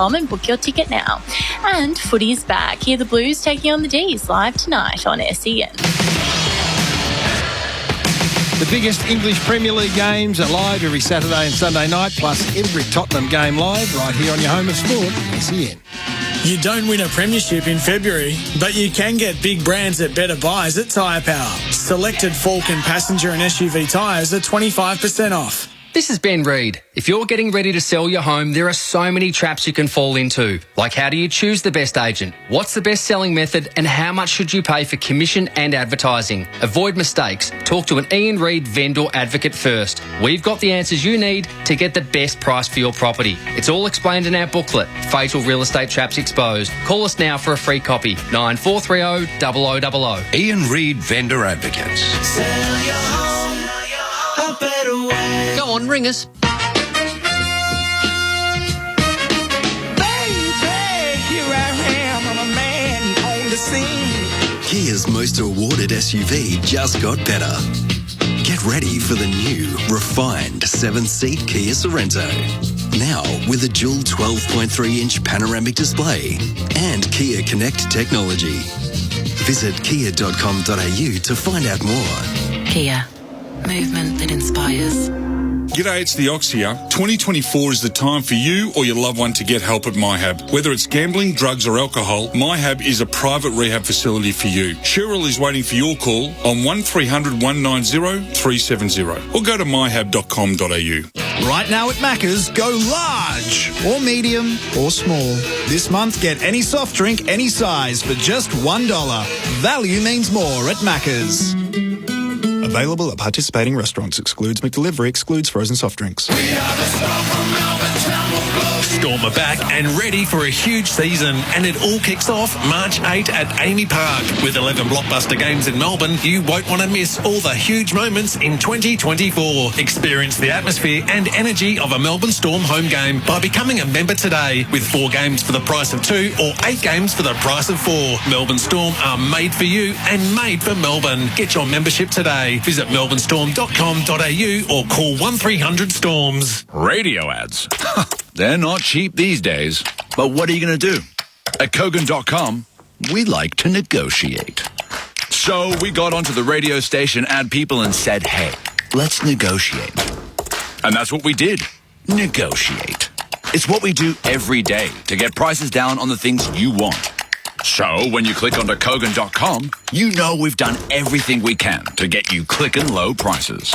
kia.com and book your ticket now. And footy is back. Hear the Blues taking on the D's live tonight on SEN. The biggest English Premier League games are live every Saturday and Sunday night, plus every Tottenham game live right here on your home of sport, SEN. You don't win a premiership in February, but you can get big brands at Better Buys at Tyre Power. Selected Falcon passenger and SUV tyres are 25% off. This is Ben Reid. If you're getting ready to sell your home, there are so many traps you can fall into. Like, how do you choose the best agent? What's the best selling method? And how much should you pay for commission and advertising? Avoid mistakes. Talk to an Ian Reid vendor advocate first. We've got the answers you need to get the best price for your property. It's all explained in our booklet, Fatal Real Estate Traps Exposed. Call us now for a free copy, 9430 0000. Ian Reid Vendor Advocates. Sell your home a better way. Go on, ring us. Kia's most awarded SUV just got better. Get ready for the new, refined 7-seat Kia Sorento. Now with a dual 12.3-inch panoramic display and Kia Connect technology. Visit kia.com.au to find out more. Kia. Movement that inspires. G'day, it's the Ox here. 2024 is the time for you or your loved one to get help at MyHab. Whether it's gambling, drugs or alcohol, MyHab is a private rehab facility for you. Cheryl is waiting for your call on 1300 190 370 or go to myhab.com.au. Right now at Macca's, go large or medium or small. This month, get any soft drink, any size for just $1. Value means more at Macca's. Available at participating restaurants. Excludes McDelivery. Excludes frozen soft drinks. We are the Storm from Melbourne. Storm are back and ready for a huge season, and it all kicks off March 8 at AAMI Park. With 11 blockbuster games in Melbourne, you won't want to miss all the huge moments in 2024. Experience the atmosphere and energy of a Melbourne Storm home game by becoming a member today, with 4 games for the price of 2 or 8 games for the price of 4. Melbourne Storm are made for you and made for Melbourne. Get your membership today. Visit melbournestorm.com.au or call 1300 Storms. Radio ads. They're not cheap these days. But what are you going to do? At Kogan.com, we like to negotiate. So we got onto the radio station ad people and said, hey, let's negotiate. And that's what we did. Negotiate. It's what we do every day to get prices down on the things you want. So when you click onto Kogan.com, you know we've done everything we can to get you clicking low prices.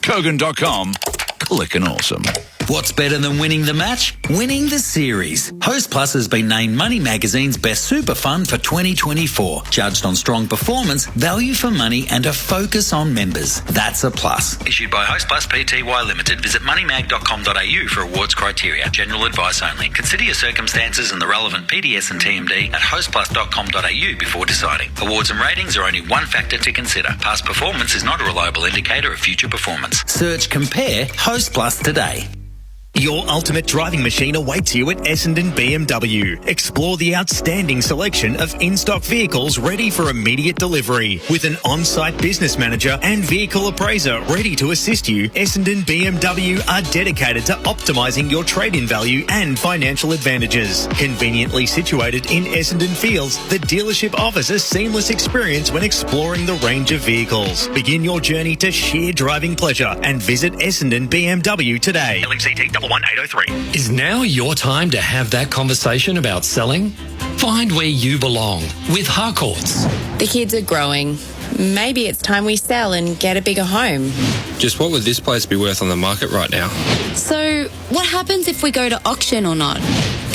Kogan.com, clicking awesome. What's better than winning the match? Winning the series. Host Plus has been named Money Magazine's Best Super Fund for 2024. Judged on strong performance, value for money and a focus on members. That's a plus. Issued by Host Plus Pty Limited. Visit moneymag.com.au for awards criteria. General advice only. Consider your circumstances and the relevant PDS and TMD at hostplus.com.au before deciding. Awards and ratings are only one factor to consider. Past performance is not a reliable indicator of future performance. Search Compare Host Plus today. Your ultimate driving machine awaits you at Essendon BMW. Explore the outstanding selection of in-stock vehicles ready for immediate delivery. With an on-site business manager and vehicle appraiser ready to assist you, Essendon BMW are dedicated to optimising your trade-in value and financial advantages. Conveniently situated in Essendon Fields, the dealership offers a seamless experience when exploring the range of vehicles. Begin your journey to sheer driving pleasure and visit Essendon BMW today. LXCT 11803. Is now your time to have that conversation about selling? Find where you belong with Harcourts. The kids are growing. Maybe it's time we sell and get a bigger home. Just what would this place be worth on the market right now? So, what happens if we go to auction or not?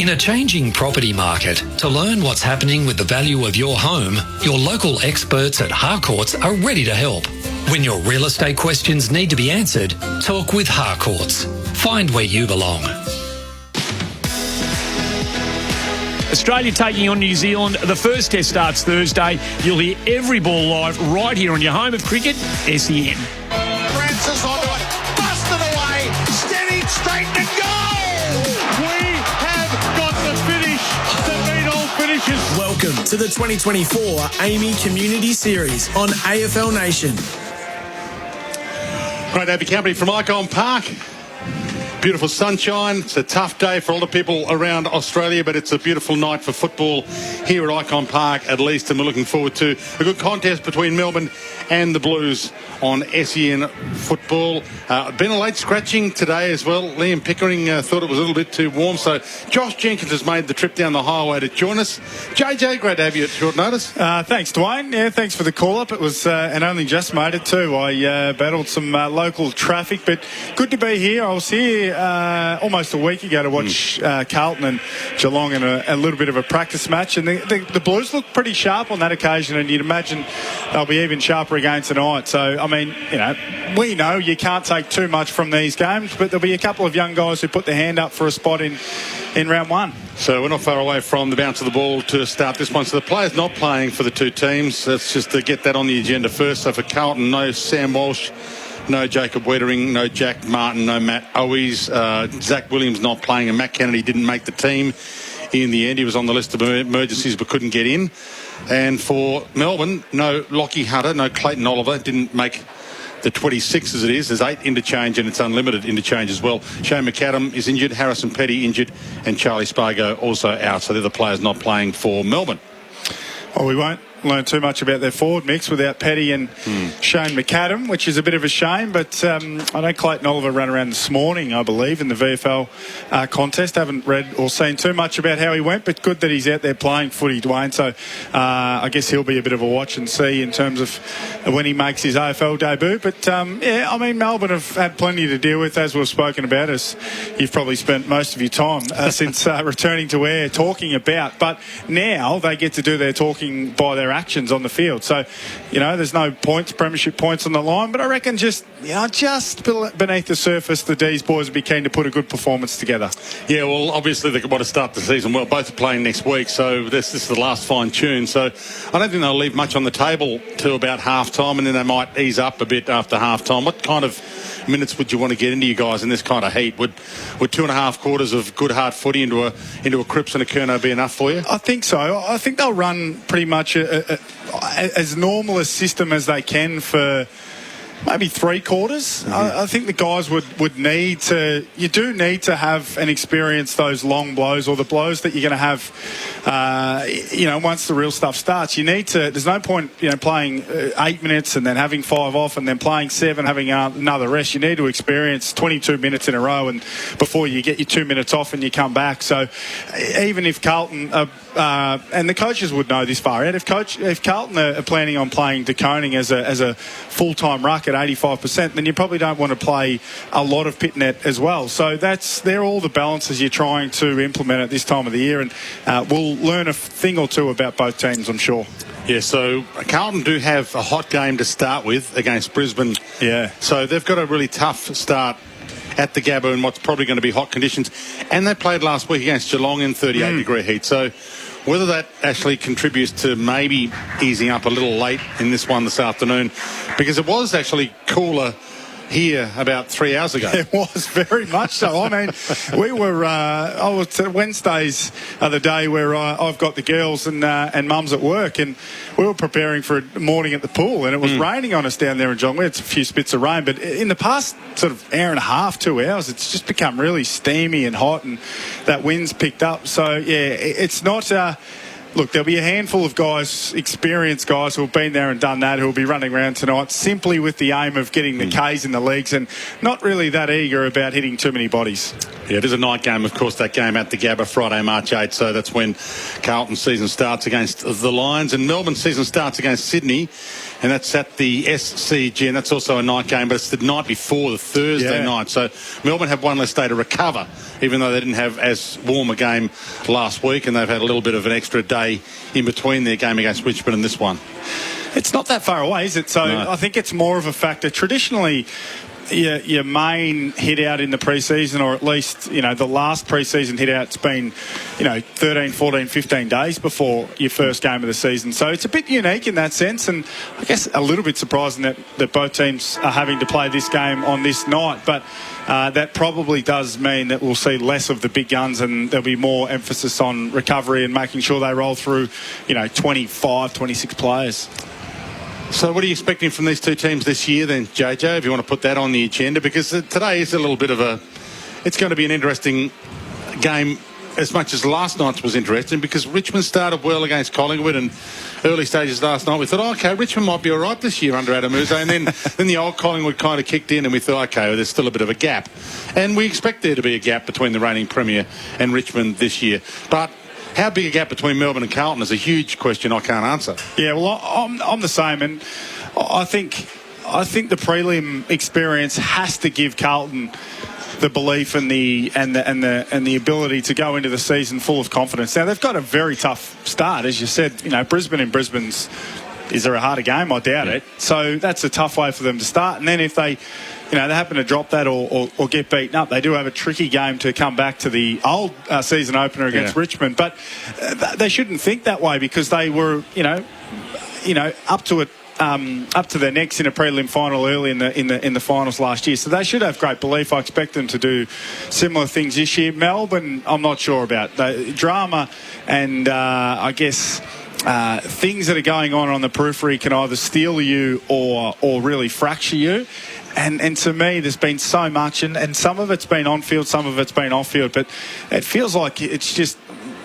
In a changing property market, to learn what's happening with the value of your home, your local experts at Harcourts are ready to help. When your real estate questions need to be answered, talk with Harcourts. Find where you belong. Australia taking on New Zealand. The first test starts Thursday. You'll hear every ball live right here on your home of cricket, SEN. Francis onto it, busted away, steady, straight and goal! We have got the finish to beat all finishers. Welcome to the 2024 AAMI Community Series on AFL Nation. Great to have your company from Icon Park. Beautiful sunshine. It's a tough day for all the people around Australia, but it's a beautiful night for football here at Icon Park at least, and we're looking forward to a good contest between Melbourne and the Blues on SEN football. Been a late scratching today as well. Liam Pickering thought it was a little bit too warm, so Josh Jenkins has made the trip down the highway to join us. JJ, great to have you at short notice. Thanks, Dwayne. Yeah, thanks for the call-up. It was, and only just made it too. I battled some local traffic, but good to be here. I was here almost a week ago to watch Carlton and Geelong in a little bit of a practice match, and the Blues looked pretty sharp on that occasion, and you'd imagine they'll be even sharper again tonight. So, I mean, we know you can't take too much from these games, but there'll be a couple of young guys who put their hand up for a spot in round one. So we're not far away from the bounce of the ball to start this one. So the players not playing for the two teams. Let's just get that on the agenda first. So for Carlton, no Sam Walsh, no Jacob Wettering, no Jack Martin, no Matt Owies. Zach Williams not playing, and Matt Kennedy didn't make the team in the end. He was on the list of emergencies but couldn't get in. And for Melbourne, no Lockie Hunter, no Clayton Oliver, didn't make the 26 as it is. There's 8 interchange, and it's unlimited interchange as well. Shane McAdam is injured, Harrison Petty injured, and Charlie Spargo also out. So they're the players not playing for Melbourne. Well, we won't learn too much about their forward mix without Petty and Shane McAdam, which is a bit of a shame, but I know Clayton Oliver ran around this morning, I believe, in the VFL contest. Haven't read or seen too much about how he went, but good that he's out there playing footy, Dwayne. So I guess he'll be a bit of a watch and see in terms of when he makes his AFL debut. But yeah, I mean, Melbourne have had plenty to deal with, as we've spoken about, as you've probably spent most of your time since returning to air talking about. But now they get to do their talking by their actions on the field. So, there's no premiership points on the line, but I reckon just beneath the surface, the D's boys will be keen to put a good performance together. Yeah, well, obviously they want to start the season well. Both are playing next week, so this is the last fine tune. So I don't think they'll leave much on the table till about half time, and then they might ease up a bit after half time. What kind of minutes would you want to get into you guys in this kind of heat? Would 2.5 quarters of good hard footy into a Cripps and a Kerno be enough for you? I think so. I think they'll run pretty much as normal a system as they can for maybe 3 quarters. I think the guys would need to. You do need to have and experience those long blows, or the blows that you're going to have. Once the real stuff starts, you need to. There's no point, playing 8 minutes and then having 5 off, and then playing 7, having another rest. You need to experience 22 minutes in a row, and before you get your 2 minutes off and you come back. So even if Carlton, and the coaches would know this far out, if Carlton are planning on playing De Koning as a full-time ruck at 85%, then you probably don't want to play a lot of Pitnet as well. So they're all the balances you're trying to implement at this time of the year, and we'll learn a thing or two about both teams, I'm sure. Yeah, so Carlton do have a hot game to start with against Brisbane. Yeah. So they've got a really tough start at the Gabba in what's probably going to be hot conditions. And they played last week against Geelong in 38-degree heat. So whether that actually contributes to maybe easing up a little late in this one this afternoon, because it was actually cooler here about 3 hours ago. It was very much so. I mean, we were. I was Wednesdays are the day where I've got the girls and Mum's at work, and we were preparing for a morning at the pool, and it was raining on us down there in Geelong. We had a few spits of rain, but in the past sort of hour and a half, 2 hours, it's just become really steamy and hot, and that wind's picked up. So yeah, it's not. Look, there'll be a handful of guys, experienced guys who have been there and done that, who will be running around tonight simply with the aim of getting the Ks in the leagues, and not really that eager about hitting too many bodies. Yeah, it is a night game, of course, that game at the Gabba, Friday, March 8th. So that's when Carlton's season starts against the Lions, and Melbourne's season starts against Sydney, and that's at the SCG, and that's also a night game, but it's the night before, the Thursday night. So Melbourne have one less day to recover, even though they didn't have as warm a game last week, and they've had a little bit of an extra day in between their game against Richmond and this one. It's not that far away, is it? So no. I think it's more of a factor. Traditionally, your main hit out in the pre-season, or at least, the last pre-season hit out's been, 13, 14, 15 days before your first game of the season. So it's a bit unique in that sense, and I guess a little bit surprising that both teams are having to play this game on this night. But that probably does mean that we'll see less of the big guns, and there'll be more emphasis on recovery and making sure they roll through, 25, 26 players. So what are you expecting from these two teams this year then, JJ, if you want to put that on the agenda? Because today is a little bit of a it's going to be an interesting game as much as last night's was interesting, because Richmond started well against Collingwood, and early stages last night we thought, okay, Richmond might be all right this year under Adam Uze, and then the old Collingwood kind of kicked in, and we thought, okay, well, there's still a bit of a gap, and we expect there to be a gap between the reigning Premier and Richmond this year. But how big a gap between Melbourne and Carlton is a huge question I can't answer. Yeah, well, I'm the same, and I think the prelim experience has to give Carlton the belief and the ability to go into the season full of confidence. Now, they've got a very tough start, as you said. You know, Brisbane's. Is there a harder game? I doubt it. So that's a tough way for them to start. And then if they happen to drop that or get beaten up, they do have a tricky game to come back to the old season opener against Richmond. But they shouldn't think that way, because they were, up to it. Up to their necks in a prelim final early in the finals last year, so they should have great belief. I expect them to do similar things this year. Melbourne, I'm not sure about. The drama and I guess things that are going on the periphery can either steal you or really fracture you. And to me, there's been so much, and some of it's been on field, some of it's been off field, but it feels like it's just,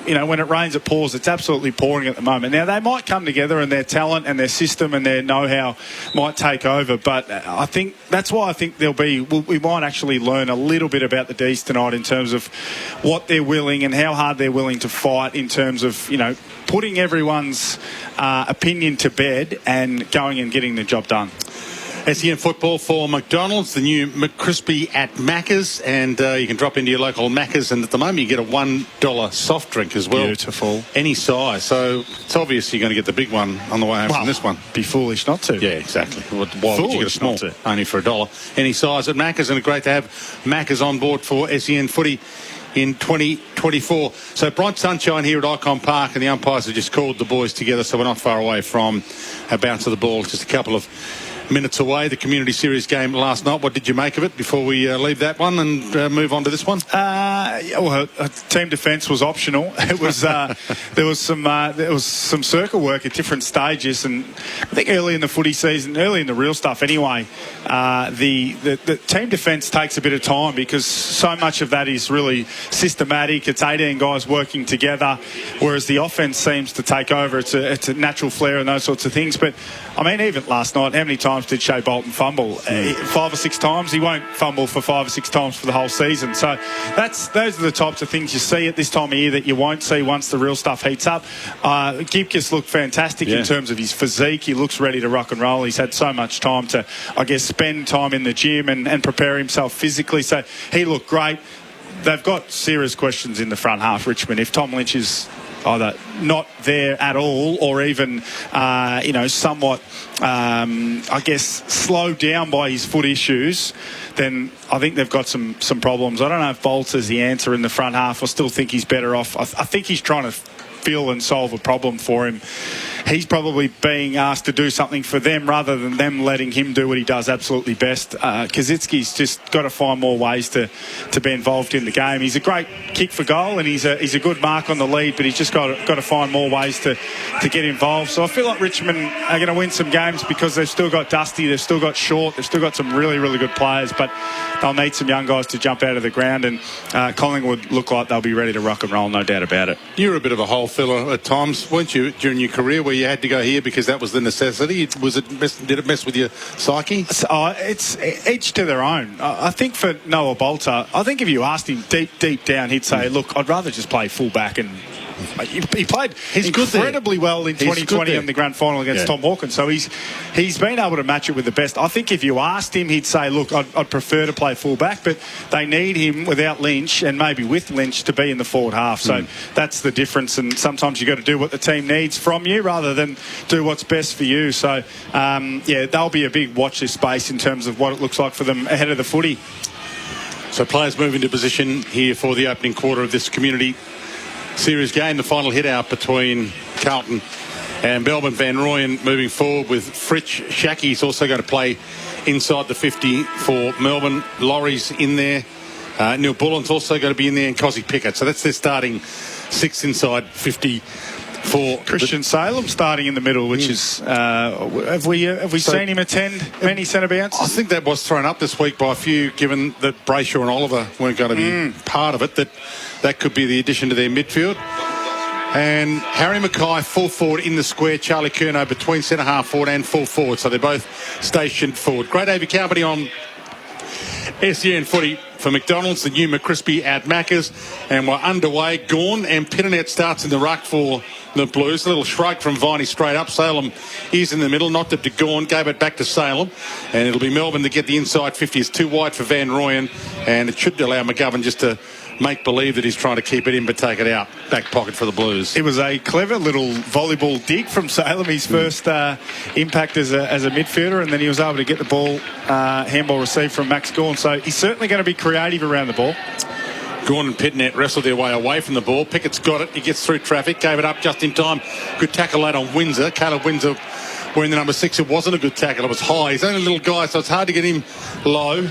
when it rains, it pours. It's absolutely pouring at the moment. Now, they might come together, and their talent and their system and their know-how might take over. But I think that's why I think we might actually learn a little bit about the D's tonight in terms of what they're willing and how hard they're willing to fight in terms of, putting everyone's opinion to bed and going and getting the job done. SEN football for McDonald's, the new McCrispy at Macca's, and you can drop into your local Macca's, and at the moment you get a $1 soft drink as well. Beautiful. Any size, so it's obvious you're going to get the big one on the way home from this one. Be foolish not to. Yeah, exactly. Why would you get a small? Only for $1. Any size at Macca's, and great to have Macca's on board for SEN footy in 2024. So bright sunshine here at Icon Park, and the umpires have just called the boys together, so we're not far away from a bounce of the ball, just a couple of minutes away. The Community Series game last night, what did you make of it before we leave that one and move on to this one? Team defence was optional. It was there was some circle work at different stages, and I think early in the footy season, early in the real stuff anyway, the team defence takes a bit of time, because so much of that is really systematic. It's 18 guys working together, whereas the offence seems to take over. It's a natural flair and those sorts of things. But I mean, even last night, how many times did Shea Bolton fumble? 5 or 6 times. He won't fumble for 5 or 6 times for the whole season. So those are the types of things you see at this time of year that you won't see once the real stuff heats up. Gibcus looked fantastic in terms of his physique. He looks ready to rock and roll. He's had so much time to, I guess, spend time in the gym and prepare himself physically. So he looked great. They've got serious questions in the front half, Richmond. If Tom Lynch is either not there at all, or even, somewhat, I guess, slowed down by his foot issues, then I think they've got some problems. I don't know if Bolts is the answer in the front half. I still think he's better off. I think he's trying to feel and solve a problem for him. He's probably being asked to do something for them rather than them letting him do what he does absolutely best. Kaczynski's just got to find more ways to be involved in the game. He's a great kick for goal, and he's a good mark on the lead, but he's just got to find more ways to get involved. So I feel like Richmond are going to win some games because they've still got Dusty, they've still got Short, they've still got some really, really good players, but they'll need some young guys to jump out of the ground, and Collingwood look like they'll be ready to rock and roll, no doubt about it. You're a bit of a hole filler at times, weren't you, during your career, where you had to go here because that was the necessity? Did it mess with your psyche? It's each to their own. I think for Noah Bolter, I think if you asked him deep down, he'd say, look, I'd rather just play fullback. And he played incredibly well in 2020 in the grand final against Tom Hawkins. So he's been able to match it with the best. I think if you asked him, he'd say, look, I'd prefer to play fullback, but they need him without Lynch and maybe with Lynch to be in the forward half. So that's the difference, and sometimes you've got to do what the team needs from you rather than do what's best for you. So, they'll be a big watch this space in terms of what it looks like for them ahead of the footy. So players move into position here for the opening quarter of this Community Series game, the final hit out between Carlton and Melbourne. Van Rooyen moving forward with Fritsch. Shackey's also going to play inside the 50 for Melbourne. Laurie's in there. Neil Bullen's also going to be in there, and Cosy Pickett. So that's their starting 6 inside 50 for Christian Salem starting in the middle, which is have we seen him attend many centre bounces? I think that was thrown up this week by a few, given that Brayshaw and Oliver weren't going to be part of it. That could be the addition to their midfield. And Harry Mackay full forward in the square. Charlie Curnow between centre half forward and full forward, so they're both stationed forward. Great Avi Company on SEN footy for McDonald's, the new McCrispy at Macca's, and we're underway. Gawn and Pitternet starts in the ruck for the Blues. A little shrug from Viney straight up. Salem is in the middle, knocked it to Gawn, gave it back to Salem, and it'll be Melbourne to get the inside 50. It's too wide for Van Rooyen, and it should allow McGovern just to make believe that he's trying to keep it in but take it out. Back pocket for the Blues. It was a clever little volleyball dig from Salem, his first impact as a midfielder, and then he was able to get the ball, handball received from Max Gawn. So he's certainly going to be creative around the ball. Gawn and Pitternet wrestled their way away from the ball. Pickett's got it. He gets through traffic, gave it up just in time. Good tackle late on Windsor. Caleb Windsor wearing the number 6. It wasn't a good tackle. It was high. He's only a little guy, so it's hard to get him low.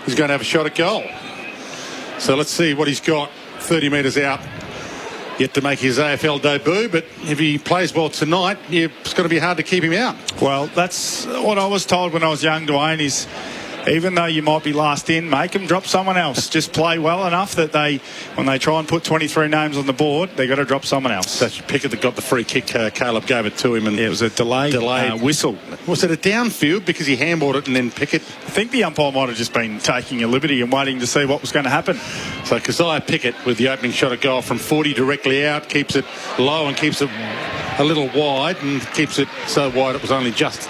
He's going to have a shot at goal. So let's see what he's got 30 metres out. Yet to make his AFL debut, but if he plays well tonight, it's going to be hard to keep him out. Well, that's what I was told when I was young, Dwayne, is even though you might be last in, make them drop someone else. Just play well enough that when they try and put 23 names on the board, they've got to drop someone else. That's Pickett that got the free kick. Caleb gave it to him. And it was a delayed whistle. Was it a downfield because he handballed it and then Pickett? I think the umpire might have just been taking a liberty and waiting to see what was going to happen. So Keziah Pickett with the opening shot at goal from 40 directly out, keeps it low and keeps it a little wide, and keeps it so wide it was only just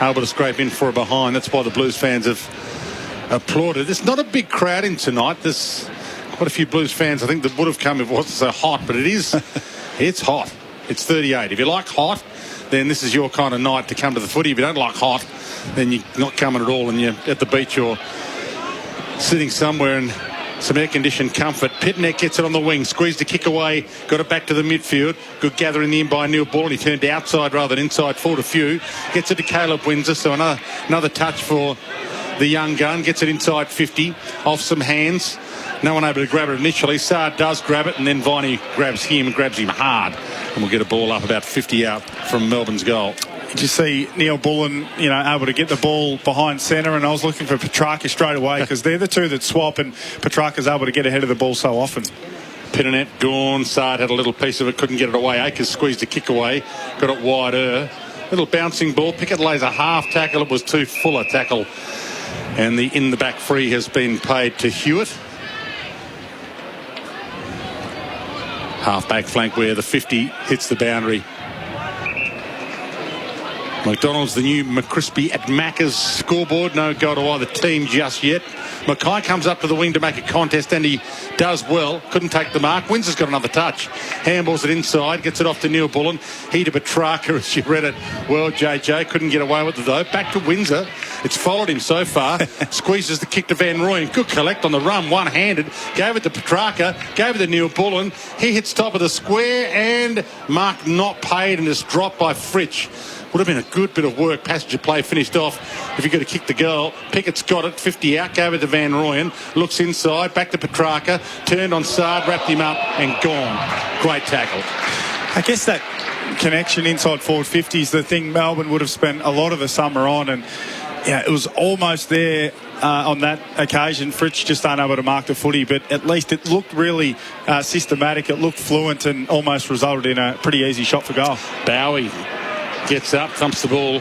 able to scrape in for a behind. That's why the Blues fans have applauded. There's not a big crowd in tonight. There's quite a few Blues fans I think that would have come if it wasn't so hot, but it's hot. It's 38. If you like hot, then this is your kind of night to come to the footy. If you don't like hot, then you're not coming at all, and you're at the beach or sitting somewhere in some air-conditioned comfort. Pitternet gets it on the wing, squeezed the kick away, got it back to the midfield. Good gathering in the in by Neil Ball. He turned outside rather than inside, forward a few. Gets it to Caleb Windsor, so another touch for the young gun. Gets it inside 50, off some hands. No one able to grab it initially. Saad does grab it, and then Viney grabs him hard, and we'll get a ball up about 50 out from Melbourne's goal. Did you see Neil Bullen, able to get the ball behind centre? And I was looking for Petrarca straight away because they're the two that swap, and Petrarca's able to get ahead of the ball so often. Pitternet, Gawn, Saad had a little piece of it, couldn't get it away. Akers squeezed the kick away, got it wider. Little bouncing ball. Pickett lays a half tackle. It was too full a tackle. And the in-the-back free has been paid to Hewitt. Half-back flank where the 50 hits the boundary. McDonald's, the new McCrispy at Macca's scoreboard. No goal to either team just yet. Mackay comes up to the wing to make a contest, and he does well. Couldn't take the mark. Windsor's got another touch. Handballs it inside. Gets it off to Neil Bullen. He to Petrarca as you read it. Well, JJ couldn't get away with it, though. Back to Windsor. It's followed him so far. Squeezes the kick to Van Rooyen. Good collect on the run. One-handed. Gave it to Petrarca. Gave it to Neil Bullen. He hits top of the square, and mark not paid, and it's dropped by Fritsch. Would have been a good bit of work. Passenger play finished off. If you're going to kick the goal, Pickett's got it. 50 out. Gave it to Van Rooyen. Looks inside. Back to Petrarca. Turned on Saad. Wrapped him up and gone. Great tackle. I guess that connection inside forward 50 is the thing Melbourne would have spent a lot of the summer on, and it was almost there on that occasion. Fritsch just unable to mark the footy, but at least it looked really systematic. It looked fluent and almost resulted in a pretty easy shot for goal. Bowie gets up, thumps the ball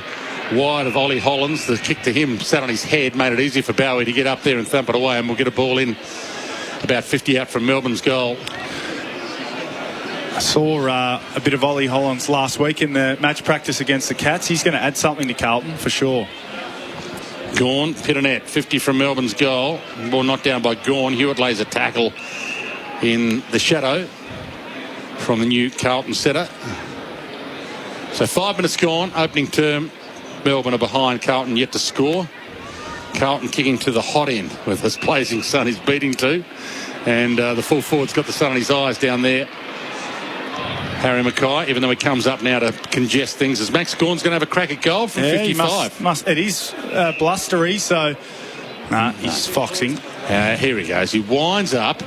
wide of Ollie Hollands. The kick to him sat on his head, made it easy for Bowie to get up there and thump it away, and we'll get a ball in about 50 out from Melbourne's goal. I saw a bit of Ollie Hollands last week in the match practice against the Cats. He's going to add something to Carlton for sure. Gawn, Pitternet, 50 from Melbourne's goal. Ball knocked down by Gawn. Hewitt lays a tackle in the shadow from the new Carlton setter. So 5 minutes gone, opening term. Melbourne are behind. Carlton yet to score. Carlton kicking to the hot end with his blazing sun he's beating to. And the full forward's got the sun in his eyes down there. Harry Mackay, even though he comes up now to congest things, as Max Gawn's going to have a crack at goal from 55. It is blustery, so he's foxing. Here he goes. He winds up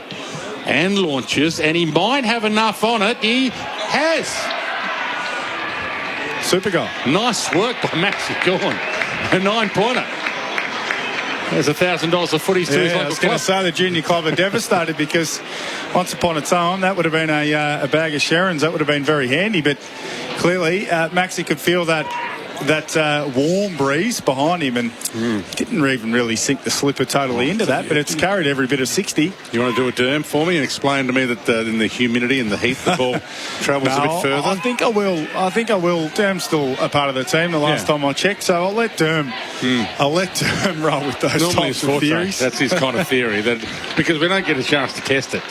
and launches, and he might have enough on it. He has. super goal. Nice work by Maxi Gorn. A 9-pointer. There's $1,000 of footies to his I local was going club. to say the junior club are devastated because once upon a time that would have been a bag of Sharons. That would have been very handy, but clearly Maxi could feel that warm breeze behind him and didn't even really sink the slipper totally into that, but it's carried every bit of 60. You want to do a derm for me and explain to me that in the humidity and the heat the ball travels a bit further? I think I will. Derm's still a part of the team the last time I checked, so I'll let Derm roll with those Normally types of theories. That's his kind of theory, that because we don't get a chance to test it.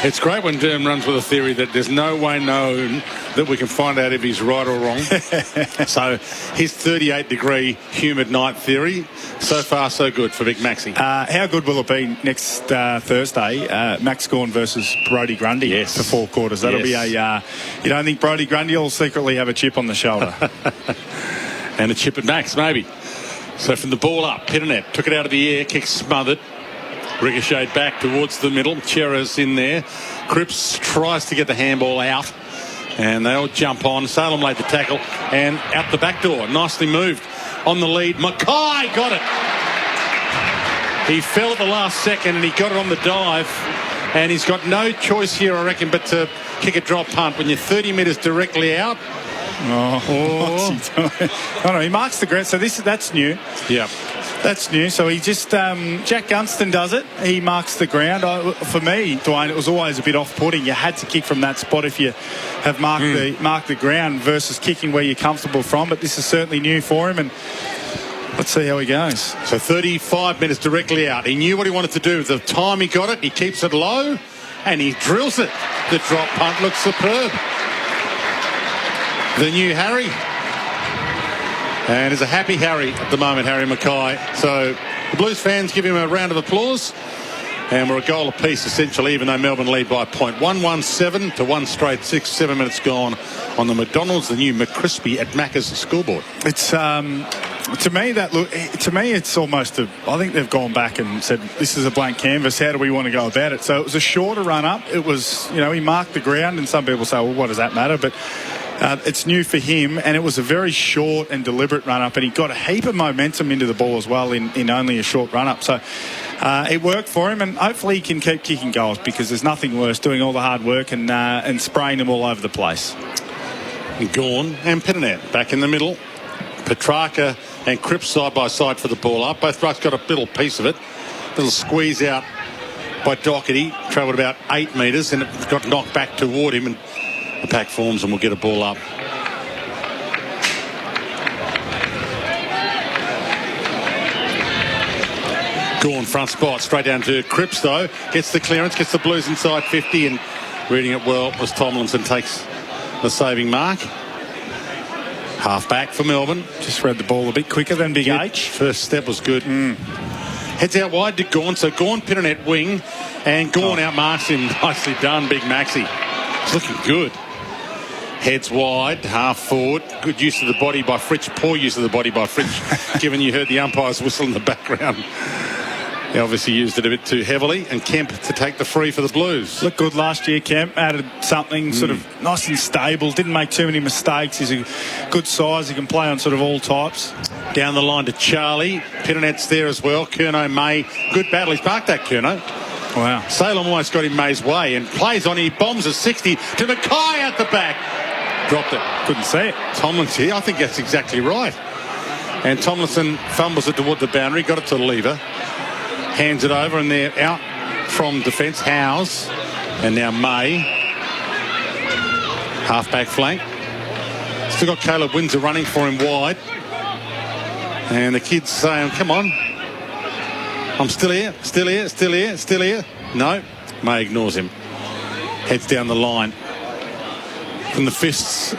It's great when Derm runs with a theory that there's no way known that we can find out if he's right or wrong. So his 38-degree humid night theory, so far so good for Big Maxi. How good will it be next Thursday? Max Gorn versus Brodie Grundy for 4 quarters. That'll be a... you don't think Brodie Grundy will secretly have a chip on the shoulder? And a chip at Max, maybe. So from the ball up, Pitternet took it out of the air, kick smothered. Ricocheted back towards the middle. Chera's in there. Cripps tries to get the handball out. And they all jump on. Salem laid the tackle. And out the back door. Nicely moved. On the lead. Mackay got it. He fell at the last second and he got it on the dive. And he's got no choice here, I reckon, but to kick a drop punt when you're 30 metres directly out. What's he doing? Oh, no, he marks the ground. So that's new. Yeah. That's new. So he just, Jack Gunston does it. He marks the ground. For me, Dwayne, it was always a bit off-putting. You had to kick from that spot if you have marked the ground versus kicking where you're comfortable from. But this is certainly new for him, and let's see how he goes. So 35 minutes directly out. He knew what he wanted to do. The time he got it, he keeps it low, and he drills it. The drop punt looks superb. The new Harry. And is a happy Harry at the moment, Harry Mackay. So the Blues fans give him a round of applause. And we're a goal apiece, essentially, even though Melbourne lead by a point. 1-1-7 to 1 straight 6-7 minutes gone on the McDonald's, the new McCrispy at Macca's scoreboard. It's to me it's almost I think they've gone back and said this is a blank canvas. How do we want to go about it? So it was a shorter run up. It was, he marked the ground, and some people say, well, what does that matter? But it's new for him, and it was a very short and deliberate run-up, and he got a heap of momentum into the ball as well in only a short run-up. So it worked for him, and hopefully he can keep kicking goals, because there's nothing worse doing all the hard work and spraying them all over the place. Gorn and Pitternet back in the middle. Petrarca and Cripps side by side for the ball up. Both rucks got a little piece of it. Little squeeze out by Doherty. Travelled about 8 metres, and it got knocked back toward him, and the pack forms and we'll get a ball up. Gorn front spot, straight down to Cripps though. Gets the clearance, gets the Blues inside 50, and reading it well as Tomlinson takes the saving mark. Half back for Melbourne. Just read the ball a bit quicker than Big H. First step was good. Heads out wide to Gorn, so Gorn Pitternet wing, and Gorn outmarks him. Nicely done, Big Maxi. It's looking good. Heads wide, half forward. Good use of the body by Fritsch. Poor use of the body by Fritsch, given you heard the umpire's whistle in the background. He obviously used it a bit too heavily. And Kemp to take the free for the Blues. Looked good last year, Kemp. Added something sort of nice and stable. Didn't make too many mistakes. He's a good size. He can play on sort of all types. Down the line to Charlie. Pitternet's there as well. Curnow May. Good battle. He's parked that, Curnow. Wow. Salem almost got in May's way and plays on. He bombs a 60 to Mackay out the back. Dropped it. Couldn't see it. Tomlinson, I think that's exactly right. And Tomlinson fumbles it toward the boundary. Got it to the lever. Hands it over, and they're out from defence. Howes. And now May. Half-back flank. Still got Caleb Windsor running for him wide. And the kid's saying, come on. I'm still here, still here, still here, still here. No. May ignores him. Heads down the line. From the fists,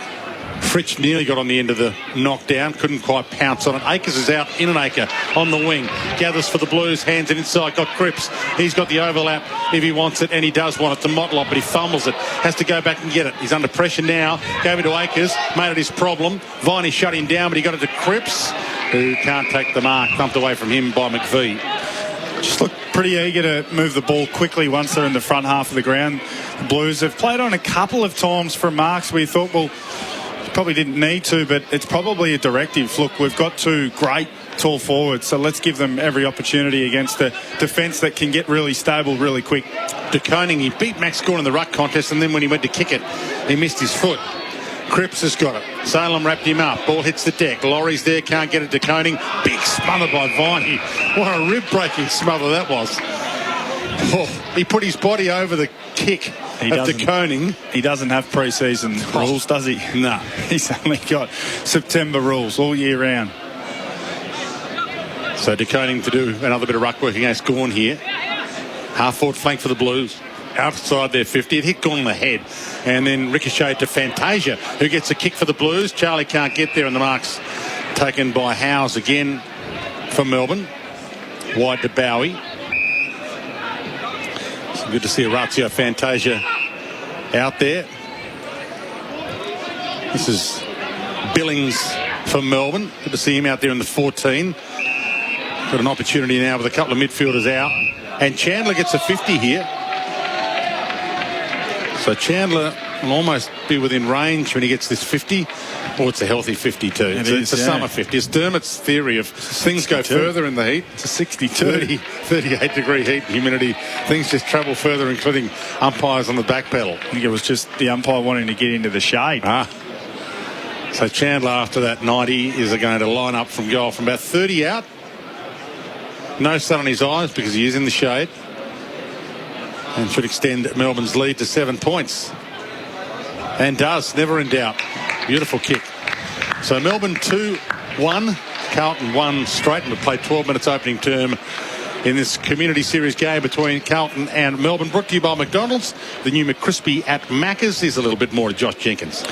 Fritsch nearly got on the end of the knockdown. Couldn't quite pounce on it. Akers is out in an acre on the wing. Gathers for the Blues. Hands it inside. Got Cripps. He's got the overlap if he wants it, and he does want it to Motlop, but he fumbles it. Has to go back and get it. He's under pressure now. Gave it to Akers. Made it his problem. Viney shut him down, but he got it to Cripps, who can't take the mark. Thumped away from him by McVie. Just look pretty eager to move the ball quickly once they're in the front half of the ground. The Blues have played on a couple of times from marks where you thought, well, Probably didn't need to, but it's probably a directive. Look, we've got two great tall forwards, so let's give them every opportunity against a defence that can get really stable really quick. De Koning, he beat Max Gawn in the ruck contest, and then when he went to kick it, he missed his foot. Cripps has got it. Salem wrapped him up. Ball hits the deck. Laurie's there, can't get it to Koning. Big smother by Viney. What a rib-breaking smother that was. Oh, he put his body over the kick of De Koning. He doesn't have pre-season rules, does he? No. He's only got September rules all year round. So De Koning to do another bit of ruck work against Gawn here. Half-forward flank for the Blues. Outside their 50. It hit Gawn on the head. And then ricocheted to Fantasia, who gets a kick for the Blues. Charlie can't get there, and the mark's taken by Howes again from Melbourne. Wide to Bowie. So good to see Orazio Fantasia out there. This is Billings from Melbourne. Good to see him out there in the 14. Got an opportunity now with a couple of midfielders out. And Chandler gets a 50 here. So Chandler will almost be within range when he gets this 50. Or it's a healthy 52. It's a summer 50. It's Dermot's theory of things go further in the heat. It's a 62. 38 degree heat and humidity. Things just travel further, including umpires on the back pedal. I think it was just the umpire wanting to get into the shade. So Chandler, after that 90, is going to line up from goal from about 30 out. No sun on his eyes because he is in the shade. And should extend Melbourne's lead to 7 points. And does, never in doubt. Beautiful kick. So Melbourne 2-1. Carlton 1 straight, and we've played 12 minutes opening term in this Community Series game between Carlton and Melbourne. Brought to you by McDonald's. The new McCrispy at Macca's. Here's a little bit more to Josh Jenkins.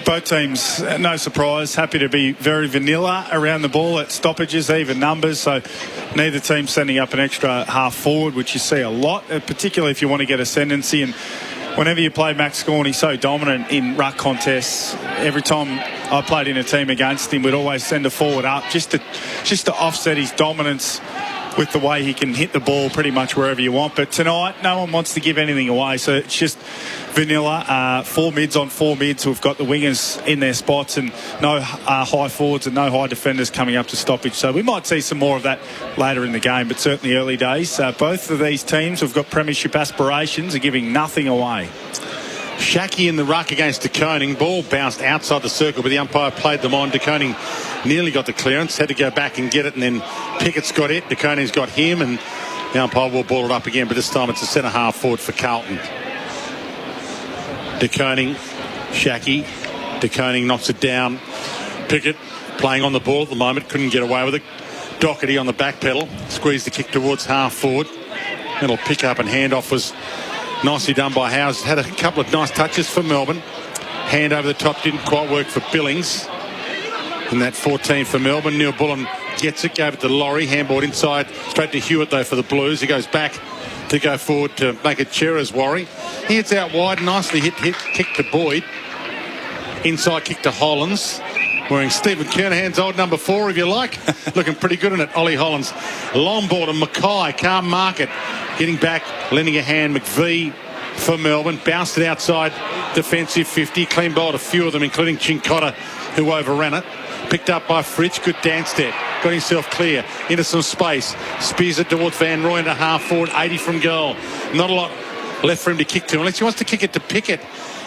Both teams, no surprise, happy to be very vanilla around the ball at stoppages, even numbers. So neither team sending up an extra half forward, which you see a lot, particularly if you want to get ascendancy. And whenever you play Max Gawn, he's so dominant in ruck contests. Every time I played in a team against him, we'd always send a forward up just to offset his dominance with the way he can hit the ball pretty much wherever you want. But tonight, no one wants to give anything away, so it's just vanilla. 4 mids on 4 mids. We've got the wingers in their spots and no high forwards and no high defenders coming up to stoppage. So we might see some more of that later in the game, but certainly early days. Both of these teams have got premiership aspirations, are giving nothing away. Shackey in the ruck against De Koning. Ball bounced outside the circle, but the umpire played them on. De Koning nearly got the clearance, had to go back and get it, and then Pickett's got it. De Koning's got him, and the umpire will ball it up again, but this time it's a centre half forward for Carlton. De Koning, Shackey. De Koning knocks it down. Pickett playing on the ball at the moment, couldn't get away with it. Doherty on the back pedal, squeezed the kick towards half forward. Little pick up and handoff was nicely done by Howes. Had a couple of nice touches for Melbourne. Hand over the top didn't quite work for Billings. And that 14 for Melbourne. Neil Bullen gets it, gave it to Laurie. Handball inside, straight to Hewitt though for the Blues. He goes back to go forward to make it Chera's worry. He hits out wide, nicely hit kick to Boyd. Inside kick to Hollins. Wearing Stephen Kernahan's old number 4, if you like. Looking pretty good in it, Ollie Hollins. Long ball to Mackay, can't mark it. Getting back, lending a hand, McVie for Melbourne. Bounced it outside, defensive 50. Clean bowled a few of them, including Chincotta, who overran it. Picked up by Fritsch, good dance step. Got himself clear into some space. Spears it towards Van Rooyen to half forward, 80 from goal. Not a lot left for him to kick to, unless he wants to kick it to Pickett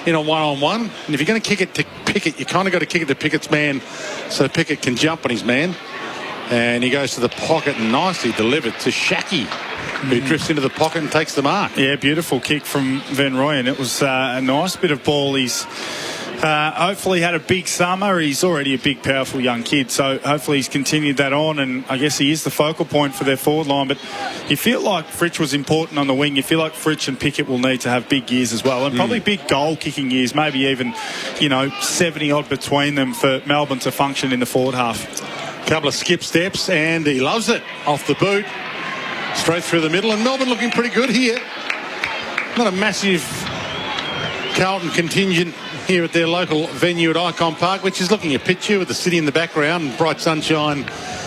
in a one-on-one. And if you're going to kick it to Pickett, you kind of got to kick it to Pickett's man so Pickett can jump on his man. And he goes to the pocket and nicely delivered to Shackey, who drifts into the pocket and takes the mark. Yeah, beautiful kick from Van Rooyen. It was a nice bit of ball. He's hopefully had a big summer. He's already a big, powerful young kid, so hopefully he's continued that on, and I guess he is the focal point for their forward line. But you feel like Fritsch was important on the wing. You feel like Fritsch and Pickett will need to have big years as well, and probably big goal-kicking years, maybe even, 70-odd between them for Melbourne to function in the forward half. Couple of skip steps, and he loves it. Off the boot, straight through the middle, and Melbourne looking pretty good here. Not a massive Carlton contingent here at their local venue at Icon Park, which is looking a picture with the city in the background and bright sunshine.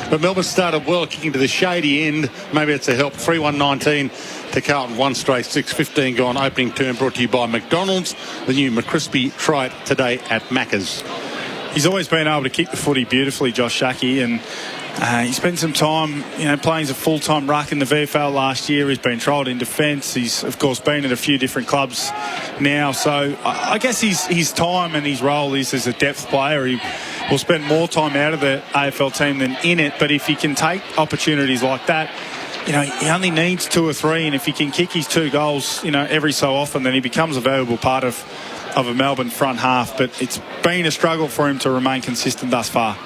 But Melbourne started well, kicking to the shady end. Maybe it's a help. 3-1-19 to Carlton, 1 straight, 6-15 gone. Opening term brought to you by McDonald's. The new McCrispy, try it today at Macca's. he's always been able to kick the footy beautifully, Josh Schache, and he spent some time, playing as a full-time ruck in the VFL last year. He's been trialled in defence. He's, of course, been at a few different clubs now. So I guess his time and his role is as a depth player. He will spend more time out of the AFL team than in it. But if he can take opportunities like that, he only needs 2 or 3. And if he can kick his 2 goals, every so often, then he becomes a valuable part of a Melbourne front half. But it's been a struggle for him to remain consistent thus far.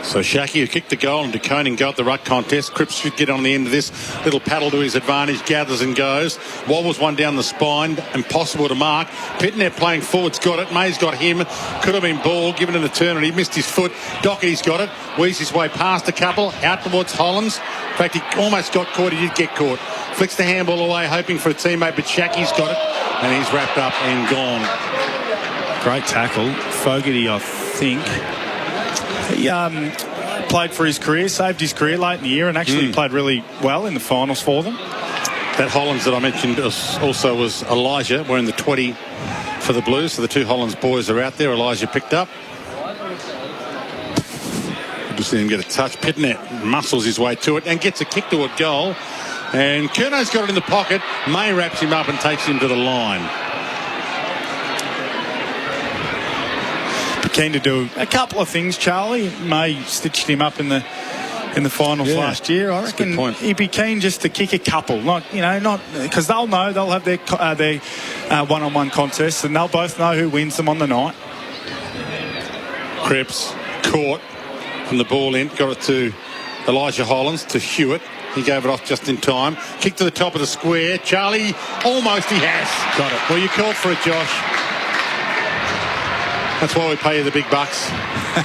So Schache, who kicked the goal, and De Koning got the ruck contest. Cripps should get on the end of this. Little paddle to his advantage, gathers and goes. Wobbles one down the spine, impossible to mark. Pitnet playing forward's got it. May's got him. Could have been ball, given in the turn, and he missed his foot. Doherty's got it. Weaves his way past a couple, out towards Hollands. In fact, he almost got caught. He did get caught. Flicks the handball away, hoping for a teammate, but Schache's got it, and he's wrapped up and gone. Great tackle. Fogarty, I think. He played for his career, saved his career late in the year, and actually played really well in the finals for them. That Hollands that I mentioned also was Elijah, wearing the 20 for the Blues. So the 2 Hollands boys are out there. Elijah picked up. Just see him get a touch. Pitnet muscles his way to it and gets a kick toward goal. And Curnow's got it in the pocket. May wraps him up and takes him to the line. Keen to do a couple of things, Charlie. May stitched him up in the finals last year. I reckon he'd be keen just to kick a couple, not because they'll know they'll have their one-on-one contests, and they'll both know who wins them on the night. Cripps caught from the ball in, got it to Elijah Hollands, to Hewitt. He gave it off just in time. Kick to the top of the square. Charlie, almost he has. Got it. Well, you called for it, Josh. That's why we pay you the big bucks.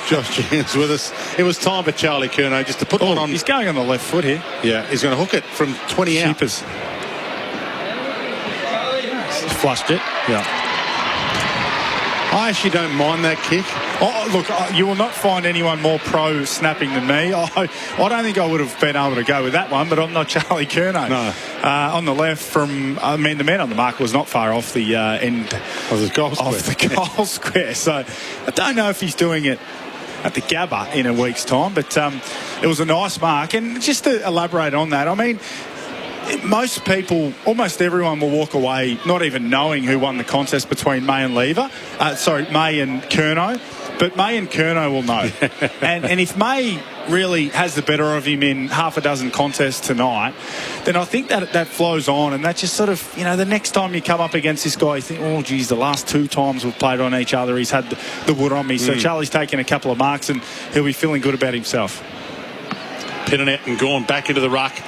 Josh James with us. It was time for Charlie Curnow just to put one on. He's going on the left foot here. Yeah, he's going to hook it from 20 out. Sheepers. Flushed it. Yeah. I actually don't mind that kick. Oh, look, you will not find anyone more pro snapping than me. I don't think I would have been able to go with that one, but I'm not Charlie Curnow. No. On the left the man on the mark was not far off the end of the goal square. Of the goal square. So I don't know if he's doing it at the Gabba in a week's time, but it was a nice mark. And just to elaborate on that, I mean, most people, almost everyone will walk away not even knowing who won the contest between May and May and Curnow. But May and Curnow will know. and if May really has the better of him in half a dozen contests tonight, then I think that flows on, and that just sort of, the next time you come up against this guy, you think, oh, geez, the last 2 times we've played on each other, he's had the wood on me. So Charlie's taken a couple of marks, and he'll be feeling good about himself. Pitnet and Gawn back into the ruck.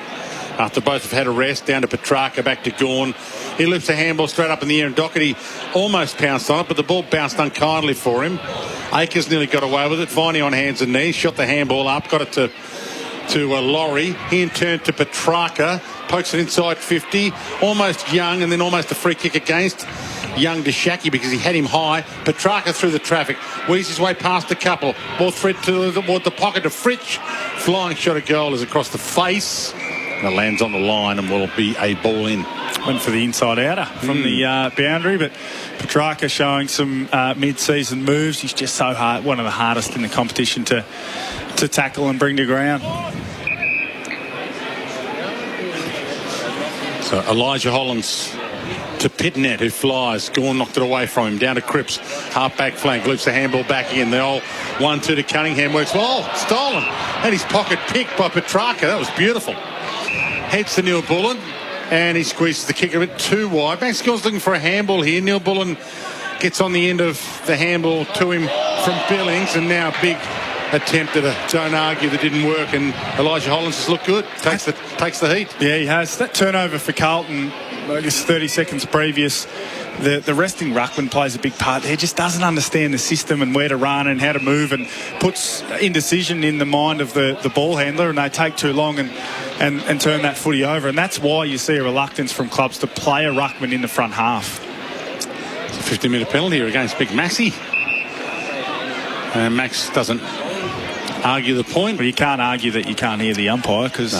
After both have had a rest, down to Petrarca, back to Gawn. He lifts a handball straight up in the air, and Doherty almost pounced on it, but the ball bounced unkindly for him. Akers nearly got away with it. Viney on hands and knees, shot the handball up, got it to Laurie. He in turn to Petrarca, pokes it inside 50, almost Young, and then almost a free kick against Young to Schache because he had him high. Petrarca through the traffic, weaves his way past a couple, ball thread toward the pocket of Fritsch. Flying shot at goal is across the face. It lands on the line and will be a ball in. Went for the inside outer from the boundary, but Petrarca showing some mid-season moves. He's just so hard, one of the hardest in the competition to tackle and bring to ground. So Elijah Hollands to Pitnet, who flies. Gawn knocked it away from him. Down to Cripps. Half back flank. Loops the handball back in. The old 1-2 to Cunningham works. Oh, stolen. And his pocket picked by Petrarca. That was beautiful. Heads to Neil Bullen, and he squeezes the kick a bit too wide. Max Gill's looking for a handball here. Neil Bullen gets on the end of the handball to him from Billings, and now a big attempt at a don't argue that didn't work, and Elijah Hollands has looked good. Takes the heat. Yeah, he has. That turnover for Carlton, I guess 30 seconds previous, the resting ruckman plays a big part there. Just doesn't understand the system and where to run and how to move, and puts indecision in the mind of the ball handler, and they take too long and turn that footy over. And that's why you see a reluctance from clubs to play a ruckman in the front half. It's a 50-metre penalty here against Big Massey. And Max doesn't argue the point. Well, you can't argue that you can't hear the umpire, because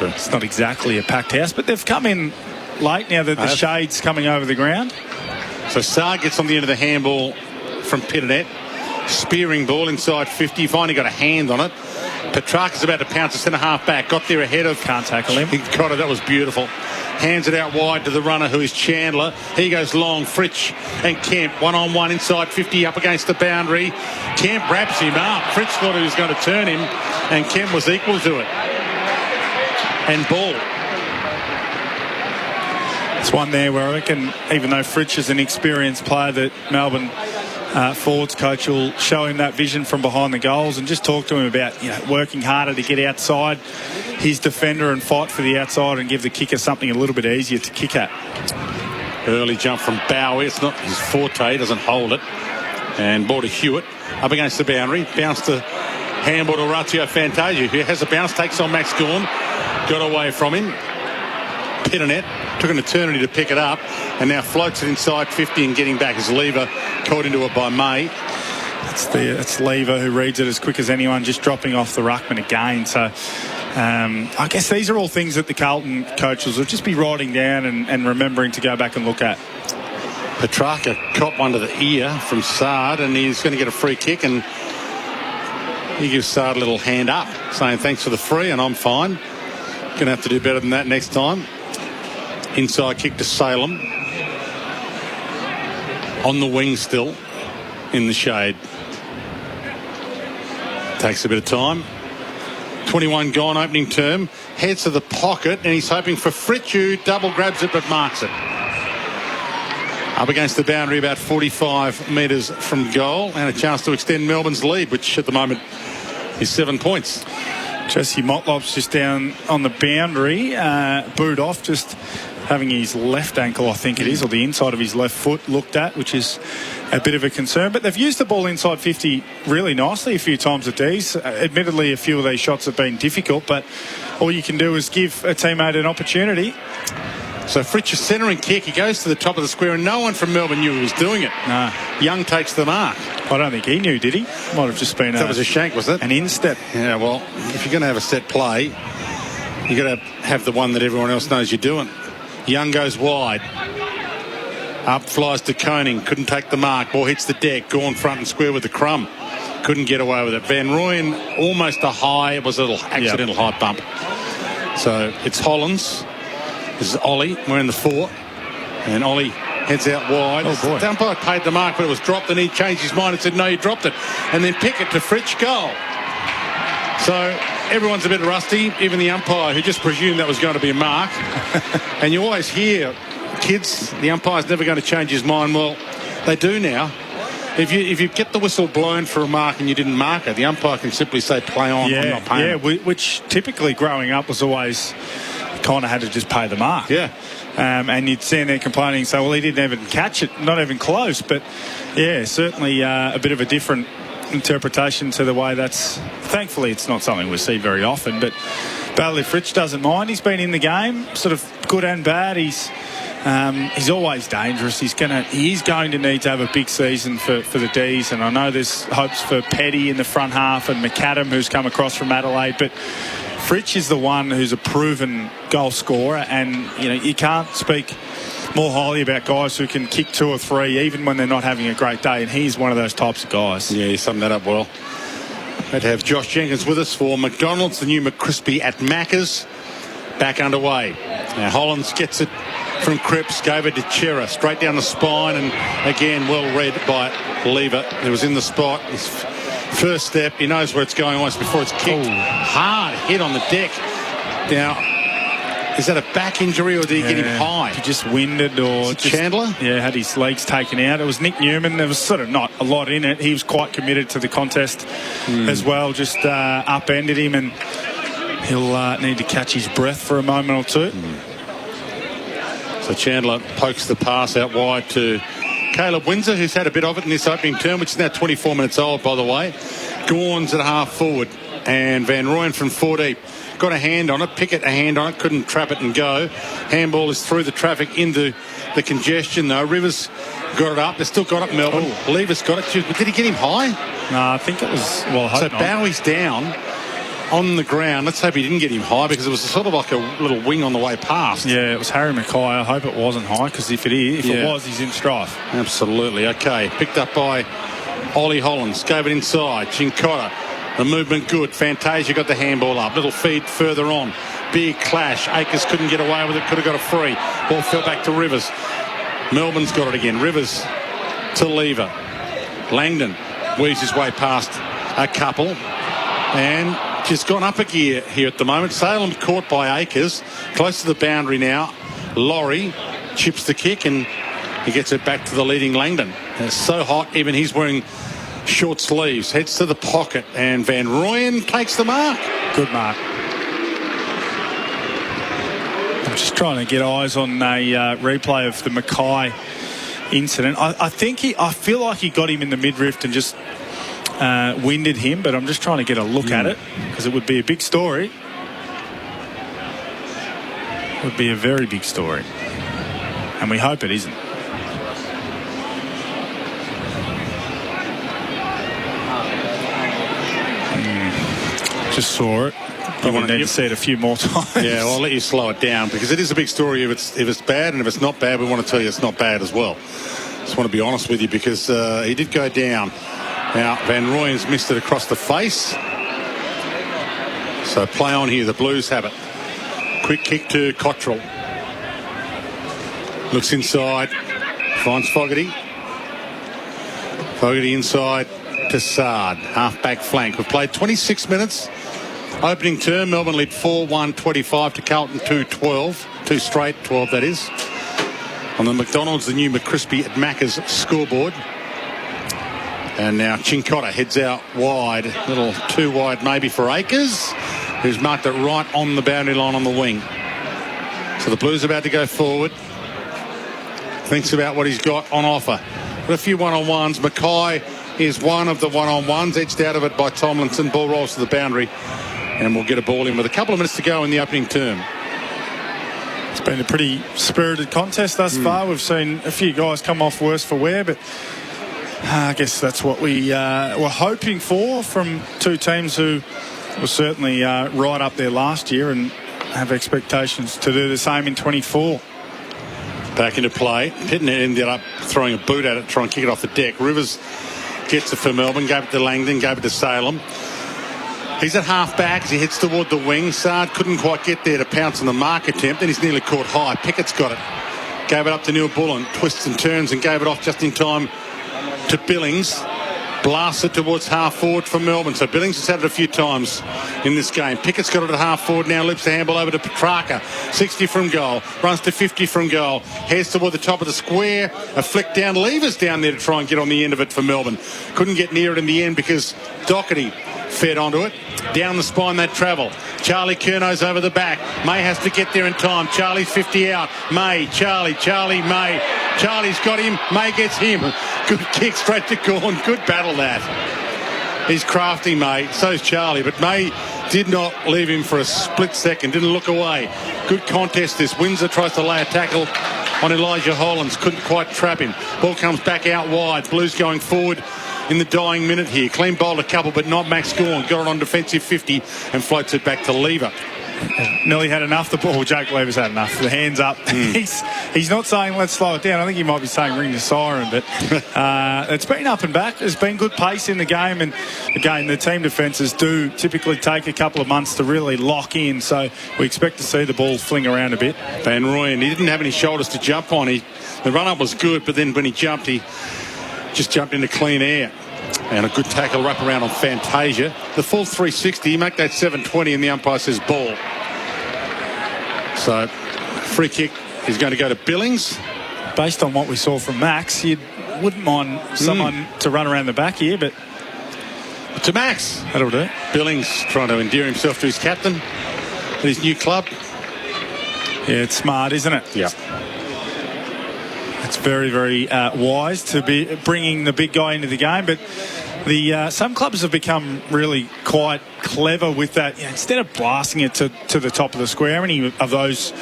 it's not exactly a packed house. But they've come in late now that the shade's coming over the ground. So Saar gets on the end of the handball from Pitnet. spearing ball inside 50. Finally got a hand on it. Petrarca's about to pounce a centre-half back. Got there ahead of... Can't tackle him. He got it. That was beautiful. Hands it out wide to the runner, who is Chandler. He goes long. Fritsch and Kemp. One-on-one inside 50 up against the boundary. Kemp wraps him up. Fritsch thought he was going to turn him, and Kemp was equal to it. And ball. It's one there where I reckon, even though Fritsch is an experienced player, that Melbourne forwards coach will show him that vision from behind the goals and just talk to him about working harder to get outside his defender and fight for the outside and give the kicker something a little bit easier to kick at. Early jump from Bowie. It's not his forte. He doesn't hold it. And ball to Hewitt up against the boundary. Bounce to handball to Orazio Fantasia, who has a bounce, takes on Max Gawn. Got away from him. Pitternet took an eternity to pick it up and now floats it inside 50 and getting back as Lever caught into it by May. It's Lever who reads it as quick as anyone, just dropping off the ruckman again. So I guess these are all things that the Carlton coaches will just be writing down and remembering to go back and look at. Petrarca caught one to the ear from Sard, and he's going to get a free kick, and he gives Sard a little hand up saying thanks for the free and I'm fine. Going to have to do better than that next time. Inside kick to Salem. On the wing still. In the shade. Takes a bit of time. 21 gone, opening term. Heads to the pocket, and he's hoping for Fritsch, who double grabs it but marks it. Up against the boundary, about 45 metres from goal, and a chance to extend Melbourne's lead, which at the moment is 7 points. Jesse Motlop's just down on the boundary, booed off, just having his left ankle, I think it is, or the inside of his left foot looked at, which is a bit of a concern. But they've used the ball inside 50 really nicely a few times at these. Admittedly, a few of these shots have been difficult, but all you can do is give a teammate an opportunity. So Fritsch is centering kick. He goes to the top of the square, and no one from Melbourne knew he was doing it. No. Young takes the mark. I don't think he knew, did he? Might have just been that was a shank, was it? An instep. Yeah, well, if you're going to have a set play, you've got to have the one that everyone else knows you're doing. Young goes wide. Up flies to Koning. Couldn't take the mark. Ball hits the deck. Gone front and square with the crumb. Couldn't get away with it. Van Rooyen, almost a high. It was a little accidental high bump. So it's Hollands. This is Ollie. We're in the 4. And Ollie heads out wide. Oh, boy. The umpire paid the mark, but it was dropped, and he changed his mind and said, no, you dropped it. And then Pickett to Fritsch, goal. So everyone's a bit rusty, even the umpire, who just presumed that was going to be a mark. And you always hear, kids, the umpire's never going to change his mind. Well, they do now. If you get the whistle blown for a mark and you didn't mark it, the umpire can simply say, play on, I'm not paying it. Which typically growing up was always kind of had to just pay the mark. Yeah. And you'd stand there complaining and say, well, he didn't even catch it, not even close. But, yeah, certainly a bit of a different interpretation to the way that's... Thankfully, it's not something we see very often, but Bailey Fritsch doesn't mind. He's been in the game, sort of good and bad. He's always dangerous. He is going to need to have a big season for the D's, and I know there's hopes for Petty in the front half and McAdam, who's come across from Adelaide, but Fritsch is the one who's a proven goal scorer, and you can't speak more highly about guys who can kick 2 or 3 even when they're not having a great day, and he's one of those types of guys. Yeah, you summed that up well. Great to have Josh Jenkins with us for McDonald's, the new McCrispy at Macca's. Back underway. Now Hollands gets it from Cripps, gave it to Chera, straight down the spine, and again well read by Lever, who was in the spot. His first step, he knows where it's going almost before it's kicked. Hard hit on the deck. Now, is that a back injury, or did he get him high? He just winded, or Chandler? Yeah, had his legs taken out. It was Nick Newman. There was sort of not a lot in it. He was quite committed to the contest as well. Just upended him, and he'll need to catch his breath for a moment or two. So Chandler pokes the pass out wide to Caleb Windsor, who's had a bit of it in this opening term, which is now 24 minutes old, by the way. Gawn's at half forward, and Van Rooyen from 4 deep. Got a hand on it. Pickett a hand on it. Couldn't trap it and go. Handball is through the traffic into the congestion, though. Rivers got it up. They still got it, Melbourne. Lever's got it. Did he get him high? No, I think it was... Well, I hope so not. Bowie's down on the ground. Let's hope he didn't get him high, because it was sort of like a little wing on the way past. Yeah, it was Harry Mackay. I hope it wasn't high, because if it was, he's in strife. Absolutely. Okay. Picked up by Ollie Hollands gave it inside. Cincotta, the movement good. Fantasia got the handball up. Little feed further on. Big clash. Akers couldn't get away with it. Could have got a free. Ball fell back to Rivers. Melbourne's got it again. Rivers to Lever. Langdon weaves his way past a couple and just gone up a gear here at the moment. Salem caught by Akers. Close to the boundary now. Laurie chips the kick and he gets it back to the leading Langdon. And it's so hot, even he's wearing short sleeves. Heads to the pocket and Van Rooyen takes the mark. Good mark. I'm just trying to get eyes on a replay of the Mackay incident. I feel like he got him in the midriff and just winded him, but I'm just trying to get a look at it because it would be a big story. It would be a very big story. And we hope it isn't. Just saw it. You want to see it a few more times. Yeah, well, I'll let you slow it down because it is a big story if it's bad, and if it's not bad, we want to tell you it's not bad as well. Just want to be honest with you because he did go down. Now, Van Rooyen's missed it across the face. So play on here. The Blues have it. Quick kick to Cottrell. Looks inside. Finds Fogarty. Fogarty inside to Sard. Half-back flank. We've played 26 minutes. Opening term, Melbourne lead 4-1-25 to Carlton 2-12. 2 straight, 12 that is. On the McDonald's, the new McCrispy at Macca's scoreboard. And now Cincotta heads out wide. A little too wide maybe for Akers, who's marked it right on the boundary line on the wing. So the Blues are about to go forward. Thinks about what he's got on offer. Got a few one-on-ones. Mackay is one of the one-on-ones. Edged out of it by Tomlinson. Ball rolls to the boundary. And we'll get a ball in with a couple of minutes to go in the opening term. It's been a pretty spirited contest thus far. We've seen a few guys come off worse for wear, but I guess that's what we were hoping for from two teams who were certainly right up there last year and have expectations to do the same in 24. Back into play. Pitton ended up throwing a boot at it, trying to kick it off the deck. Rivers gets it for Melbourne, gave it to Langdon, gave it to Salem. He's at half-back as he heads toward the wing. Sard couldn't quite get there to pounce on the mark attempt, and he's nearly caught high. Pickett's got it. Gave it up to Neil Bullen. Twists and turns and gave it off just in time to Billings. Blasts it towards half-forward for Melbourne. So Billings has had it a few times in this game. Pickett's got it at half-forward now. Lifts the handball over to Petrarca. 60 from goal. Runs to 50 from goal. Heads toward the top of the square. A flick down. Levers down there to try and get on the end of it for Melbourne. Couldn't get near it in the end because Doherty fed onto it. Down the spine they travel. Charlie Curnow's over the back. May has to get there in time. Charlie's 50 out. May, Charlie, May. Charlie's got him. May gets him. Good kick straight to Gawn. Good battle that. He's crafty, May. So's Charlie. But May did not leave him for a split second. Didn't look away. Good contest this. Windsor tries to lay a tackle on Elijah Hollands. Couldn't quite trap him. Ball comes back out wide. Blues going forward in the dying minute here. Clean bowled a couple, but not Max Gawn. Got it on defensive 50 and floats it back to Lever. Nearly had enough. The ball. Jake Lever's had enough. The hands up. He's not saying let's slow it down. I think he might be saying ring the siren, but it's been up and back. There's been good pace in the game, and again, the team defences do typically take a couple of months to really lock in. So we expect to see the ball fling around a bit. Van Rooyen, he didn't have any shoulders to jump on. The run up was good, but then when he jumped, he just jumped into clean air. And a good tackle wrap around on Fantasia. The full 360, make that 720, and the umpire says ball. So, free kick is going to go to Billings. Based on what we saw from Max, you wouldn't mind someone to run around the back here, but to Max. That'll do. Billings trying to endear himself to his captain at his new club. Yeah, it's smart, isn't it? Yeah. It's very, very wise to be bringing the big guy into the game, but some clubs have become really quite clever with that. You know, instead of blasting it to the top of the square, how many of those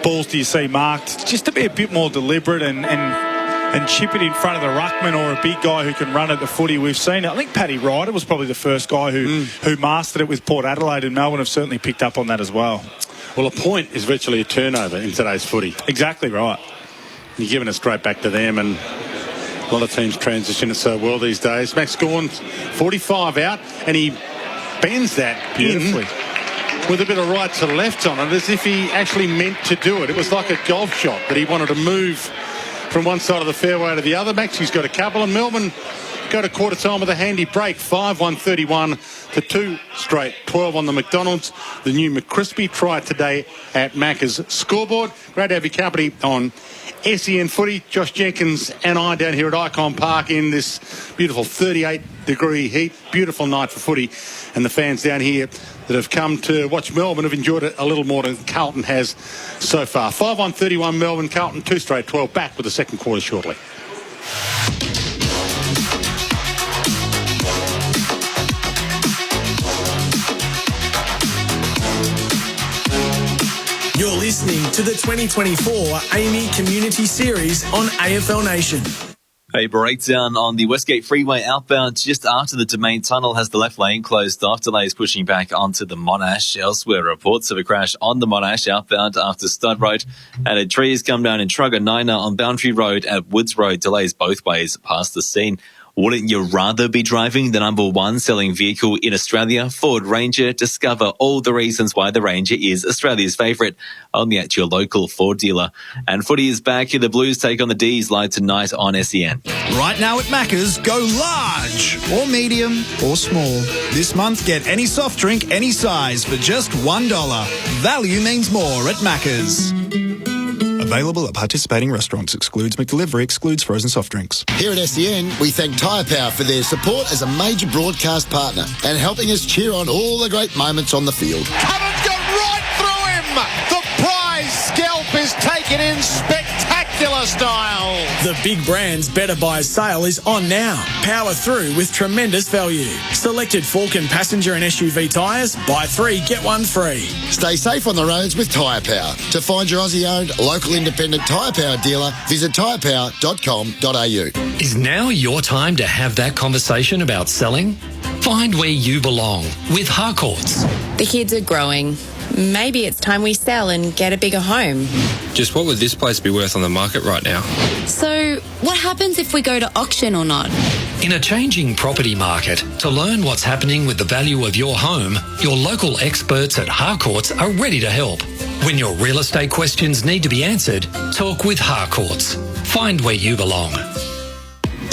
balls do you see marked? Just to be a bit more deliberate and chip it in front of the ruckman or a big guy who can run at the footy. We've seen it. I think Paddy Ryder was probably the first guy who mastered it with Port Adelaide, and Melbourne have certainly picked up on that as well. Well, a point is virtually a turnover in today's footy. Exactly right. You're giving it straight back to them, and A lot of teams transition it so well these days. Max Gawn, 45 out, and he bends that beautifully with a bit of right to left on it, as if he actually meant to do it. It was like a golf shot that he wanted to move from one side of the fairway to the other. Maxi's got a couple, and Melbourne go to quarter time with a handy break. 5-1-31 to 2 straight 12 on the McDonald's. The new McCrispy. Try it today at Macca's scoreboard. Great to have your company on SEN Footy. Josh Jenkins and I down here at Icon Park in this beautiful 38-degree heat. Beautiful night for footy. And the fans down here that have come to watch Melbourne have enjoyed it a little more than Carlton has so far. 5-1-31 Melbourne, Carlton 2 straight 12. Back with the second quarter shortly. You're listening to the 2024 AAMI Community Series on AFL Nation. A breakdown on the Westgate Freeway outbound just after the Domain Tunnel has the left lane closed off. Delays pushing back onto the Monash. Elsewhere, reports of a crash on the Monash outbound after Stud Road, and a tree has come down in Truganina on Boundary Road at Woods Road. Delays both ways past the scene. Wouldn't you rather be driving the number one selling vehicle in Australia, Ford Ranger? Discover all the reasons why the Ranger is Australia's favourite, only at your local Ford dealer. And footy is back. The Blues take on the D's live tonight on SEN. Right now at Macca's, go large or medium or small. This month, get any soft drink, any size for just $1. Value means more at Macca's. Available at participating restaurants. Excludes McDelivery. Excludes frozen soft drinks. Here at SEN, we thank Tyre Power for their support as a major broadcast partner and helping us cheer on all the great moments on the field. Haven't got right through him. The prize scalp is taken in spectacular style. The Big Brands Better Buy sale is on now. Power through with tremendous value. Selected fork and passenger and SUV tyres, buy 3, get 1 free. Stay safe on the roads with Tyre Power. To find your Aussie-owned, local independent Tyre Power dealer, visit tyrepower.com.au. Is now your time to have that conversation about selling? Find where you belong with Harcourts. The kids are growing. Maybe it's time we sell and get a bigger home. Just what would this place be worth on the market right now? So, what happens if we go to auction or not? In a changing property market, to learn what's happening with the value of your home, your local experts at Harcourts are ready to help. When your real estate questions need to be answered, talk with Harcourts. Find where you belong.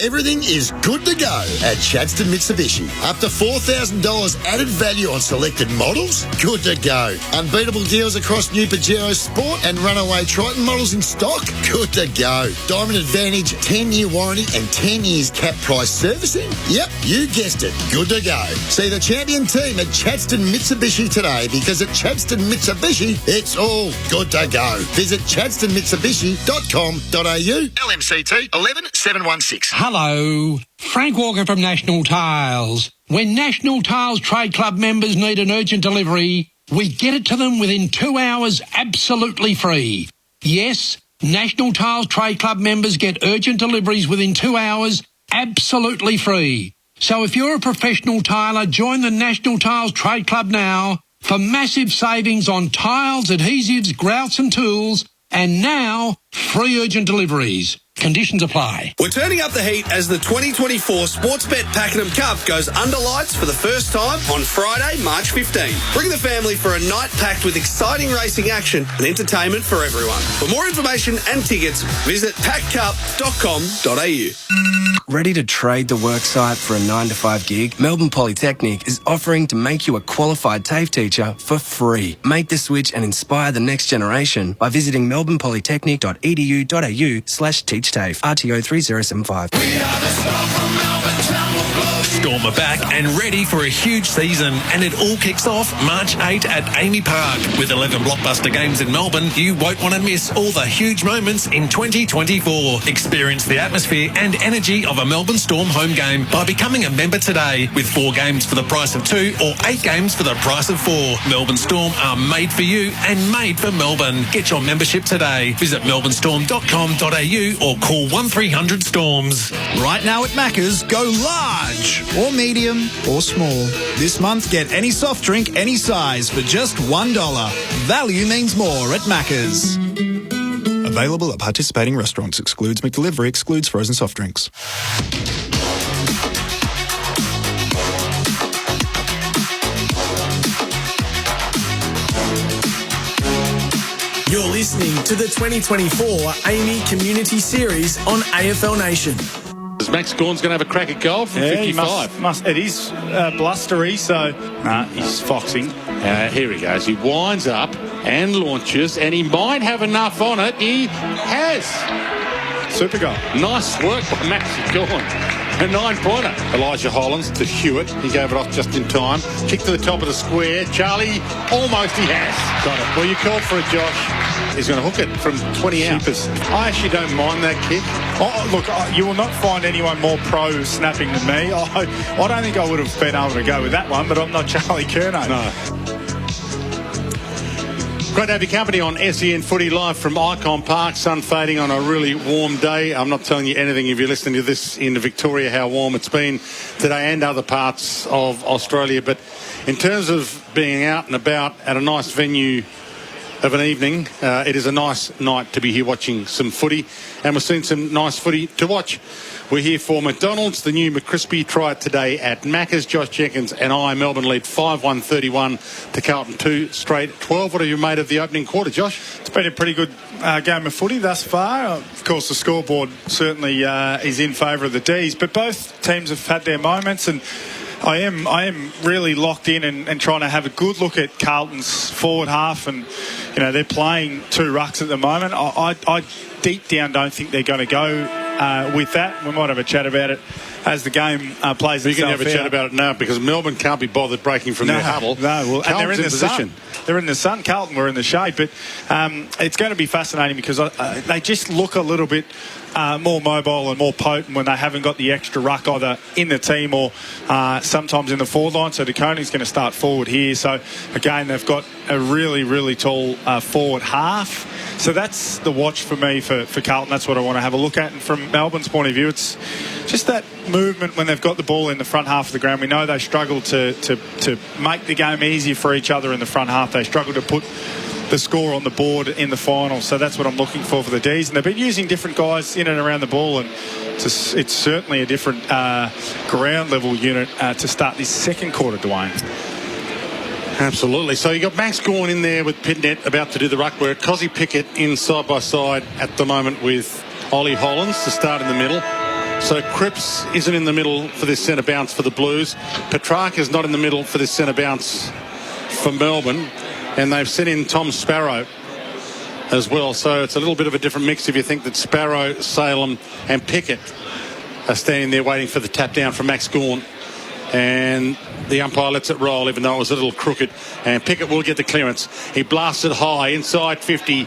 Everything is good to go at Chadstone Mitsubishi. Up to $4,000 added value on selected models. Good to go. Unbeatable deals across new Pajero Sport and Runaway Triton models in stock. Good to go. Diamond Advantage 10-year warranty and 10 years cap price servicing. Yep, you guessed it. Good to go. See the champion team at Chadstone Mitsubishi today, because at Chadstone Mitsubishi, it's all good to go. Visit chadstonemitsubishi.com.au. LMCT 11716. Hello, Frank Walker from National Tiles. When National Tiles Trade Club members need an urgent delivery, we get it to them within 2 hours absolutely free. Yes, National Tiles Trade Club members get urgent deliveries within 2 hours absolutely free. So if you're a professional tiler, join the National Tiles Trade Club now for massive savings on tiles, adhesives, grouts and tools, and now free urgent deliveries. Conditions apply. We're turning up the heat as the 2024 Sportsbet Pakenham Cup goes under lights for the first time on Friday, March 15. Bring the family for a night packed with exciting racing action and entertainment for everyone. For more information and tickets, visit packcup.com.au. Ready to trade the worksite for a 9-to-5 gig? Melbourne Polytechnic is offering to make you a qualified TAFE teacher for free. Make the switch and inspire the next generation by visiting melbournepolytechnic.edu.au/teachtAFE. RTO 3075. Storm are back and ready for a huge season, and it all kicks off March 8 at AAMI Park. With 11 blockbuster games in Melbourne, you won't want to miss all the huge moments in 2024. Experience the atmosphere and energy of a Melbourne Storm home game by becoming a member today, with 4 games for the price of 2 or 8 games for the price of 4. Melbourne Storm are made for you and made for Melbourne. Get your membership today. Visit melbournestorm.com.au or call 1300 Storms. Right now at Macca's, go large or medium or small. This month, get any soft drink, any size for just $1. Value means more at Macca's. Available at participating restaurants. Excludes McDelivery. Excludes frozen soft drinks. You're listening to the 2024 AAMI Community Series on AFL Nation. Max Gawn's going to have a crack at goal from 55. It is blustery, so he's foxing. Here he goes. He winds up and launches, and he might have enough on it. He has. Super goal. Nice work by Max Gawn. A 9-pointer. Elijah Hollands to Hewitt. He gave it off just in time. Kick to the top of the square. Charlie, almost he has. Got it. Well, you called for it, Josh. He's going to hook it from 20 out. I actually don't mind that kick. Look, you will not find anyone more pro snapping than me. I don't think I would have been able to go with that one, but I'm not Charlie Curnow. No. Great to have your company on SEN Footy live from Icon Park. Sun fading on a really warm day. I'm not telling you anything if you're listening to this in Victoria, how warm it's been today and other parts of Australia. But in terms of being out and about at a nice venue of an evening, it is a nice night to be here watching some footy. And we're seeing some nice footy to watch. We're here for McDonald's, the new McCrispy. Try it today at Macca's. Josh Jenkins and I, Melbourne lead 5-1-31 to Carlton 2 straight 12. What have you made of the opening quarter, Josh? It's been a pretty good game of footy thus far. Of course, the scoreboard certainly is in favour of the D's, but both teams have had their moments, and I am really locked in and trying to have a good look at Carlton's forward half, and they're playing two rucks at the moment. I deep down don't think they're going to go with that. We might have a chat about it as the game plays itself out. You can have a chat about it now because Melbourne can't be bothered breaking from their huddle. No, and they're in the position. sun. They're in the sun. Carlton were in the shade, but it's going to be fascinating because they just look a little bit more mobile and more potent when they haven't got the extra ruck either in the team or sometimes in the forward line. So DeConey's going to start forward here. So again, they've got a really, really tall forward half. So that's the watch for me for Carlton. That's what I want to have a look at. And from Melbourne's point of view, it's just that movement when they've got the ball in the front half of the ground. We know they struggle to make the game easier for each other in the front half. They struggle to put the score on the board in the final. So that's what I'm looking for the D's. And they've been using different guys in and around the ball, and it's certainly a different ground level unit to start this second quarter, Dwayne. Absolutely. So you got Max Gawn in there with Pitnet about to do the ruck work. Cozzy Pickett in side by side at the moment with Ollie Hollands to start in the middle. So Cripps isn't in the middle for this centre bounce for the Blues. Petrarca's not in the middle for this centre bounce for Melbourne. And they've sent in Tom Sparrow as well. So it's a little bit of a different mix if you think that Sparrow, Salem and Pickett are standing there waiting for the tap down from Max Gawn. And the umpire lets it roll even though it was a little crooked, and Pickett will get the clearance. He blasts it high inside 50.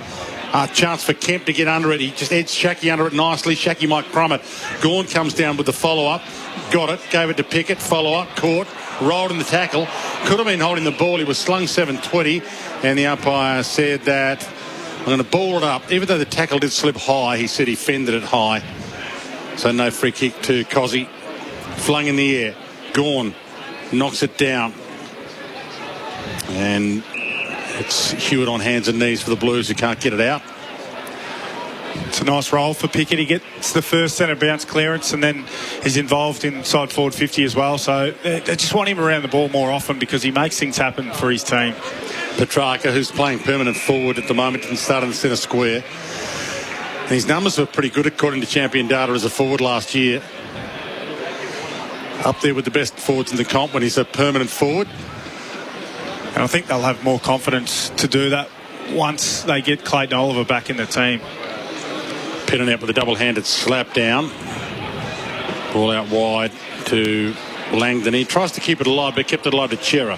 Chance for Kemp to get under it. He just edged Shackey under it nicely. Shackey might crumb it. Gawn comes down with the follow-up. Got it. Gave it to Pickett. Follow-up. Caught. Rolled in the tackle. Could have been holding the ball. He was slung 7-20. And the umpire said that I'm going to ball it up. Even though the tackle did slip high, he said he fended it high. So no free kick to Cozzy. Flung in the air. Gawn knocks it down, and it's Hewitt on hands and knees for the Blues who can't get it out. It's a nice roll for Pickett. He gets the first centre bounce clearance and then is involved inside forward 50 as well. So they just want him around the ball more often because he makes things happen for his team. Petrarca, who's playing permanent forward at the moment, didn't start in the centre square. And his numbers were pretty good according to Champion Data as a forward last year. Up there with the best forwards in the comp when he's a permanent forward. And I think they'll have more confidence to do that once they get Clayton Oliver back in the team. Pinning out with a double-handed slap down. Ball out wide to Langdon. He tries to keep it alive, but kept it alive to Chera,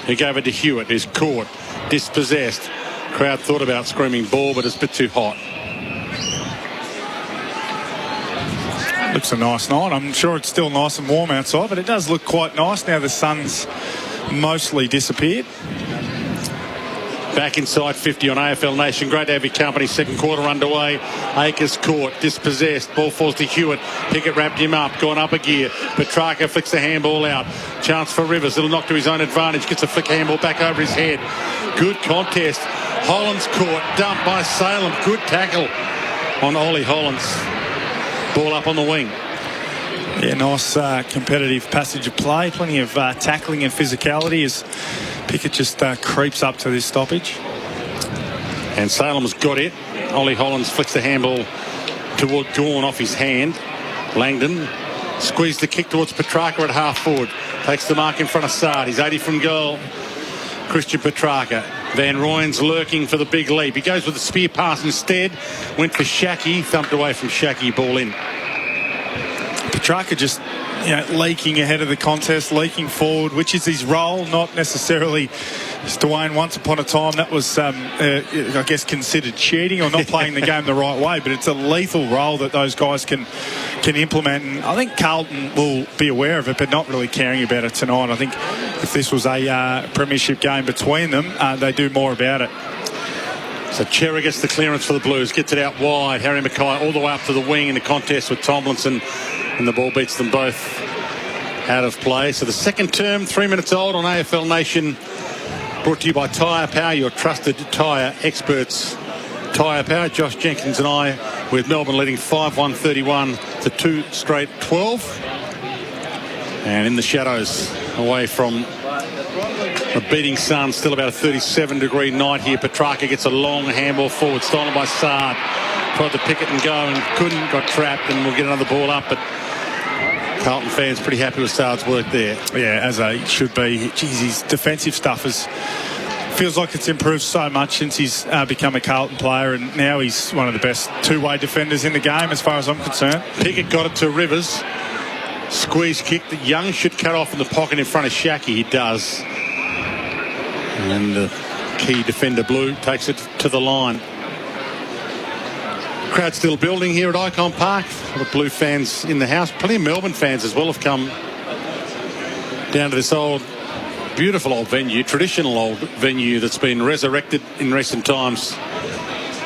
who gave it to Hewitt, who's caught, dispossessed. Crowd thought about screaming ball, but it's a bit too hot. Looks a nice night. I'm sure it's still nice and warm outside, but it does look quite nice now the sun's mostly disappeared. Back inside 50 on AFL Nation. Great to have your company. Second quarter underway. Akers caught, dispossessed. Ball falls to Hewitt. Pickett wrapped him up, gone up a gear. Petrarca flicks the handball out. Chance for Rivers. Little knock to his own advantage. Gets a flick handball back over his head. Good contest. Hollands caught, dumped by Salem. Good tackle on Ollie Hollands. Ball up on the wing. Yeah, nice competitive passage of play. Plenty of tackling and physicality as Pickett just creeps up to this stoppage. And Salem's got it. Ollie Hollands flicks the handball toward Gawn off his hand. Langdon squeezed the kick towards Petrarca at half forward. Takes the mark in front of Sard. He's 80 from goal. Christian Petrarca. Van Rooyen's lurking for the big leap. He goes with the spear pass instead. Went for Shaki. Thumped away from Shaki. Ball in. Petrarca just leaking ahead of the contest, leaking forward, which is his role, not necessarily, as Dwayne, once upon a time, that was, I guess, considered cheating or not playing the game the right way, but it's a lethal role that those guys can implement. And I think Carlton will be aware of it, but not really caring about it tonight. I think if this was a premiership game between them, they do more about it. So Cherry gets the clearance for the Blues, gets it out wide. Harry Mackay all the way up to the wing in the contest with Tomlinson, and the ball beats them both out of play. So the second term, 3 minutes old on AFL Nation, brought to you by Tyre Power, your trusted tyre experts. Tyre Power, Josh Jenkins and I, with Melbourne leading 5-1-31 to 2 straight 12. And in the shadows, away from a beating sun, still about a 37-degree night here. Petrarca gets a long handball forward, stolen by Sard. Tried to pick it and go and couldn't, got trapped, and we'll get another ball up. But Carlton fans pretty happy with Sard's work there. Yeah, as they should be. Geez, his defensive stuff feels like it's improved so much since he's become a Carlton player, and now he's one of the best two-way defenders in the game as far as I'm concerned. Pickett got it to Rivers. Squeeze kick that Young should cut off in the pocket in front of Shaki. He does. And the key defender, Blue, takes it to the line. Crowd still building here at Icon Park. A lot of Blue fans in the house. Plenty of Melbourne fans as well have come down to this beautiful old venue, traditional old venue that's been resurrected in recent times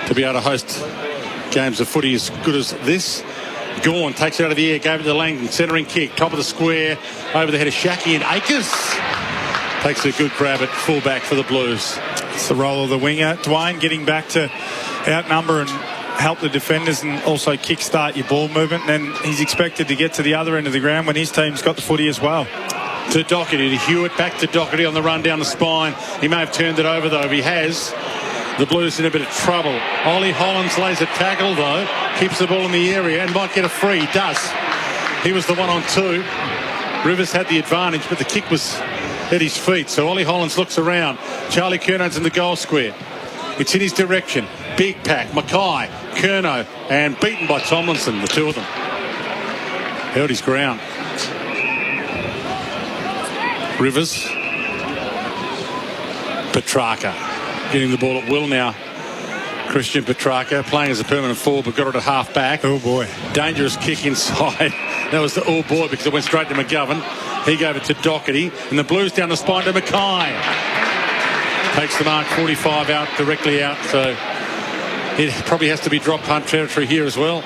to be able to host games of footy as good as this. Gawn takes it out of the air, gave it to Langdon, centering kick, top of the square, over the head of Shaki, and Akers takes a good grab at fullback for the Blues. It's the role of the winger. Dwayne getting back to outnumber and help the defenders and also kickstart your ball movement. And then he's expected to get to the other end of the ground when his team's got the footy as well. To Doherty, to Hewitt, back to Doherty on the run down the spine. He may have turned it over though. If he has, the Blues in a bit of trouble. Ollie Hollands lays a tackle though, keeps the ball in the area and might get a free. He does. He was the 1-on-2. Rivers had the advantage, but the kick was at his feet. So Ollie Hollands looks around. Charlie Curnow's in the goal square. It's in his direction. Big pack. Mackay, Curnow, and beaten by Tomlinson, the two of them. Held his ground. Rivers. Petrarca. Getting the ball at will now. Christian Petrarca playing as a permanent forward, but got it at half back. Oh boy. Dangerous kick inside. That was the oh boy because it went straight to McGovern. He gave it to Doherty. And the Blues down the spine to Mackay. Takes the mark 45 out, directly out. So it probably has to be drop punt territory here as well.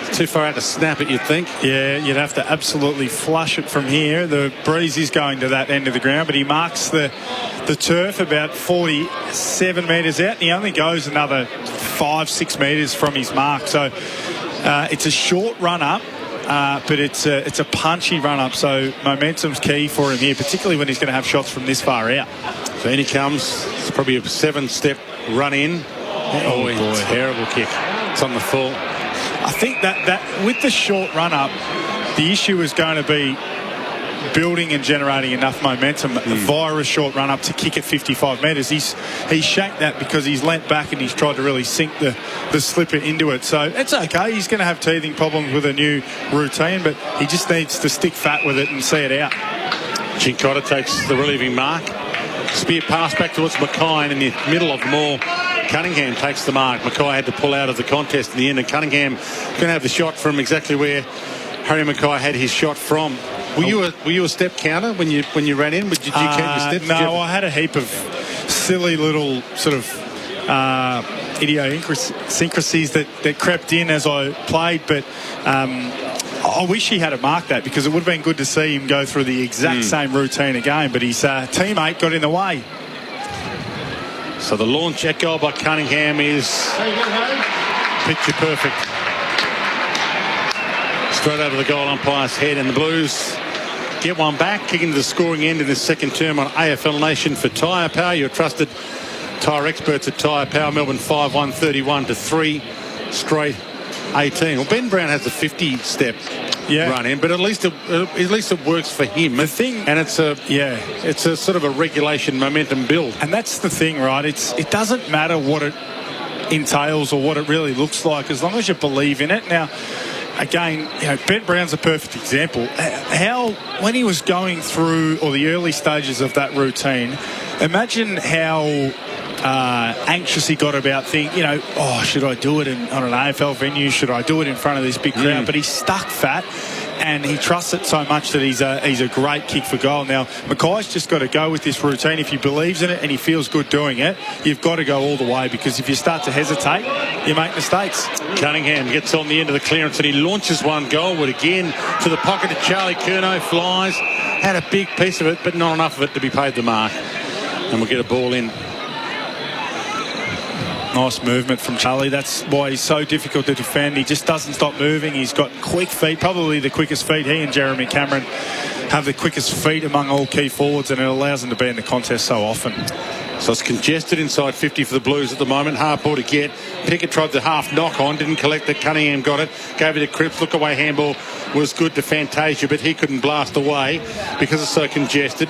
It's too far out to snap it, you'd think. Yeah, you'd have to absolutely flush it from here. The breeze is going to that end of the ground, but he marks the turf about 47 metres out, and he only goes another 5-6 metres from his mark. So it's a short run up, but it's a punchy run up. So momentum's key for him here, particularly when he's going to have shots from this far out. So in he comes. It's probably a 7-step run in. Oh boy, terrible kick. It's on the full. I think that with the short run up, the issue is going to be building and generating enough momentum via a short run up to kick at 55 metres. He's shanked that because he's leant back and he's tried to really sink the slipper into it. So it's okay. He's going to have teething problems with a new routine, but he just needs to stick fat with it and see it out. Cincotta takes the relieving mark. Spear pass back towards Mackay in the middle of them all. Cunningham takes the mark. Mackay had to pull out of the contest in the end, and Cunningham going to have the shot from exactly where Harry Mackay had his shot from. Were you a step counter when you ran in? Did you count your steps? No, I had a heap of silly little sort of idiosyncrasies that crept in as I played, but I wish he had marked that because it would have been good to see him go through the exact same routine again, but his teammate got in the way. So the launch at goal by Cunningham is picture perfect. Straight over the goal umpire's head, and the Blues get one back, kicking to the scoring end in the second term on AFL Nation for Tyre Power. Your trusted tyre experts at Tyre Power. Melbourne 5-1, 31-3, straight 18. Well, Ben Brown has a 50-step run in, but at least it works for him. The thing, and it's a sort of a regulation momentum build. And that's the thing, right? It doesn't matter what it entails or what it really looks like, as long as you believe in it. Now, again, Ben Brown's a perfect example. How, when he was going through, or the early stages of that routine, imagine how anxious he got about thinking, should I do it on an AFL venue? Should I do it in front of this big crowd? But he's stuck fat, and he trusts it so much that he's a great kick for goal. Now, Mackay's just got to go with this routine. If he believes in it and he feels good doing it, you've got to go all the way, because if you start to hesitate, you make mistakes. Cunningham gets on the end of the clearance and he launches one goalward again to the pocket of Charlie Curnow. Flies, had a big piece of it, but not enough of it to be paid the mark. And we'll get a ball in. Nice movement from Charlie. That's why he's so difficult to defend. He just doesn't stop moving. He's got quick feet, probably the quickest feet. He and Jeremy Cameron have the quickest feet among all key forwards, and it allows them to be in the contest so often. So it's congested inside 50 for the Blues at the moment. Hard ball to get. Pickett tried the half knock on, didn't collect it. Cunningham got it, gave it to Cripps. Look away handball was good to Fantasia, but he couldn't blast away because it's so congested.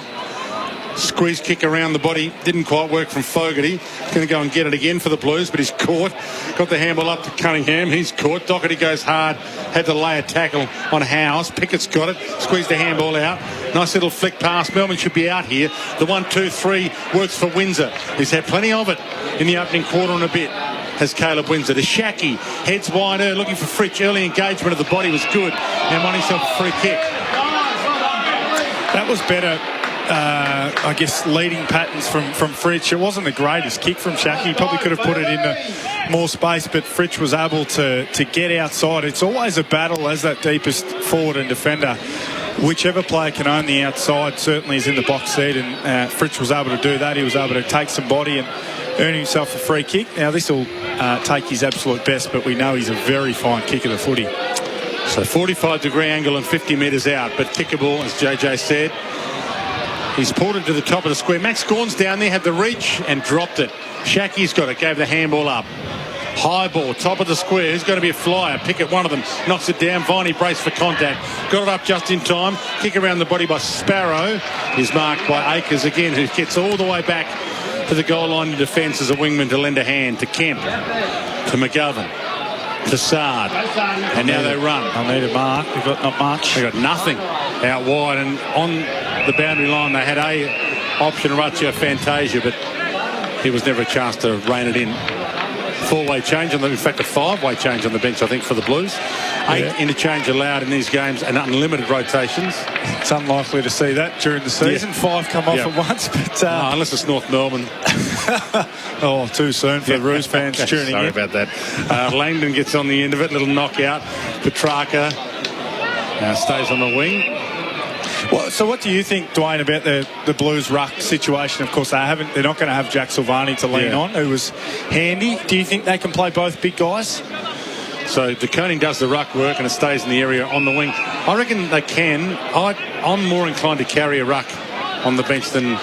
Squeeze kick around the body, didn't quite work from Fogarty. Going to go and get it again for the Blues, but he's caught. Got the handball up to Cunningham, he's caught. Doherty goes hard, had to lay a tackle on Howes. Pickett's got it, squeezed the handball out. Nice little flick pass. Melbourne should be out here. The 1-2-3 works for Windsor. He's had plenty of it in the opening quarter and a bit. Has Caleb Windsor. To Shackey, heads wider, looking for Fritsch. Early engagement of the body was good, and won himself a free kick. That was better. I guess leading patterns from Fritsch. It wasn't the greatest kick from Shackey. He probably could have put it into more space, but Fritsch was able to get outside. It's always a battle as that deepest forward and defender. Whichever player can own the outside certainly is in the box seat, and Fritsch was able to do that. He was able to take some body and earn himself a free kick. Now this will take his absolute best, but we know he's a very fine kicker of footy. So 45-degree angle and 50 metres out, but kickable, as JJ said. He's pulled it to the top of the square. Max Gawn's down there, had the reach and dropped it. Shackey's got it, gave the handball up. High ball, top of the square. Who's going to be a flyer? Pickett, one of them, knocks it down. Viney braced for contact. Got it up just in time. Kick around the body by Sparrow is marked by Akers again, who gets all the way back to the goal line in defence as a wingman to lend a hand to Kemp, to McGovern, to Sard. And now they run. They'll need a mark. They've got not much. They've got nothing out wide, and on the boundary line they had a option, Ratio Fantasia, but he was never a chance to rein it in. Four-way change on in fact a five-way change on the bench, I think, for the Blues. 8 interchange allowed in these games and unlimited rotations. It's unlikely to see that during the season. 5 come off at once, but no, unless it's North Melbourne. Oh, too soon for the Roos fans tuning in. Sorry about that. Langdon gets on the end of it, little knockout. Petrarca stays on the wing. Well, so what do you think, Dwayne, about the Blues ruck situation? Of course, they're not going to have Jack Silvani to lean on, who was handy. Do you think they can play both big guys? So De Koning does the ruck work and it stays in the area on the wing. I reckon they can. I'm more inclined to carry a ruck on the bench than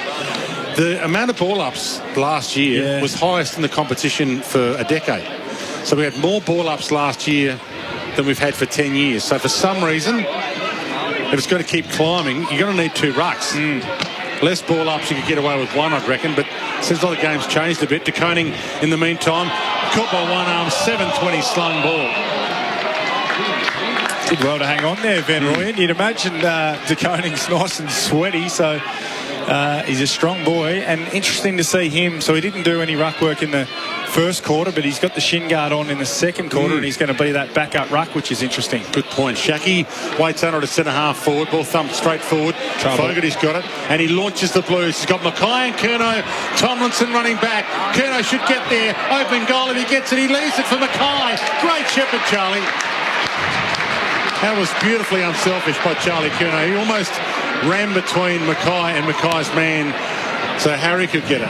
the amount of ball-ups last year was highest in the competition for a decade. So we had more ball-ups last year than we've had for 10 years. So for some reason, if it's going to keep climbing, you're going to need 2 rucks. Less ball ups, you could get away with 1, I'd reckon. But since the game's changed a bit, De Koning, in the meantime, caught by one arm, 7:20 slung ball. Did well to hang on there, Van Rooyen. You'd imagine De Koning's nice and sweaty, so he's a strong boy. And interesting to see him. So he didn't do any ruck work in the first quarter, but he's got the shin guard on in the second quarter, and he's going to be that backup ruck, which is interesting. Good point. Shackey waits under to centre-half forward. Ball thumped straight forward. Fogarty's got it, and he launches the Blues. He's got Mackay and Curnow. Tomlinson running back. Curnow should get there. Open goal. If he gets it, he leaves it for Mackay. Great shepherd, Charlie. That was beautifully unselfish by Charlie Curnow. He almost ran between Mackay and Mackay's man, so Harry could get it.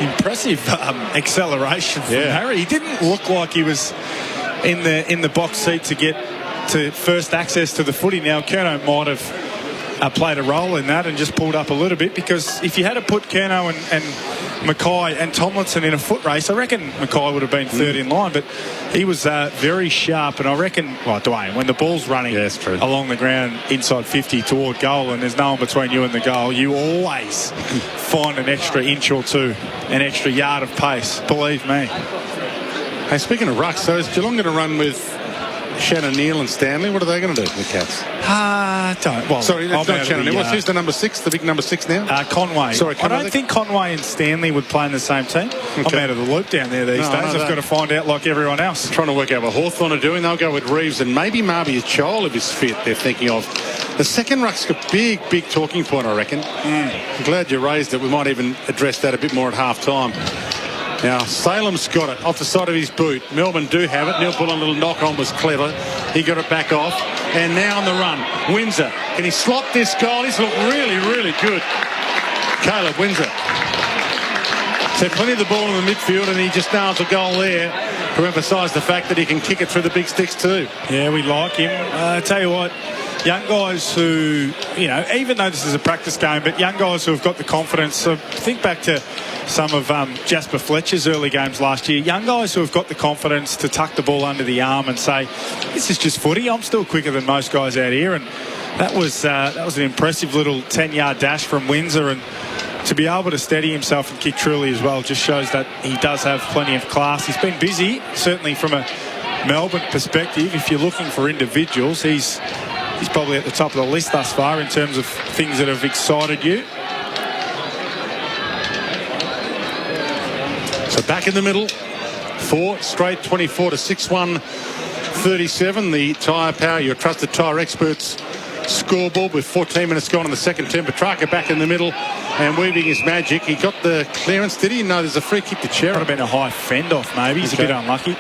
Impressive acceleration from Harry. He didn't look like he was in the box seat to get to first access to the footy. Now, Curnow might have played a role in that and just pulled up a little bit, because if you had to put Curnow and Mackay and Tomlinson in a foot race, I reckon Mackay would have been third in line, but he was very sharp. And I reckon, Dwayne, when the ball's running along the ground inside 50 toward goal and there's no one between you and the goal, you always find an extra inch or two, an extra yard of pace, believe me. Hey, speaking of rucks, so is Geelong going to run with Shannon Neal and Stanley? What are they going to do, the Cats? Don't. Well, sorry, it's not Shannon Neal. Who's the number 6, the big number 6 now? Conway. Sorry, I don't think Conway and Stanley would play in the same team. I'm out of the loop down there these days. I've got to find out like everyone else. Trying to work out what Hawthorn are doing. They'll go with Reeves and maybe Marby Chol if he's fit, they're thinking of. The second ruck's a big talking point, I reckon. I'm glad you raised it. We might even address that a bit more at half-time. Now, Salem's got it off the side of his boot. Melbourne do have it. Neil Bullen, a little knock-on was clever. He got it back off. And now on the run, Windsor. Can he slot this goal? He's looked really, really good. Caleb Windsor. So plenty of the ball in the midfield, and he just nails a goal there to emphasise the fact that he can kick it through the big sticks too. Yeah, we like him. I tell you what, young guys who, even though this is a practice game, but young guys who have got the confidence. So think back to some of Jasper Fletcher's early games last year. Young guys who have got the confidence to tuck the ball under the arm and say, this is just footy. I'm still quicker than most guys out here. And that was an impressive little 10-yard dash from Windsor. And to be able to steady himself and kick truly as well just shows that he does have plenty of class. He's been busy, certainly from a Melbourne perspective. If you're looking for individuals, he's probably at the top of the list thus far in terms of things that have excited you. So back in the middle, 4 straight, 24 to 6-1, 37. The Tyre Power, your trusted tyre experts, scoreboard with 14 minutes gone in the second term. Petrarca back in the middle and weaving his magic. He got the clearance, did he? No, there's a free kick to Chera. Could have been a high fend off maybe. He's a bit unlucky.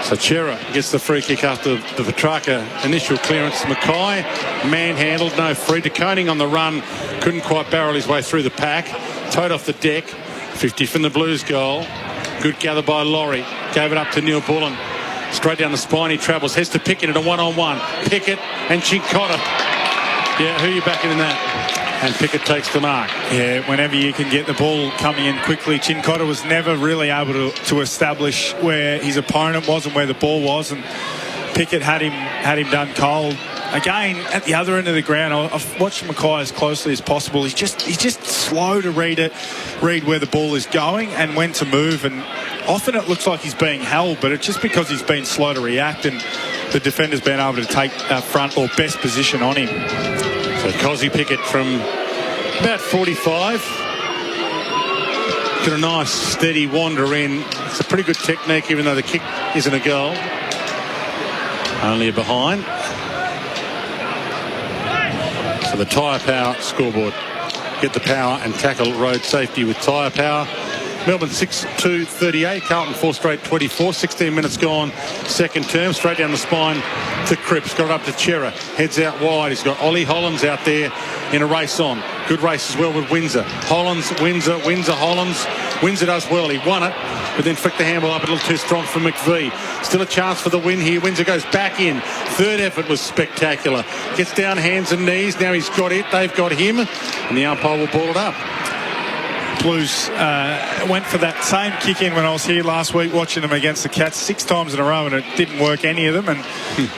So Chera gets the free kick after the Petrarca initial clearance. Mackay manhandled, no free. De Koning on the run, couldn't quite barrel his way through the pack. Towed off the deck. 50 from the Blues goal. Good gather by Laurie. Gave it up to Neil Bullen. Straight down the spine he travels. Heads to Pickett at a one-on-one. Pickett and Chincotta. Yeah, who are you backing in that? And Pickett takes the mark. Yeah, whenever you can get the ball coming in quickly. Chincotta was never really able to establish where his opponent was and where the ball was. And Pickett had him done cold. Again, at the other end of the ground, I've watched Mackay as closely as possible. He's just slow to read where the ball is going and when to move. And often it looks like he's being held, but it's just because he's been slow to react and the defender's been able to take front or best position on him. So Cozzy Pickett from about 45. Got a nice steady wander in. It's a pretty good technique, even though the kick isn't a goal. Only a behind. So the Tyre Power scoreboard. Get the power and tackle road safety with Tyre Power. Melbourne 6-2-38. Carlton 4 straight 24. 16 minutes gone. Second term. Straight down the spine to Cripps. Got it up to Chera. Heads out wide. He's got Ollie Hollands out there in a race on. Good race as well with Windsor. Hollands, Windsor, Hollands. Windsor does well. He won it, but then flicked the handball up a little too strong for McVie. Still a chance for the win here. Windsor goes back in. Third effort was spectacular. Gets down hands and knees. Now he's got it. They've got him. And the umpire will ball it up. Blues went for that same kick in when I was here last week watching them against the Cats 6 times in a row, and it didn't work any of them. And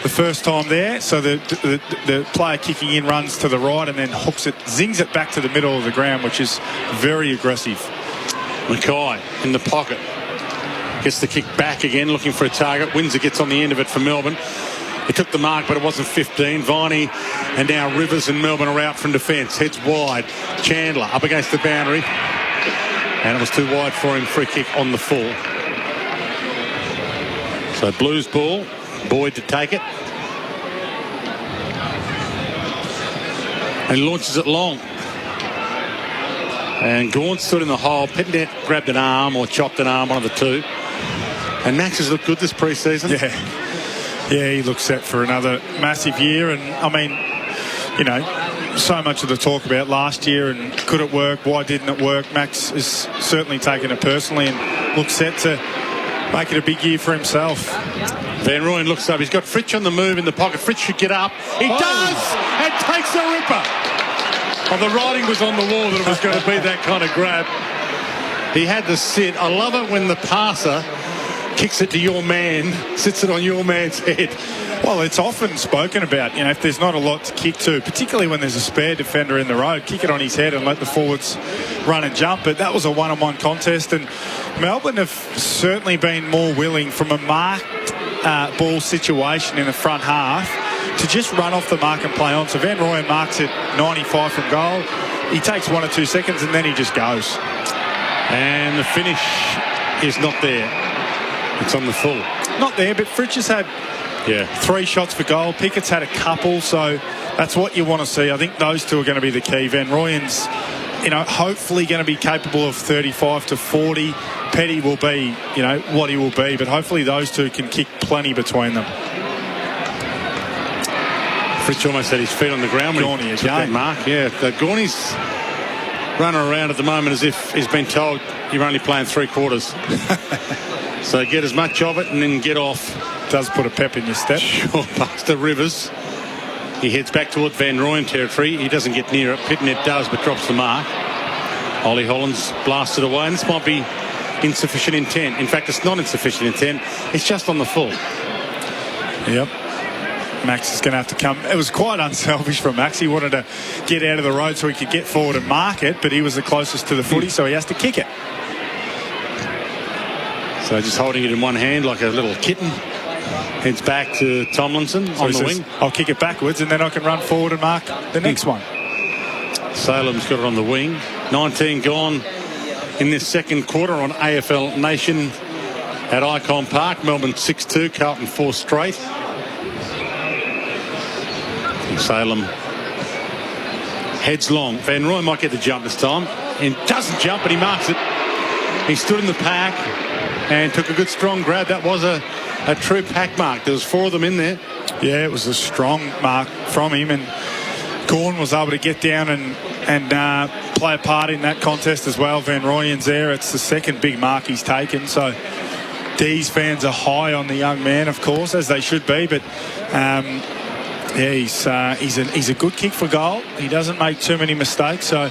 the first time there, so the player kicking in runs to the right and then hooks it, zings it back to the middle of the ground, which is very aggressive. Mackay in the pocket. Gets the kick back again, looking for a target. Windsor gets on the end of it for Melbourne. He took the mark, but it wasn't 15. Viney and now Rivers and Melbourne are out from defence. Heads wide. Chandler up against the boundary. And it was too wide for him. Free kick on the full. So Blues ball. Boyd to take it. And launches it long. And Gaunt stood in the hole. Pettinet grabbed an arm or chopped an arm, one of the two. And Max has looked good this pre-season. Yeah, he looks set for another massive year. And, I mean, so much of the talk about last year and could it work, why didn't it work. Max has certainly taken it personally and looks set to make it a big year for himself. Van Rooyen looks up. He's got Fritsch on the move in the pocket. Fritsch should get up. He does, and takes the ripper. Oh, the writing was on the wall that it was going to be that kind of grab. He had to sit. I love it when the passer kicks it to your man, sits it on your man's head. Well, it's often spoken about, if there's not a lot to kick to, particularly when there's a spare defender in the road, kick it on his head and let the forwards run and jump. But that was a one-on-one contest, and Melbourne have certainly been more willing from a marked ball situation in the front half to just run off the mark and play on. So Van Rooyen marks it 95 from goal. He takes 1 or 2 seconds and then he just goes. And the finish is not there. It's on the full. Not there, but Fritsch has had 3 shots for goal. Pickett's had a couple, so that's what you want to see. I think those two are going to be the key. Van Rooyen's, hopefully going to be capable of 35 to 40. Petty will be, what he will be, but hopefully those two can kick plenty between them. Fritsch almost had his feet on the ground when he took that mark. Yeah, Gorney's running around at the moment as if he's been told you're only playing 3 quarters. So get as much of it and then get off. Does put a pep in your step. Sure, past the Rivers. He heads back toward Van Rooyen territory. He doesn't get near it. Pitnet does, but drops the mark. Ollie Hollands blasted away, and this might be insufficient intent. In fact, it's not insufficient intent. It's just on the full. Yep. Max is going to have to come. It was quite unselfish from Max. He wanted to get out of the road so he could get forward and mark it, but he was the closest to the footy, so he has to kick it. So just holding it in one hand like a little kitten. Heads back to Tomlinson on the wing. I'll kick it backwards and then I can run forward and mark the next one. Salem's got it on the wing. 19 gone in this second quarter on AFL Nation at Icon Park. Melbourne 6-2, Carlton 4 straight. And Salem heads long. Van Rooyen might get the jump this time. And doesn't jump, but he marks it. He stood in the pack and took a good strong grab. That was a true pack mark. There was 4 of them in there. Yeah, it was a strong mark from him, and Gawn was able to get down and play a part in that contest as well. Van Rooyen's there. It's the second big mark he's taken, so D's fans are high on the young man, of course, as they should be, but he's a good kick for goal. He doesn't make too many mistakes, so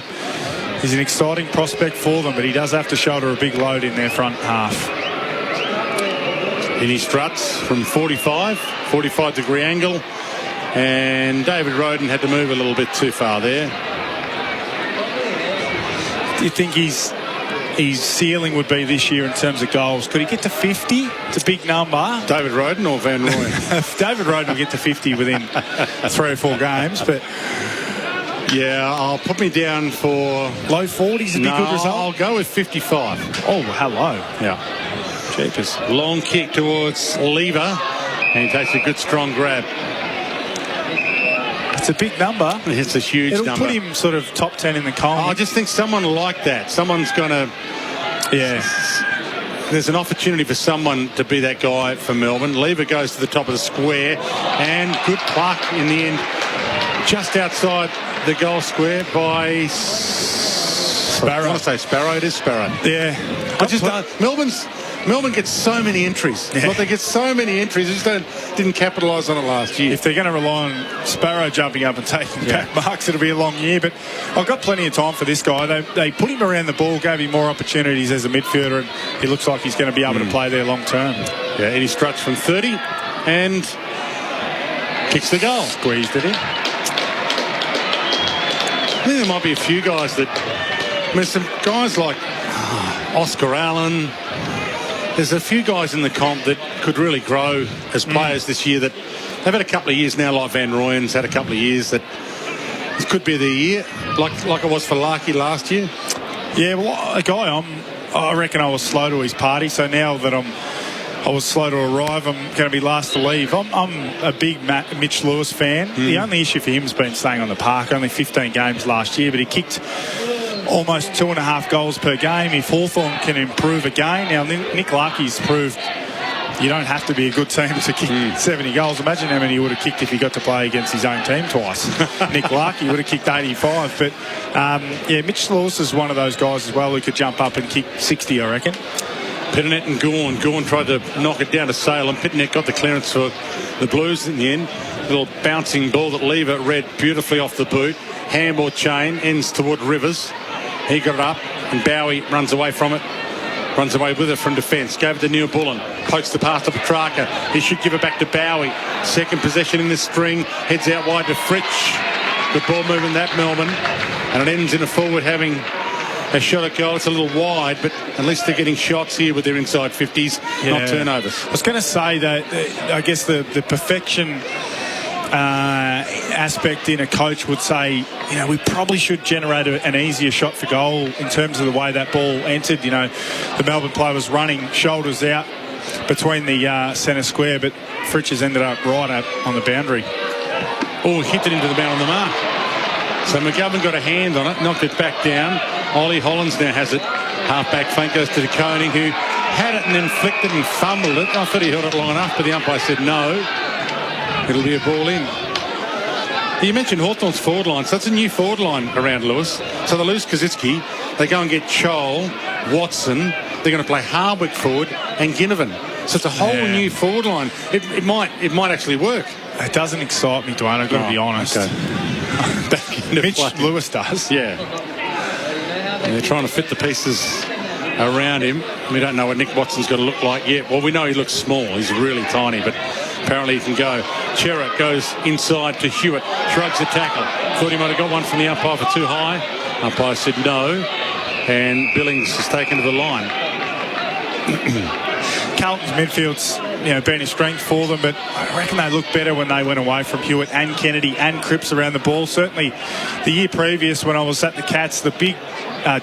he's an exciting prospect for them, but he does have to shoulder a big load in their front half. In his struts from 45-degree angle, and David Roden had to move a little bit too far there. Do you think his ceiling would be this year in terms of goals? Could he get to 50? It's a big number. David Roden or Van Rooyen? David Roden will get to 50 within 3 or 4 games, but yeah, I'll put me down for low 40s. A good result. I'll go with 55. Oh, hello. Yeah. Jeepers. Long kick towards Lever, and he takes a good strong grab. It's a big number. It's a huge number. It'll put him sort of top 10 in the column. I just think someone like that. Someone's going to... Yeah. There's an opportunity for someone to be that guy for Melbourne. Lever goes to the top of the square, and good pluck in the end. Just outside the goal square by... Sparrow. I want to say Sparrow. It is Sparrow. Yeah. Melbourne gets so many entries. Yeah. They get so many entries. They just didn't capitalise on it last year. If they're going to rely on Sparrow jumping up and taking back marks, it'll be a long year. But I've got plenty of time for this guy. They put him around the ball, gave him more opportunities as a midfielder, and he looks like he's going to be able to play there long term. Yeah, and he struts from 30 and kicks the goal. Squeezed it in. I think there might be a few guys that... some guys like Oscar Allen... There's a few guys in the comp that could really grow as players this year that they've had a couple of years now, like Van Rooyen's had a couple of years that this could be the year, like it was for Larky last year. Yeah, well, a guy I reckon I was slow to his party, so now that I was slow to arrive, I'm going to be last to leave. I'm a big Mitch Lewis fan. The only issue for him has been staying on the park. Only 15 games last year, but he kicked almost 2.5 goals per game. If Hawthorn can improve again, now Nick Larky's proved You don't have to be a good team to kick 70 goals. Imagine how many he would have kicked if he got to play against his own team twice. Nick Larkey would have kicked 85. But, Mitch Lewis is one of those guys as well who could jump up and kick 60, I reckon. Pitternet and Gawn. Gawn tried to knock it down to Salem. Pitternet got the clearance for the Blues in the end. Little bouncing ball that Lever read beautifully off the boot. Handball chain ends toward Rivers. He got it up and Bowie runs away from it. Runs away with it from defence. Gave it to Neil Bullen. Pokes the pass to Petrarca. He should give it back to Bowie. Second possession in the string. Heads out wide to Fritsch. The ball moving that Melbourne. And it ends in a forward having a shot at goal. It's a little wide, but at least they're getting shots here with their inside 50s, not turnovers. I was going to say that I guess the perfection aspect in a coach would say, we probably should generate an easier shot for goal in terms of the way that ball entered. The Melbourne player was running shoulders out between the centre square, but Fritsch has ended up right up on the boundary. Oh, hit it into the man on the mark. So McGovern got a hand on it, knocked it back down. Ollie Hollins now has it. Half-back feint goes to De Koning, who had it and then flicked it and fumbled it. I thought he held it long enough, but the umpire said no. It'll be a ball in. You mentioned Hawthorn's forward line, so that's a new forward line around Lewis. So they lose Kaczynski. They go and get Chol, Watson. They're going to play Hardwick forward and Ginnivan. So it's a whole new forward line. It might actually work. It doesn't excite me, Dwayne. I've got to be honest. Okay. Mitch Lewis does. Yeah. And they're trying to fit the pieces around him. We don't know what Nick Watson's going to look like yet. Well, we know he looks small. He's really tiny, but apparently he can go. Chera goes inside to Hewitt. Shrugs the tackle. Thought he might have got one from the umpire for too high. Umpire said no. And Billings is taken to the line. Carlton's midfield's been a strength for them, but I reckon they looked better when they went away from Hewitt and Kennedy and Cripps around the ball. Certainly the year previous when I was at the Cats, the big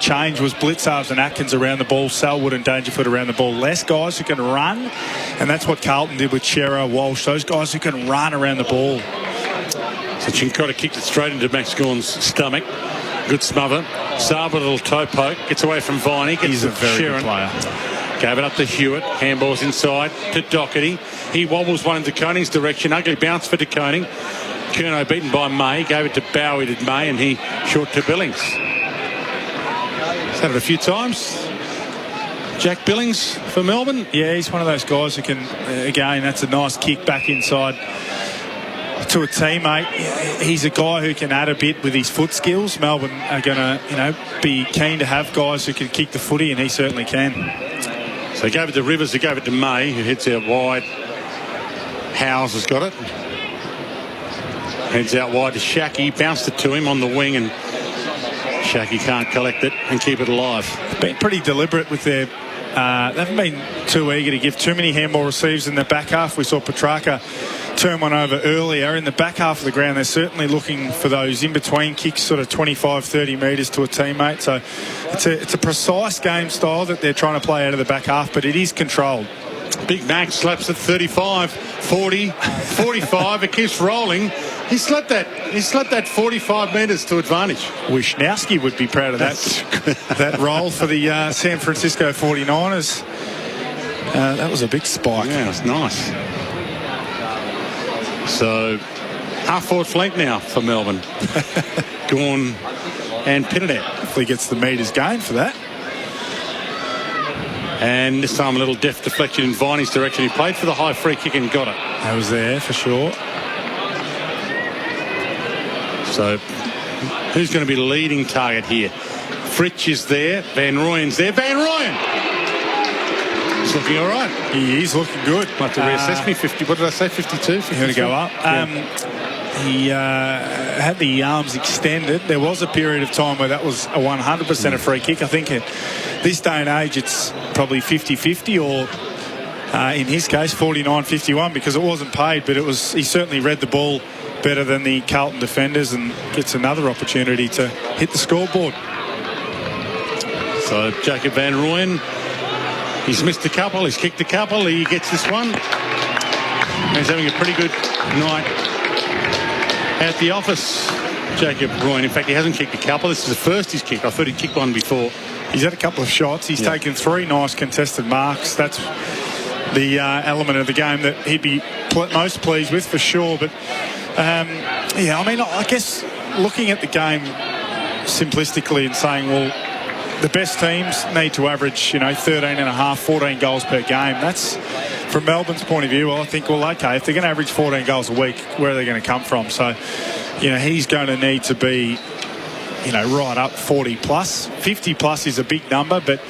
change was Blitzarves and Atkins around the ball, Selwood and Dangerfoot around the ball. Less guys who can run, and that's what Carlton did with Chera, Walsh, those guys who can run around the ball. So Chincotta kicked it straight into Max Gawn's stomach. Good smother. Saab with a little toe poke. Gets away from Viney. He's a very good player. Gave it up to Hewitt. Handballs inside to Doherty. He wobbles one in De Koning's direction. Ugly bounce for De Koning. Curnow beaten by May. Gave it to Bowie to May, and he short to Billings. He's had it a few times. Jack Billings for Melbourne. Yeah, he's one of those guys who can, again, that's a nice kick back inside to a teammate. He's a guy who can add a bit with his foot skills. Melbourne are going to, be keen to have guys who can kick the footy, and he certainly can. So he gave it to Rivers, he gave it to May, who hits out wide. Howes has got it. Heads out wide to Shackey, bounced it to him on the wing, and Shackey can't collect it and keep it alive. Been pretty deliberate with their... they haven't been too eager to give too many handball receives in the back half. We saw Petrarca turn one over earlier. In the back half of the ground, they're certainly looking for those in-between kicks, sort of 25, 30 metres to a teammate. So it's a precise game style that they're trying to play out of the back half, but it is controlled. Big Max slaps at 35, 40, 45. It keeps rolling. He slapped that 45 metres to advantage. Wisnowski would be proud of that roll for the San Francisco 49ers. That was a big spike. Yeah, it's nice. So, half-forward flank now for Melbourne. Gawn and Pitternet. Hopefully gets the metres gained for that. And this time a little deft deflection in Viney's direction. He played for the high free kick and got it. That was there for sure. So, who's going to be the leading target here? Fritsch is there. Van Rooyen's there. Van Rooyen! He's looking all right. He is looking good. Might have to reassess me. 50. What did I say? 52? He's going to go up. He had the arms extended. There was a period of time where that was a 100% a free kick. I think at this day and age it's probably 50-50 or in his case 49-51 because it wasn't paid, but he certainly read the ball better than the Carlton defenders and gets another opportunity to hit the scoreboard. So Jacob Van Rooyen, he's missed a couple, he's kicked a couple, he gets this one. He's having a pretty good night at the office, Jacob Rooyen. In fact, he hasn't kicked a couple. This is the first he's kicked. I thought he'd kicked one before. He's had a couple of shots. He's taken 3 nice contested marks. That's element of the game that he'd be most pleased with for sure. But I guess looking at the game simplistically and saying, well, the best teams need to average 13 and a half, 14 goals per game. That's from Melbourne's point of view. Well, I think, okay, if they're going to average 14 goals a week, where are they going to come from? So he's going to need to be right up 40 plus. 50 plus is a big number, but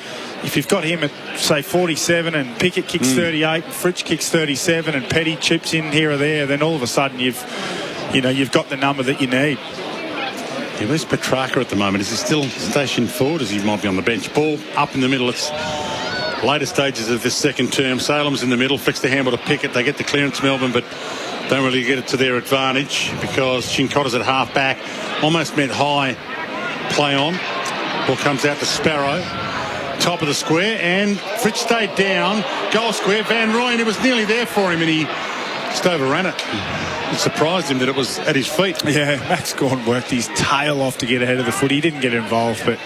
if you've got him at, say, 47 and Pickett kicks 38 and Fritsch kicks 37 and Petty chips in here or there, then all of a sudden you've got the number that you need. Yeah, where's Petrarca at the moment? Is he still stationed forward? As he might be on the bench? Ball up in the middle. It's later stages of this second term. Salem's in the middle, flicks the handball to Pickett. They get the clearance, Melbourne, but don't really get it to their advantage because Chincotta's at half back. Almost meant high play on. Ball comes out to Sparrow. Top of the square, and Fritsch stayed down. Goal square. Van Rooyen, it was nearly there for him, and he just overran it. It surprised him that it was at his feet. Yeah, Max Gawn worked his tail off to get ahead of the foot. He didn't get involved, but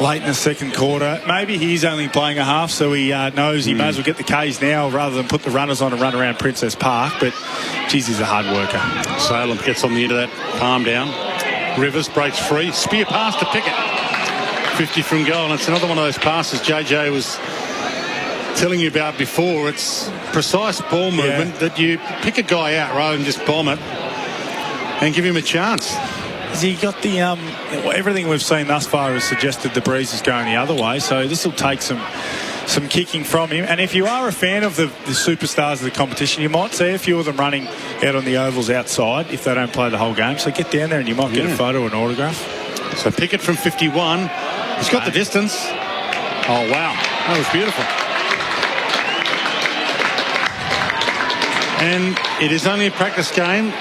late in the second quarter, maybe he's only playing a half, so he knows he may as well get the Ks now rather than put the runners on and run around Princess Park. But, geez, he's a hard worker. Salem gets on the end of that palm down. Rivers breaks free. Spear pass to Pickett. 50 from goal, and it's another one of those passes JJ was telling you about before. It's precise ball movement that you pick a guy out rather than just bomb it and give him a chance. Has he got the everything we've seen thus far has suggested the breeze is going the other way, so this will take some kicking from him. And if you are a fan of the superstars of the competition, you might see a few of them running out on the ovals outside if they don't play the whole game, so get down there and you might get a photo or an autograph. So Pickett from 51. He's got the distance. Oh, wow. That was beautiful. And it is only a practice game,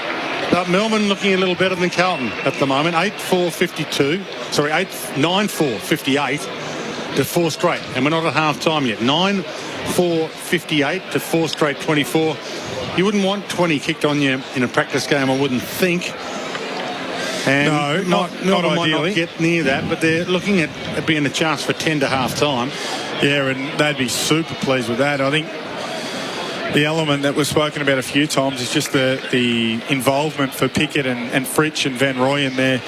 but Melbourne looking a little better than Carlton at the moment. 8-4-52. Sorry, 9-4-58 to 4 straight. And we're not at half-time yet. 9-4-58 to 4 straight 24. You wouldn't want 20 kicked on you in a practice game, I wouldn't think. And no, not ideally. Might not get near that, but they're looking at being a chance for 10 to half time. Yeah, and they'd be super pleased with that. I think the element that we've spoken about a few times is just the involvement for Pickett and Fritsch and Van Rooyen there,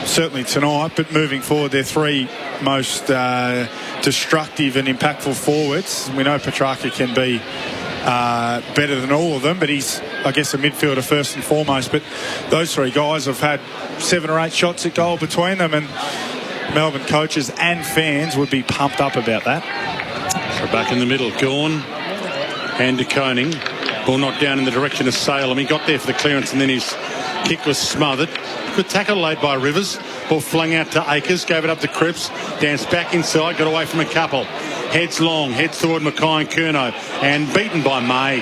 certainly tonight, but moving forward, they're three most destructive and impactful forwards. We know Petrarca can be better than all of them, but he's, I guess, a midfielder first and foremost. But those three guys have had 7 or 8 shots at goal between them, and Melbourne coaches and fans would be pumped up about that. So back in the middle, Gawn and De Koning. Ball knocked down in the direction of Salem. He got there for the clearance and then his kick was smothered. Good tackle laid by Rivers. Ball flung out to Akers, gave it up to Cripps, danced back inside, got away from a couple. Heads long, heads toward Mackay and Curnow, and beaten by May.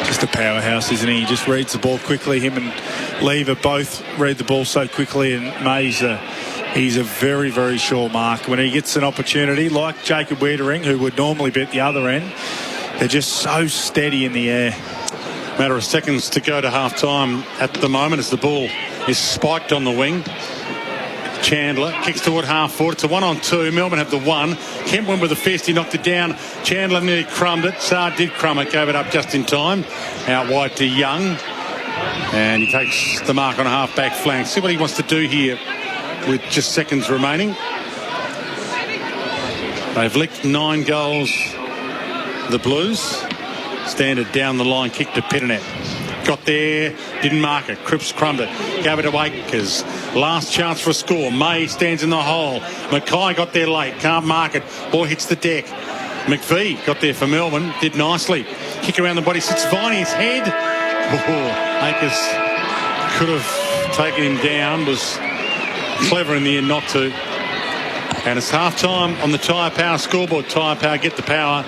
Just a powerhouse, isn't he? He just reads the ball quickly. Him and Lever both read the ball so quickly, and May's he's a very, very sure mark. When he gets an opportunity, like Jacob Wiedering, who would normally be at the other end, they're just so steady in the air. Matter of seconds to go to half-time at the moment as the ball is spiked on the wing. Chandler kicks toward half forward. It's a 1-on-2. Melbourne have the 1. Kemp went with a fist. He knocked it down. Chandler nearly crumbed it. Saar did crumb it. Gave it up just in time. Out wide to Young. And he takes the mark on a half-back flank. See what he wants to do here with just seconds remaining. They've licked 9 goals, the Blues. Standard down the line, kick to Pitternet. Got there, didn't mark it. Cripps crumbed it. Gave it to Akers. Last chance for a score. May stands in the hole. Mackay got there late. Can't mark it. Ball hits the deck. McVie got there for Melbourne. Did nicely. Kick around the body. Sits Viney's head. Oh, Akers could have taken him down. Was clever in the end not to. And it's half-time on the Tyre Power scoreboard. Tyre Power get the power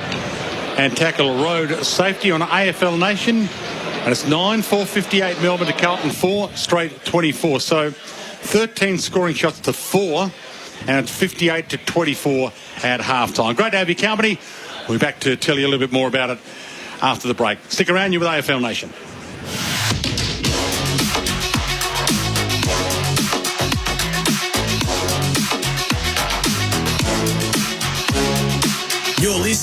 and tackle road safety on AFL Nation. And it's 9-4-58 Melbourne to Carlton 4 straight 24. So 13 scoring shots to 4, and it's 58-24 at halftime. Great to have your company. We'll be back to tell you a little bit more about it after the break. Stick around, you're with AFL Nation.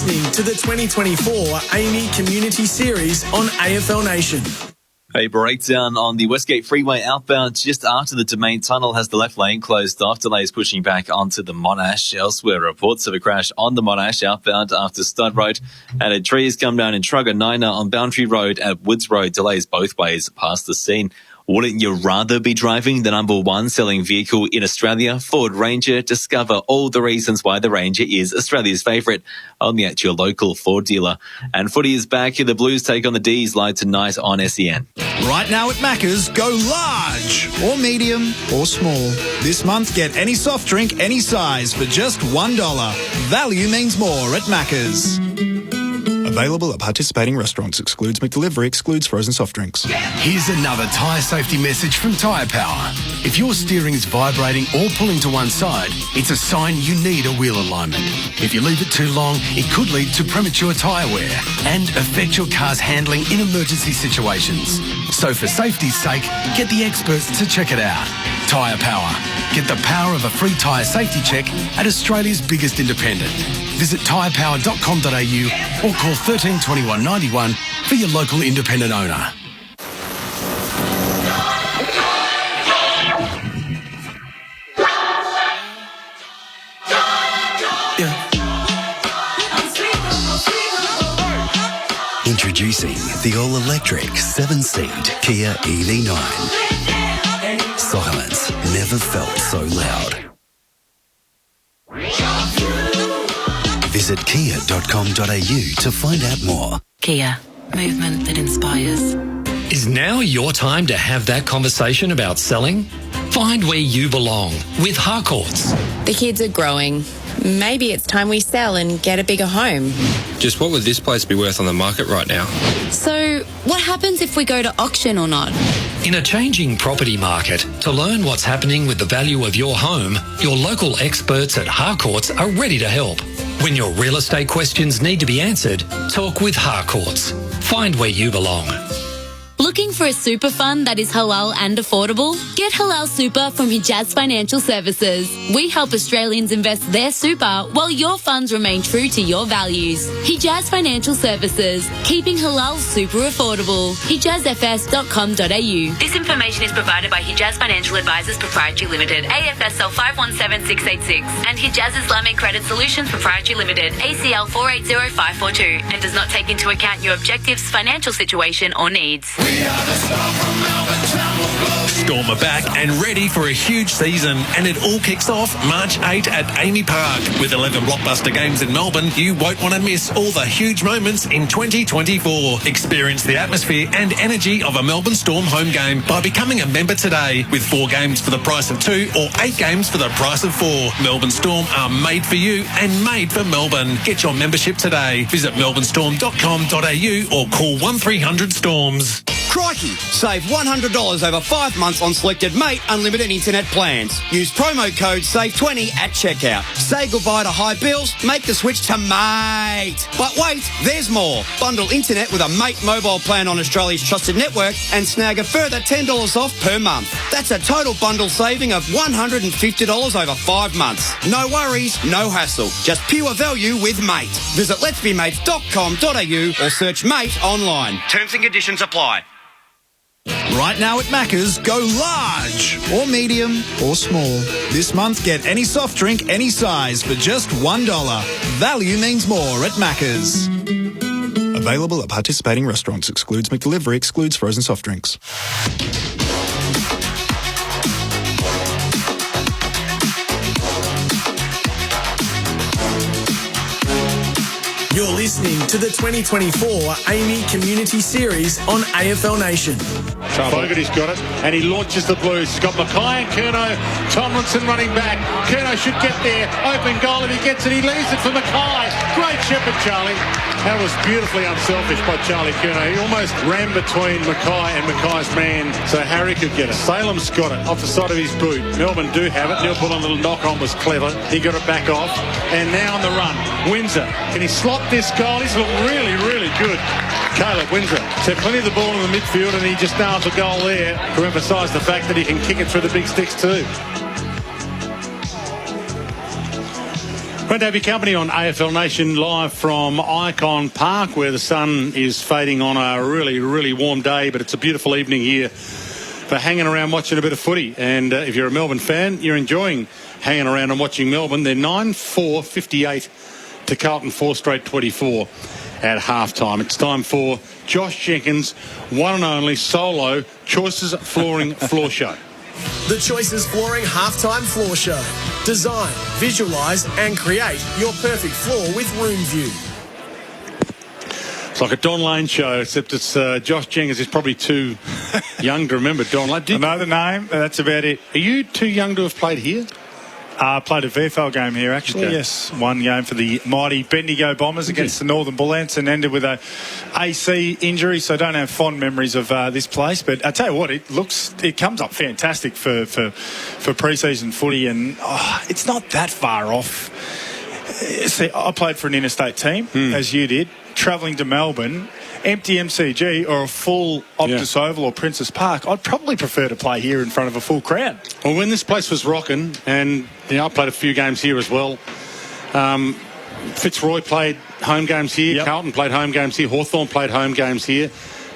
listening to the 2024 AAMI Community Series on AFL Nation. A breakdown on the Westgate Freeway outbound just after the Domain Tunnel has the left lane closed off. Delays pushing back onto the Monash. Elsewhere, reports of a crash on the Monash outbound after Stud Road, and a tree has come down in Truganina on Boundary Road at Woods Road. Delays both ways past the scene. Wouldn't you rather be driving the number one selling vehicle in Australia, Ford Ranger? Discover all the reasons why the Ranger is Australia's favourite only at your local Ford dealer. And footy is back. The Blues take on the D's live tonight on SEN. Right now at Macca's, go large or medium or small. This month, get any soft drink, any size for just $1. Value means more at Macca's. Available at participating restaurants. Excludes McDelivery. Excludes frozen soft drinks. Here's another tyre safety message from Tyre Power. If your steering is vibrating or pulling to one side, it's a sign you need a wheel alignment. If you leave it too long, it could lead to premature tyre wear and affect your car's handling in emergency situations. So for safety's sake, get the experts to check it out. Tyre Power. Get the power of a free tyre safety check at Australia's biggest independent. Visit tyrepower.com.au or call 13 21 91 for your local independent owner. Introducing the all-electric 7-seat Kia EV9. Silence never felt so loud. Visit kia.com.au to find out more. Kia, movement that inspires. Is now your time to have that conversation about selling? Find where you belong with Harcourts. The kids are growing. Maybe it's time we sell and get a bigger home. Just what would this place be worth on the market right now? So, what happens if we go to auction or not? In a changing property market, to learn what's happening with the value of your home, your local experts at Harcourts are ready to help. When your real estate questions need to be answered, talk with Harcourts. Find where you belong. Looking for a super fund that is halal and affordable? Get Halal Super from Hijaz Financial Services. We help Australians invest their super while your funds remain true to your values. Hijaz Financial Services, keeping halal super affordable. HijazFS.com.au. This information is provided by Hijaz Financial Advisors Proprietary Limited, AFSL 517686, and Hijaz Islamic Credit Solutions Proprietary Limited, ACL 480542, and does not take into account your objectives, financial situation, or needs. Storm are back and ready for a huge season, and it all kicks off March 8 at AAMI Park. With 11 blockbuster games in Melbourne, you won't want to miss all the huge moments in 2024. Experience the atmosphere and energy of a Melbourne Storm home game by becoming a member today, with 4 games for the price of 2 or 8 games for the price of 4. Melbourne Storm are made for you and made for Melbourne. Get your membership today. Visit melbournestorm.com.au or call 1300 Storms. Crikey! Save $100 over 5 months on selected Mate unlimited internet plans. Use promo code SAVE20 at checkout. Say goodbye to high bills, make the switch to Mate. But wait, there's more. Bundle internet with a Mate mobile plan on Australia's trusted network and snag a further $10 off per month. That's a total bundle saving of $150 over 5 months. No worries, no hassle. Just pure value with Mate. Visit letsbemates.com.au or search Mate online. Terms and conditions apply. Right now at Macca's, go large or medium or small. This month, get any soft drink, any size for just $1. Value means more at Macca's. Available at participating restaurants. Excludes McDelivery. Excludes frozen soft drinks. You're listening to the 2024 AAMI Community Series on AFL Nation. Fogarty's got it, and he launches the Blues. He's got Mackay and Curnow. Tomlinson running back. Curnow should get there. Open goal. If he gets it, he leaves it for Mackay. Great shepherd, Charlie. That was beautifully unselfish by Charlie Curnow. He almost ran between Mackay and Mackay's man so Harry could get it. Salem's got it off the side of his boot. Melbourne do have it. Neil Bullen, a little knock-on was clever. He got it back off. And now on the run, Windsor. Can he slot this goal? He's looked really, really good. Caleb Windsor. So plenty of the ball in the midfield, and he just nails a goal there to emphasise the fact that he can kick it through the big sticks too. Great to have your company on AFL Nation live from Icon Park, where the sun is fading on a really, really warm day, but it's a beautiful evening here for hanging around watching a bit of footy. And if you're a Melbourne fan, you're enjoying hanging around and watching Melbourne. They're 9-4, 58 to Carlton 4 straight 24 at halftime. It's time for Josh Jenkins' one and only solo Choices Flooring Floor Show. The Choices Flooring Halftime Floor Show. Design, visualise and create your perfect floor with Room View. It's like a Don Lane show, except it's Josh Jenkins is probably too young to remember Don Lane. I know the name, that's about it. Are you too young to have played here? I played a VFL game here, actually, Okay. yes. One game for the mighty Bendigo Bombers against the Northern Bullants and ended with a AC injury, so I don't have fond memories of this place. But I tell you what, it comes up fantastic for pre-season footy, and it's not that far off. See, I played for an interstate team, as you did, travelling to Melbourne. Empty MCG or a full Optus Oval or Princess Park, I'd probably prefer to play here in front of a full crowd. Well, when this place was rocking, and I played a few games here as well, Fitzroy played home games here, Carlton played home games here, Hawthorn played home games here.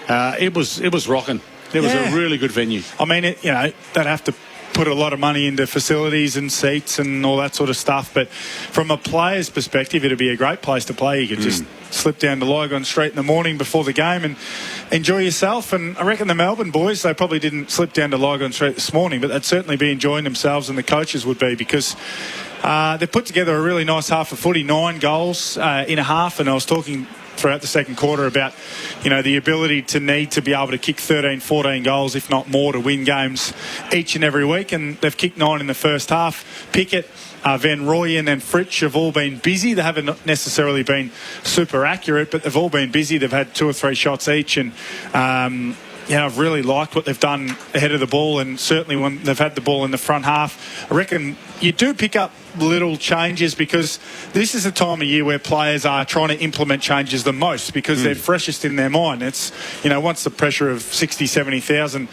It was rocking. It was a really good venue. I mean, they'd have to put a lot of money into facilities and seats and all that sort of stuff, but from a player's perspective, it'd be a great place to play. You could just slip down to Lygon Street in the morning before the game and enjoy yourself. And I reckon the Melbourne boys, they probably didn't slip down to Lygon Street this morning, but they'd certainly be enjoying themselves, and the coaches would be, because they put together a really nice half of footy, 9 goals in a half. And I was talking throughout the second quarter about, the ability to need to be able to kick 13, 14 goals, if not more, to win games each and every week. And they've kicked 9 in the first half. Pickett, Van Rooyen and Fritsch have all been busy. They haven't necessarily been super accurate, but they've all been busy. They've had 2 or 3 shots each, and I've really liked what they've done ahead of the ball, and certainly when they've had the ball in the front half. I reckon you do pick up little changes, because this is a time of year where players are trying to implement changes the most, because they're freshest in their mind. It's, once the pressure of 60, 70,000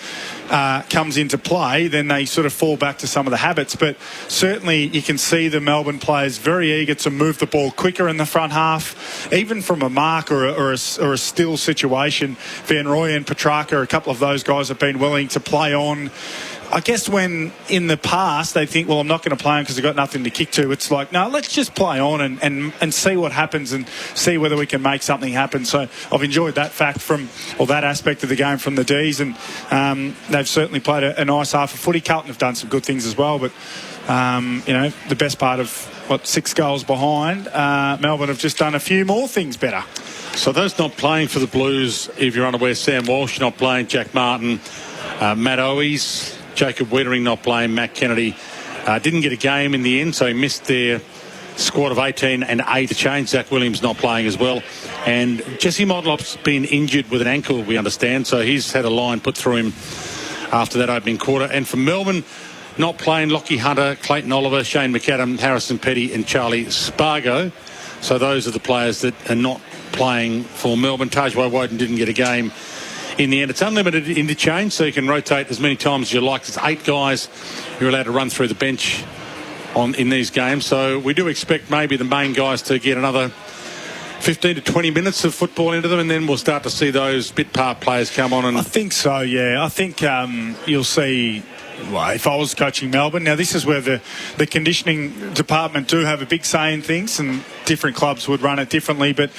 comes into play, then they sort of fall back to some of the habits. But certainly you can see the Melbourne players very eager to move the ball quicker in the front half, even from a mark or a still situation. Van Rooyen, Petrarca, a couple of those guys have been willing to play on. I guess when in the past they think, well, I'm not going to play on because they've got nothing to kick to, it's like, no, let's just play on and see what happens and see whether we can make something happen. So I've enjoyed that fact that aspect of the game from the Ds, and they've certainly played a nice half of footy. Carlton have done some good things as well, but the best part of 6 goals behind, Melbourne have just done a few more things better. So those not playing for the Blues, if you're unaware, Sam Walsh not playing, Jack Martin, Matt Owies, Jacob Wiedering not playing, Matt Kennedy didn't get a game in the end, so he missed their squad of 18 and 8 to change. Zach Williams not playing as well. And Jesse Modlop's been injured with an ankle, we understand, so he's had a line put through him after that opening quarter. And for Melbourne, not playing Lockie Hunter, Clayton Oliver, Shane McAdam, Harrison Petty and Charlie Spargo. So those are the players that are not playing for Melbourne. Tajwai Woden didn't get a game in the end. It's unlimited interchange, so you can rotate as many times as you like. There's 8 guys you're allowed to run through the bench in these games. So we do expect maybe the main guys to get another 15 to 20 minutes of football into them, and then we'll start to see those bit part players come on. And I think so, yeah. I think you'll see. Well, if I was coaching Melbourne, now this is where the conditioning department do have a big say in things, and different clubs would run it differently, but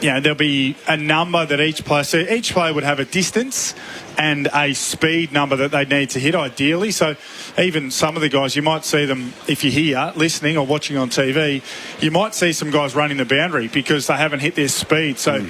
there'll be a number that each player would have a distance and a speed number that they need to hit ideally. So even some of the guys, you might see them, if you're here listening or watching on TV, you might see some guys running the boundary because they haven't hit their speed. So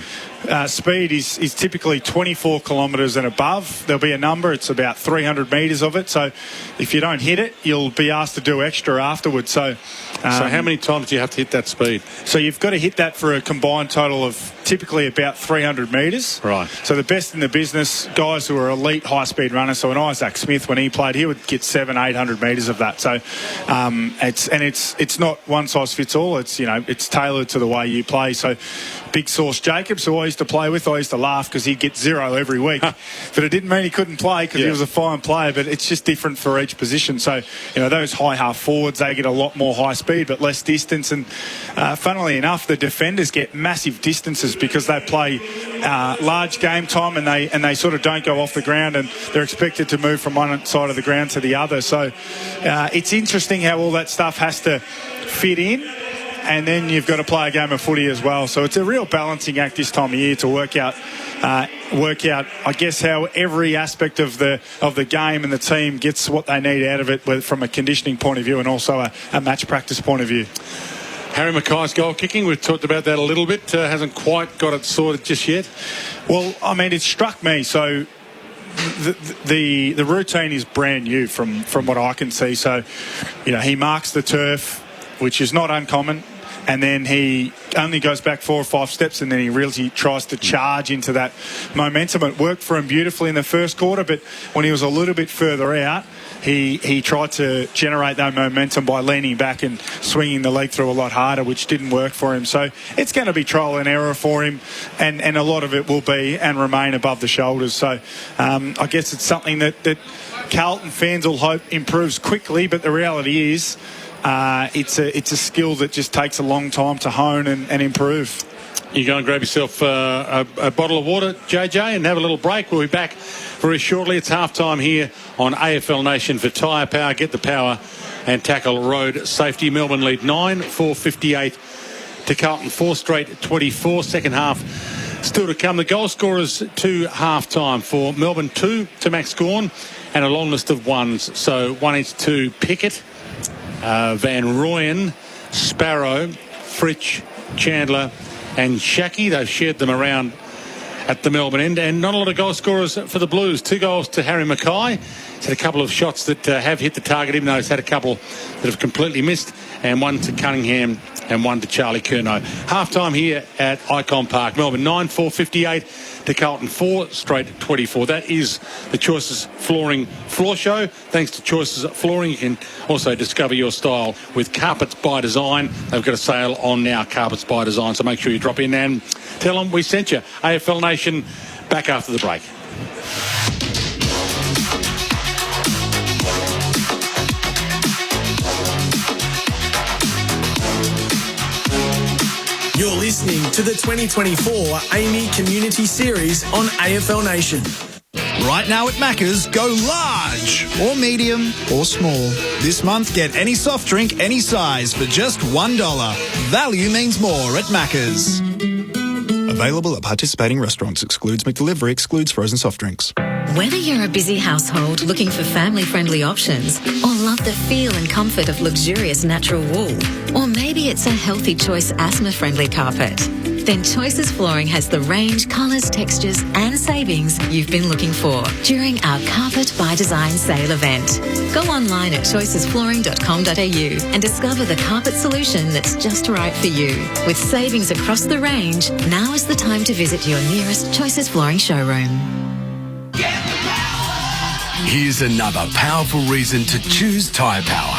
speed is typically 24 kilometres and above. There'll be a number, it's about 300 metres of it. So if you don't hit it, you'll be asked to do extra afterwards. So how many times do you have to hit that speed? So you've got to hit that for a combined total of typically about 300 metres. Right. So the best in the business, guys who are elite high-speed runners. So an Isaac Smith, when he played, he would get 700-800 metres of that. So it's not one size fits all. It's it's tailored to the way you play. So Big Sauce Jacobs, who I used to play with, I used to laugh because he'd get 0 every week. But it didn't mean he couldn't play because he was a fine player. But it's just different for each position. So those high half forwards, they get a lot more high speed but less distance. And funnily enough, the defenders get massive distances because they play large game time and they sort of don't go off the ground, and they're expected to move from one side of the ground to the other. So it's interesting how all that stuff has to fit in, and then you've got to play a game of footy as well. So it's a real balancing act this time of year to work out, I guess, how every aspect of the game and the team gets what they need out of it, from a conditioning point of view and also a match practice point of view. Harry Mackay's goal kicking, we've talked about that a little bit. Hasn't quite got it sorted just yet. Well, I mean, it struck me. So the routine is brand new from what I can see. So, he marks the turf, which is not uncommon, and then he only goes back 4 or 5 steps, and then he really tries to charge into that momentum. It worked for him beautifully in the first quarter, but when he was a little bit further out, he tried to generate that momentum by leaning back and swinging the leg through a lot harder, which didn't work for him. So it's going to be trial and error for him, and a lot of it will be and remain above the shoulders. So I guess it's something that Carlton fans will hope improves quickly, but the reality is it's a skill that just takes a long time to hone and improve. You go and grab yourself a bottle of water, JJ, and have a little break. We'll be back very shortly. It's half-time here on AFL Nation for Tyre Power. Get the power and tackle road safety. Melbourne lead 9-4-58 to Carlton 4 straight 24. Second half still to come. The goal scorers to half-time for Melbourne, 2 to Max Gawn, and a long list of ones. So 1 each to Pickett, Van Rooyen, Sparrow, Fritsch, Chandler and Shaki. They've shared them around at the Melbourne end, and not a lot of goal scorers for the Blues. 2 goals to Harry Mackay. He's had a couple of shots that have hit the target, even though he's had a couple that have completely missed, and 1 to Cunningham and 1 to Charlie Curnow. Half-time here at Icon Park. Melbourne 9-4-58 to Carlton 4 straight 24. That is the Choices Flooring Floor Show. Thanks to Choices Flooring, you can also discover your style with Carpets by Design. They've got a sale on now, Carpets by Design, so make sure you drop in and tell them we sent you. AFL Nation, back after the break. You're listening to the 2024 AAMI Community Series on AFL Nation. Right now at Macca's, go large or medium or small. This month, get any soft drink, any size for just $1. Value means more at Macca's. Available at participating restaurants. Excludes McDelivery. Excludes frozen soft drinks. Whether you're a busy household looking for family-friendly options, or love the feel and comfort of luxurious natural wool, or maybe it's a healthy choice asthma-friendly carpet, then Choices Flooring has the range, colours, textures and savings you've been looking for during our Carpet by Design sale event. Go online at choicesflooring.com.au and discover the carpet solution that's just right for you. With savings across the range, now is the time to visit your nearest Choices Flooring showroom. Here's another powerful reason to choose Tyre Power.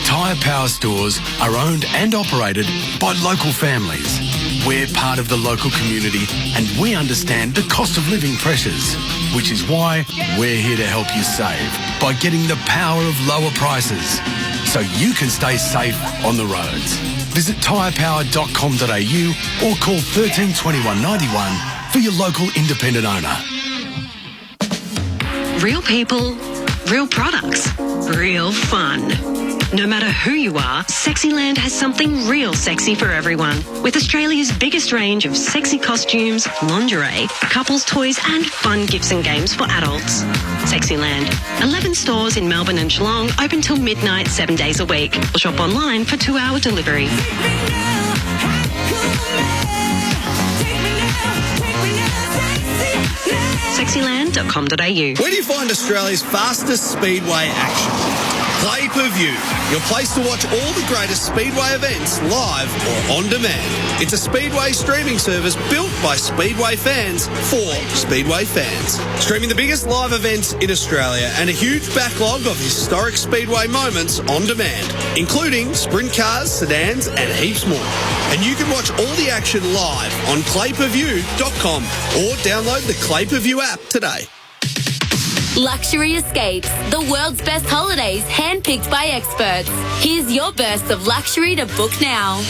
Tyre Power stores are owned and operated by local families. We're part of the local community and we understand the cost of living pressures, which is why we're here to help you save by getting the power of lower prices so you can stay safe on the roads. Visit tyrepower.com.au or call 13 21 91 for your local independent owner. Real people, real products, real fun. No matter who you are, Sexyland has something real sexy for everyone. With Australia's biggest range of sexy costumes, lingerie, couples toys and fun gifts and games for adults. Sexyland. 11 stores in Melbourne and Geelong, open till midnight 7 days a week. Or shop online for 2-hour delivery. Sexyland.com.au. Where do you find Australia's fastest speedway action? Play Per View, your place to watch all the greatest Speedway events live or on demand. It's a Speedway streaming service built by Speedway fans for Speedway fans. Streaming the biggest live events in Australia and a huge backlog of historic Speedway moments on demand, including sprint cars, sedans and heaps more. And you can watch all the action live on clayperview.com or download the Clay Per View app today. Luxury Escapes, the world's best holidays handpicked by experts. Here's your burst of luxury to book now.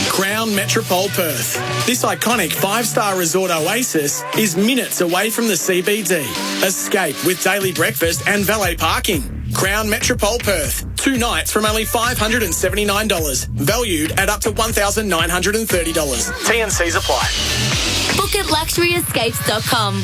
Crown Metropole Perth. This iconic 5-star resort oasis is minutes away from the CBD. Escape with daily breakfast and valet parking. Crown Metropole Perth. 2 nights from only $579. Valued at up to $1,930. T&Cs apply. Book at luxuryescapes.com.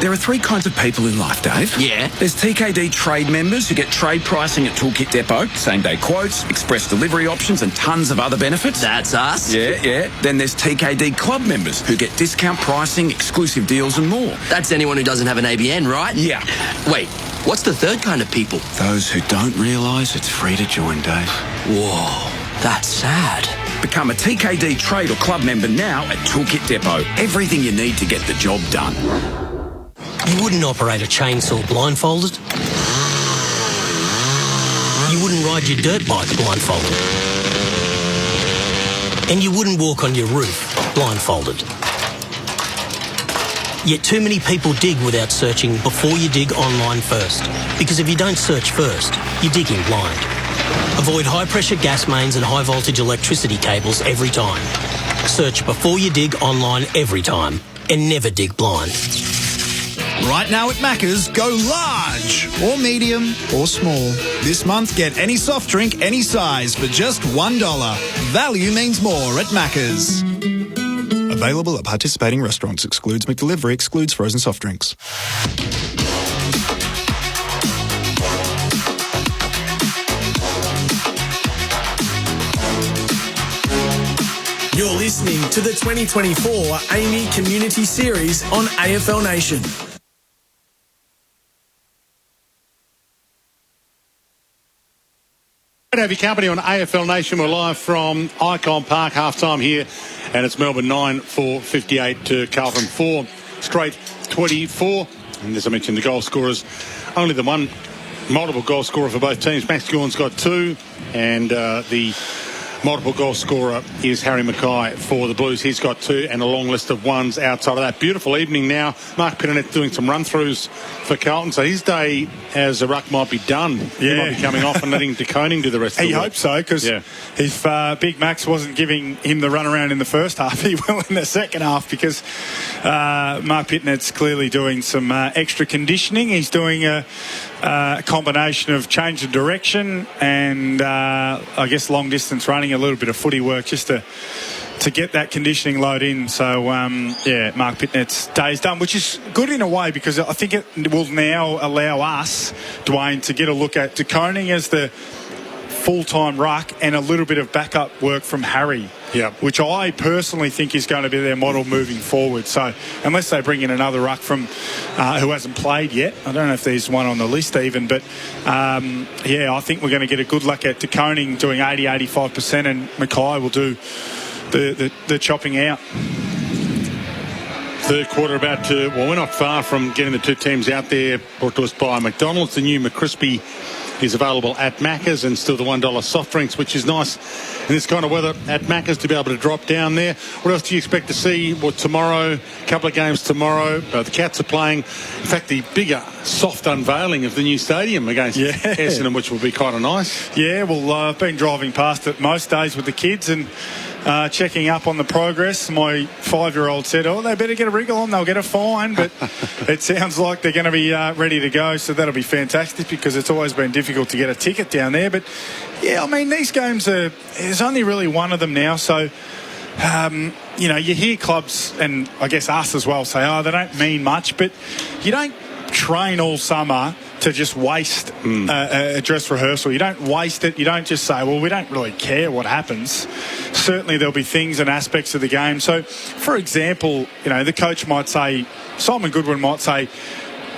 There are 3 kinds of people in life, Dave. Yeah. There's TKD trade members who get trade pricing at Toolkit Depot, same-day quotes, express delivery options and tons of other benefits. That's us. Yeah. Then there's TKD club members who get discount pricing, exclusive deals and more. That's anyone who doesn't have an ABN, right? Yeah. Wait, what's the third kind of people? Those who don't realise it's free to join, Dave. Whoa, that's sad. Become a TKD trade or club member now at Toolkit Depot. Everything you need to get the job done. You wouldn't operate a chainsaw blindfolded. You wouldn't ride your dirt bike blindfolded. And you wouldn't walk on your roof blindfolded. Yet too many people dig without searching before you dig online first. Because if you don't search first, you're digging blind. Avoid high-pressure gas mains and high-voltage electricity cables every time. Search before you dig online every time. And never dig blind. Right now at Macca's, go large or medium or small. This month, get any soft drink, any size for just $1. Value means more at Macca's. Available at participating restaurants. Excludes McDelivery. Excludes frozen soft drinks. You're listening to the 2024 AAMI Community Series on AFL Nation. Good to have your company on AFL Nation. We're live from Icon Park, half-time here, and it's Melbourne 9 for 58 to Carlton 4, straight 24. And as I mentioned, the goal scorers, only the one multiple goal scorer for both teams. Max Gawn's got 2, and the multiple goal scorer is Harry Mackay for the Blues. He's got 2 and a long list of ones outside of that. Beautiful evening now. Mark Pitternet doing some run-throughs for Carlton. So his day as a ruck might be done. Yeah. He might be coming off and letting De Koning do the rest of the work. He hopes so, because if Big Max wasn't giving him the run around in the first half, he will in the second half, because Mark Pitnet's clearly doing some extra conditioning. He's doing a combination of change of direction and I guess long distance running, a little bit of footy work just to get that conditioning load in. So Mark Pitnet's day's done, which is good in a way, because I think it will now allow us, Dwayne, to get a look at De Koning as the full-time ruck and a little bit of backup work from Harry, which I personally think is going to be their model moving forward. So unless they bring in another ruck from who hasn't played yet, I don't know if there's one on the list even, but I think we're going to get a good look at De Koning doing 80-85%, and Mackay will do the chopping out. Third quarter about to, well, we're not far from getting the two teams out there. Brought to us by McDonald's. The new McCrispy is available at Macca's, and still the $1 soft drinks, which is nice in this kind of weather at Macca's to be able to drop down there. What else do you expect to see? Well, tomorrow, a couple of games tomorrow. The Cats are playing, in fact, the bigger soft unveiling of the new stadium against Essendon, which will be kind of nice. Yeah, well, I've been driving past it most days with the kids and checking up on the progress. My 5-year-old said, they better get a wriggle on, they'll get a fine, but it sounds like they're going to be ready to go, so that'll be fantastic, because it's always been difficult to get a ticket down there. But yeah, I mean, these games there's only really one of them now, so you hear clubs, and I guess us as well, say, they don't mean much, but you don't train all summer to just waste a dress rehearsal. You don't waste it. You don't just say, well, we don't really care what happens. Certainly there'll be things and aspects of the game. So, for example, the coach might say, Simon Goodwin might say,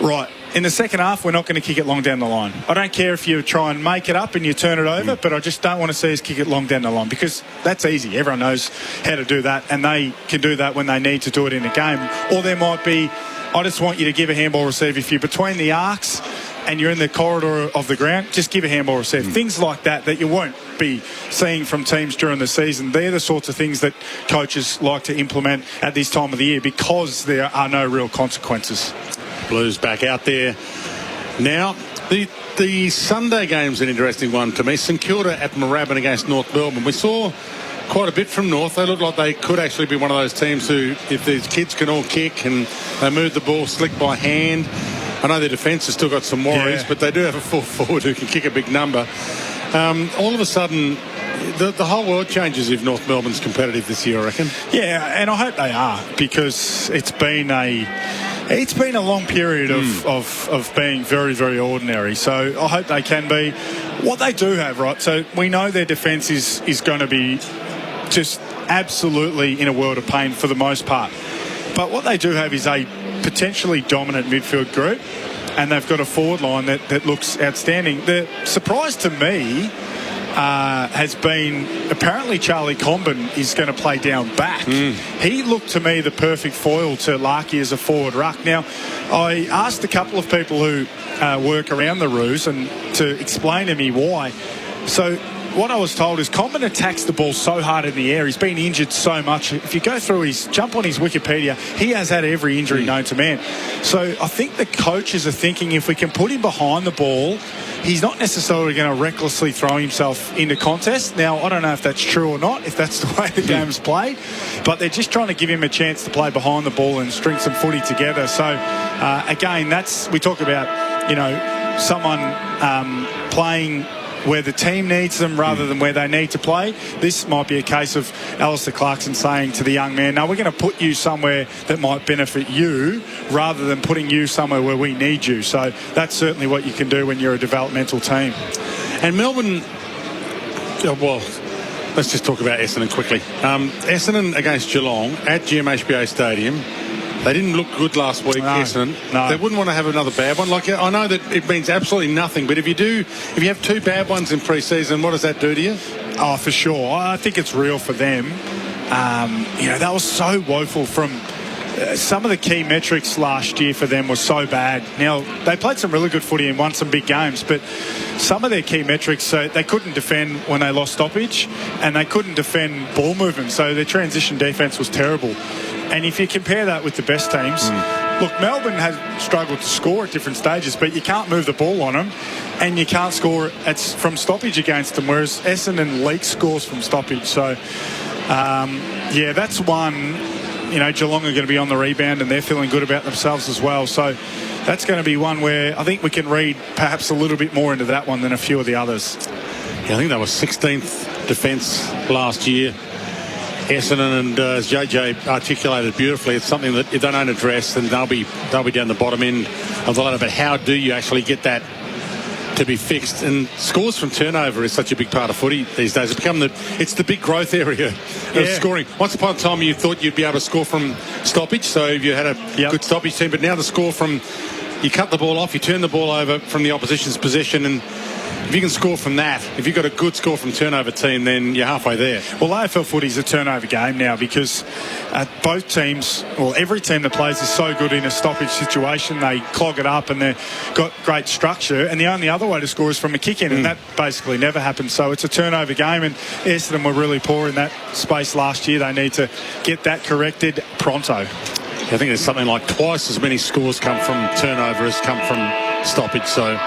right, in the second half, we're not going to kick it long down the line. I don't care if you try and make it up and you turn it over, but I just don't want to see us kick it long down the line, because that's easy. Everyone knows how to do that, and they can do that when they need to do it in a game. Or there might be, I just want you to give a handball receive if you're between the arcs and you're in the corridor of the ground, just give a handball receive. Things like that you won't be seeing from teams during the season. They're the sorts of things that coaches like to implement at this time of the year, because there are no real consequences. Blues back out there now. The Sunday game's an interesting one to me. St Kilda at Moorabbin against North Melbourne. We saw quite a bit from North. They look like they could actually be one of those teams who, if these kids can all kick and they move the ball slick by hand. I know their defence has still got some worries, but they do have a full forward who can kick a big number. All of a sudden, the whole world changes if North Melbourne's competitive this year, I reckon. Yeah, and I hope they are, because it's been a long period of being very, very ordinary. So I hope they can be. What they do have, right, so we know their defence is going to be just absolutely in a world of pain for the most part. But what they do have is a potentially dominant midfield group, and they've got a forward line that looks outstanding. The surprise to me has been apparently Charlie Comben is going to play down back. He looked to me the perfect foil to Larky as a forward ruck. Now, I asked a couple of people who work around the Roos and to explain to me why. So what I was told is Comben attacks the ball so hard in the air. He's been injured so much. If you go through jump on his Wikipedia, he has had every injury known to man. So I think the coaches are thinking if we can put him behind the ball, he's not necessarily going to recklessly throw himself into contest. Now, I don't know if that's true or not, if that's the way the game's played, but they're just trying to give him a chance to play behind the ball and string some footy together. So, again, we talk about, someone playing where the team needs them rather than where they need to play. This might be a case of Alistair Clarkson saying to the young man, no, we're going to put you somewhere that might benefit you rather than putting you somewhere where we need you. So that's certainly what you can do when you're a developmental team. And Melbourne, well, let's just talk about Essendon quickly. Essendon against Geelong at GMHBA Stadium. They didn't look good last week, Essendon. No. They wouldn't want to have another bad one. Like, I know that it means absolutely nothing, but if you have two bad ones in pre-season, what does that do to you? Oh, for sure. I think it's real for them. That was so woeful from some of the key metrics last year for them was so bad. Now, they played some really good footy and won some big games, but some of their key metrics, so they couldn't defend when they lost stoppage, and they couldn't defend ball movement, so their transition defence was terrible. And if you compare that with the best teams, look, Melbourne has struggled to score at different stages, but you can't move the ball on them, and you can't score from stoppage against them, whereas Essendon leak scores from stoppage. So, that's one. Geelong are going to be on the rebound, and they're feeling good about themselves as well. So that's going to be one where I think we can read perhaps a little bit more into that one than a few of the others. Yeah, I think they were 16th defence last year. Essendon, and as JJ articulated beautifully, it's something that if they don't address, then they'll be down the bottom end of the ladder. But how do you actually get that to be fixed? And scores from turnover is such a big part of footy these days. It's the big growth area of scoring. Once upon a time, you thought you'd be able to score from stoppage, so you had a good stoppage team. But now the score from, you cut the ball off, you turn the ball over from the opposition's possession, and if you can score from that, if you've got a good score from turnover team, then you're halfway there. Well, AFL footy is a turnover game now because both teams, well, every team that plays is so good in a stoppage situation. They clog it up and they've got great structure. And the only other way to score is from a kick-in, and that basically never happens. So it's a turnover game, and Essendon were really poor in that space last year. They need to get that corrected pronto. I think there's something like twice as many scores come from turnover as come from stoppage. So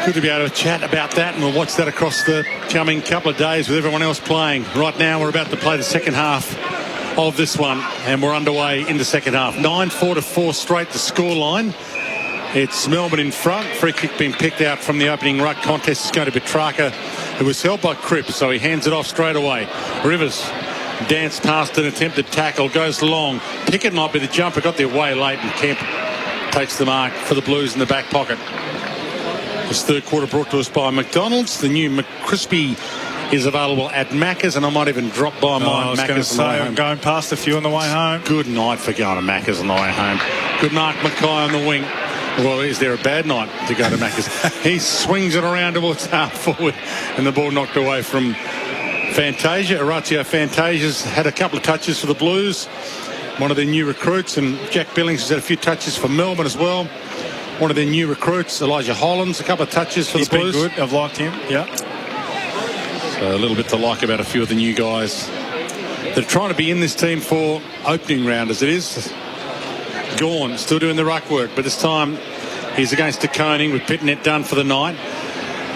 good to be able to chat about that, and we'll watch that across the coming couple of days with everyone else playing. Right now, we're about to play the second half of this one, and we're underway in the second half. 9-4 to 4 straight the scoreline. It's Melbourne in front. Free kick being picked out from the opening ruck contest. It's going to be Petrarca, who was held by Cripps, so he hands it off straight away. Rivers danced past an attempted tackle, goes long. Pickett might be the jumper, got there way late, and Kemp takes the mark for the Blues in the back pocket. This third quarter brought to us by McDonald's. The new McCrispy is available at Macca's, and I might even drop by mine. I was going to say, I'm going past a few on the way home. Good night for going to Macca's on the way home. Good Mark Mackay on the wing. Well, is there a bad night to go to Macca's? He swings it around towards half forward and the ball knocked away from Fantasia. Orazio Fantasia's had a couple of touches for the Blues. One of their new recruits, and Jack Billings has had a few touches for Melbourne as well. One of their new recruits, Elijah Hollands, a couple of touches for the Blues. He's been good. I've liked him. Yeah. So a little bit to like about a few of the new guys that are trying to be in this team for opening round as it is. Gawn still doing the ruck work, but this time he's against De Koning with Pitnet done for the night.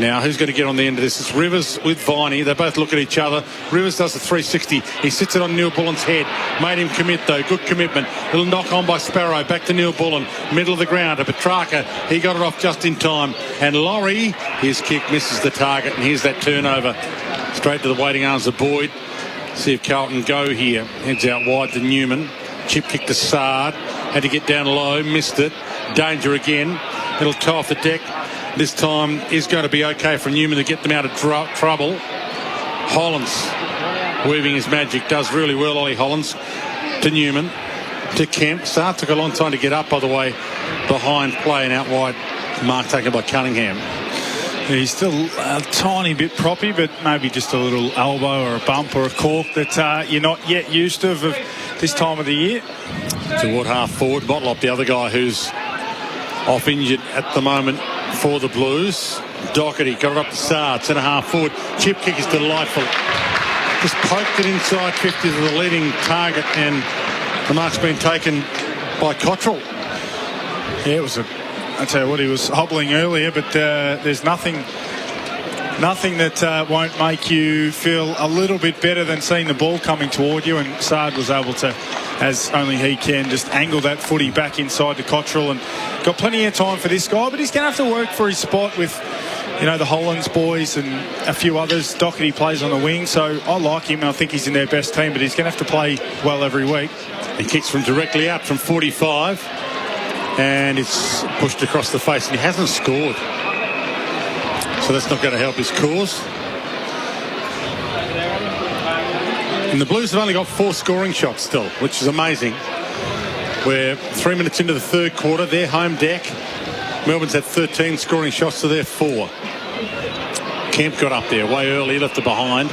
Now, who's going to get on the end of this? It's Rivers with Viney. They both look at each other. Rivers does the 360. He sits it on Neil Bullen's head. Made him commit, though. Good commitment. Little knock on by Sparrow. Back to Neil Bullen. Middle of the ground to Petrarca. He got it off just in time. And Laurie, his kick misses the target. And here's that turnover. Straight to the waiting arms of Boyd. See if Carlton go here. Heads out wide to Newman. Chip kick to Sard. Had to get down low. Missed it. Danger again. Little toe off the deck. This time is going to be okay for Newman to get them out of trouble. Hollands weaving his magic. Does really well, Ollie Hollands. To Newman. To Kemp. Sard took a long time to get up, by the way, behind play and out wide. Mark taken by Cunningham. He's still a tiny bit proppy, but maybe just a little elbow or a bump or a cork that you're not yet used to of this time of the year. Toward half forward. Botlop, the other guy who's off injured at the moment for the Blues. Doherty got it up to Sard, centre half forward. Chip kick is delightful. Just poked it inside 50 to the leading target, and the mark's been taken by Cottrell. Yeah, it was I tell you what, he was hobbling earlier, but there's nothing that won't make you feel a little bit better than seeing the ball coming toward you, and Sard was able to, as only he can, just angle that footy back inside to Cottrell, and got plenty of time for this guy, but he's going to have to work for his spot with, you know, the Hollands boys and a few others. Doherty plays on the wing, so I like him, and I think he's in their best team, but he's going to have to play well every week. He kicks from directly out from 45, and it's pushed across the face, and he hasn't scored. So that's not going to help his cause. And the Blues have only got 4 scoring shots still, which is amazing. We're 3 minutes into the third quarter. Their home deck. Melbourne's had 13 scoring shots to their 4. Kemp got up there way early, left it behind.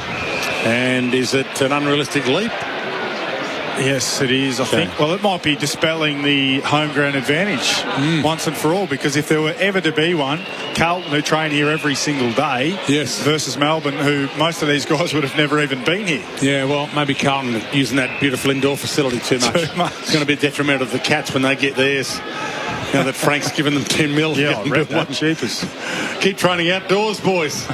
And is it an unrealistic leap? Yes, it is, I think. Well, it might be dispelling the home ground advantage once and for all, because if there were ever to be one, Carlton, who train here every single day, versus Melbourne, who most of these guys would have never even been here. Yeah, well, maybe Carlton using that beautiful indoor facility too much. It's going to be detrimental to the Cats when they get theirs. Now that Frank's given them 10 mil. Yeah, I read that. Cheapest. Keep training outdoors, boys.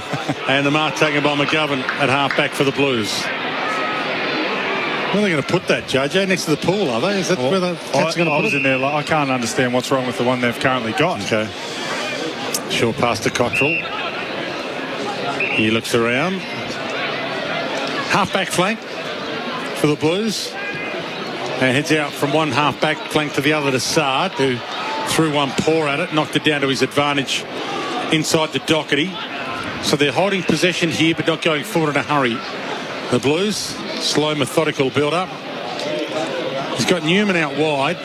And the mark taken by McGovern at half-back for the Blues. Where are they going to put that, JJ? Next to the pool, are they? Is that where the Cats are going to put it? In there. I can't understand what's wrong with the one they've currently got. Okay. Short pass to Cottrell. He looks around. Half-back flank for the Blues. And heads out from one half-back flank to the other to Sard, who threw one paw at it, knocked it down to his advantage inside the Doherty. So they're holding possession here, but not going forward in a hurry. The Blues, slow, methodical build-up. He's got Newman out wide.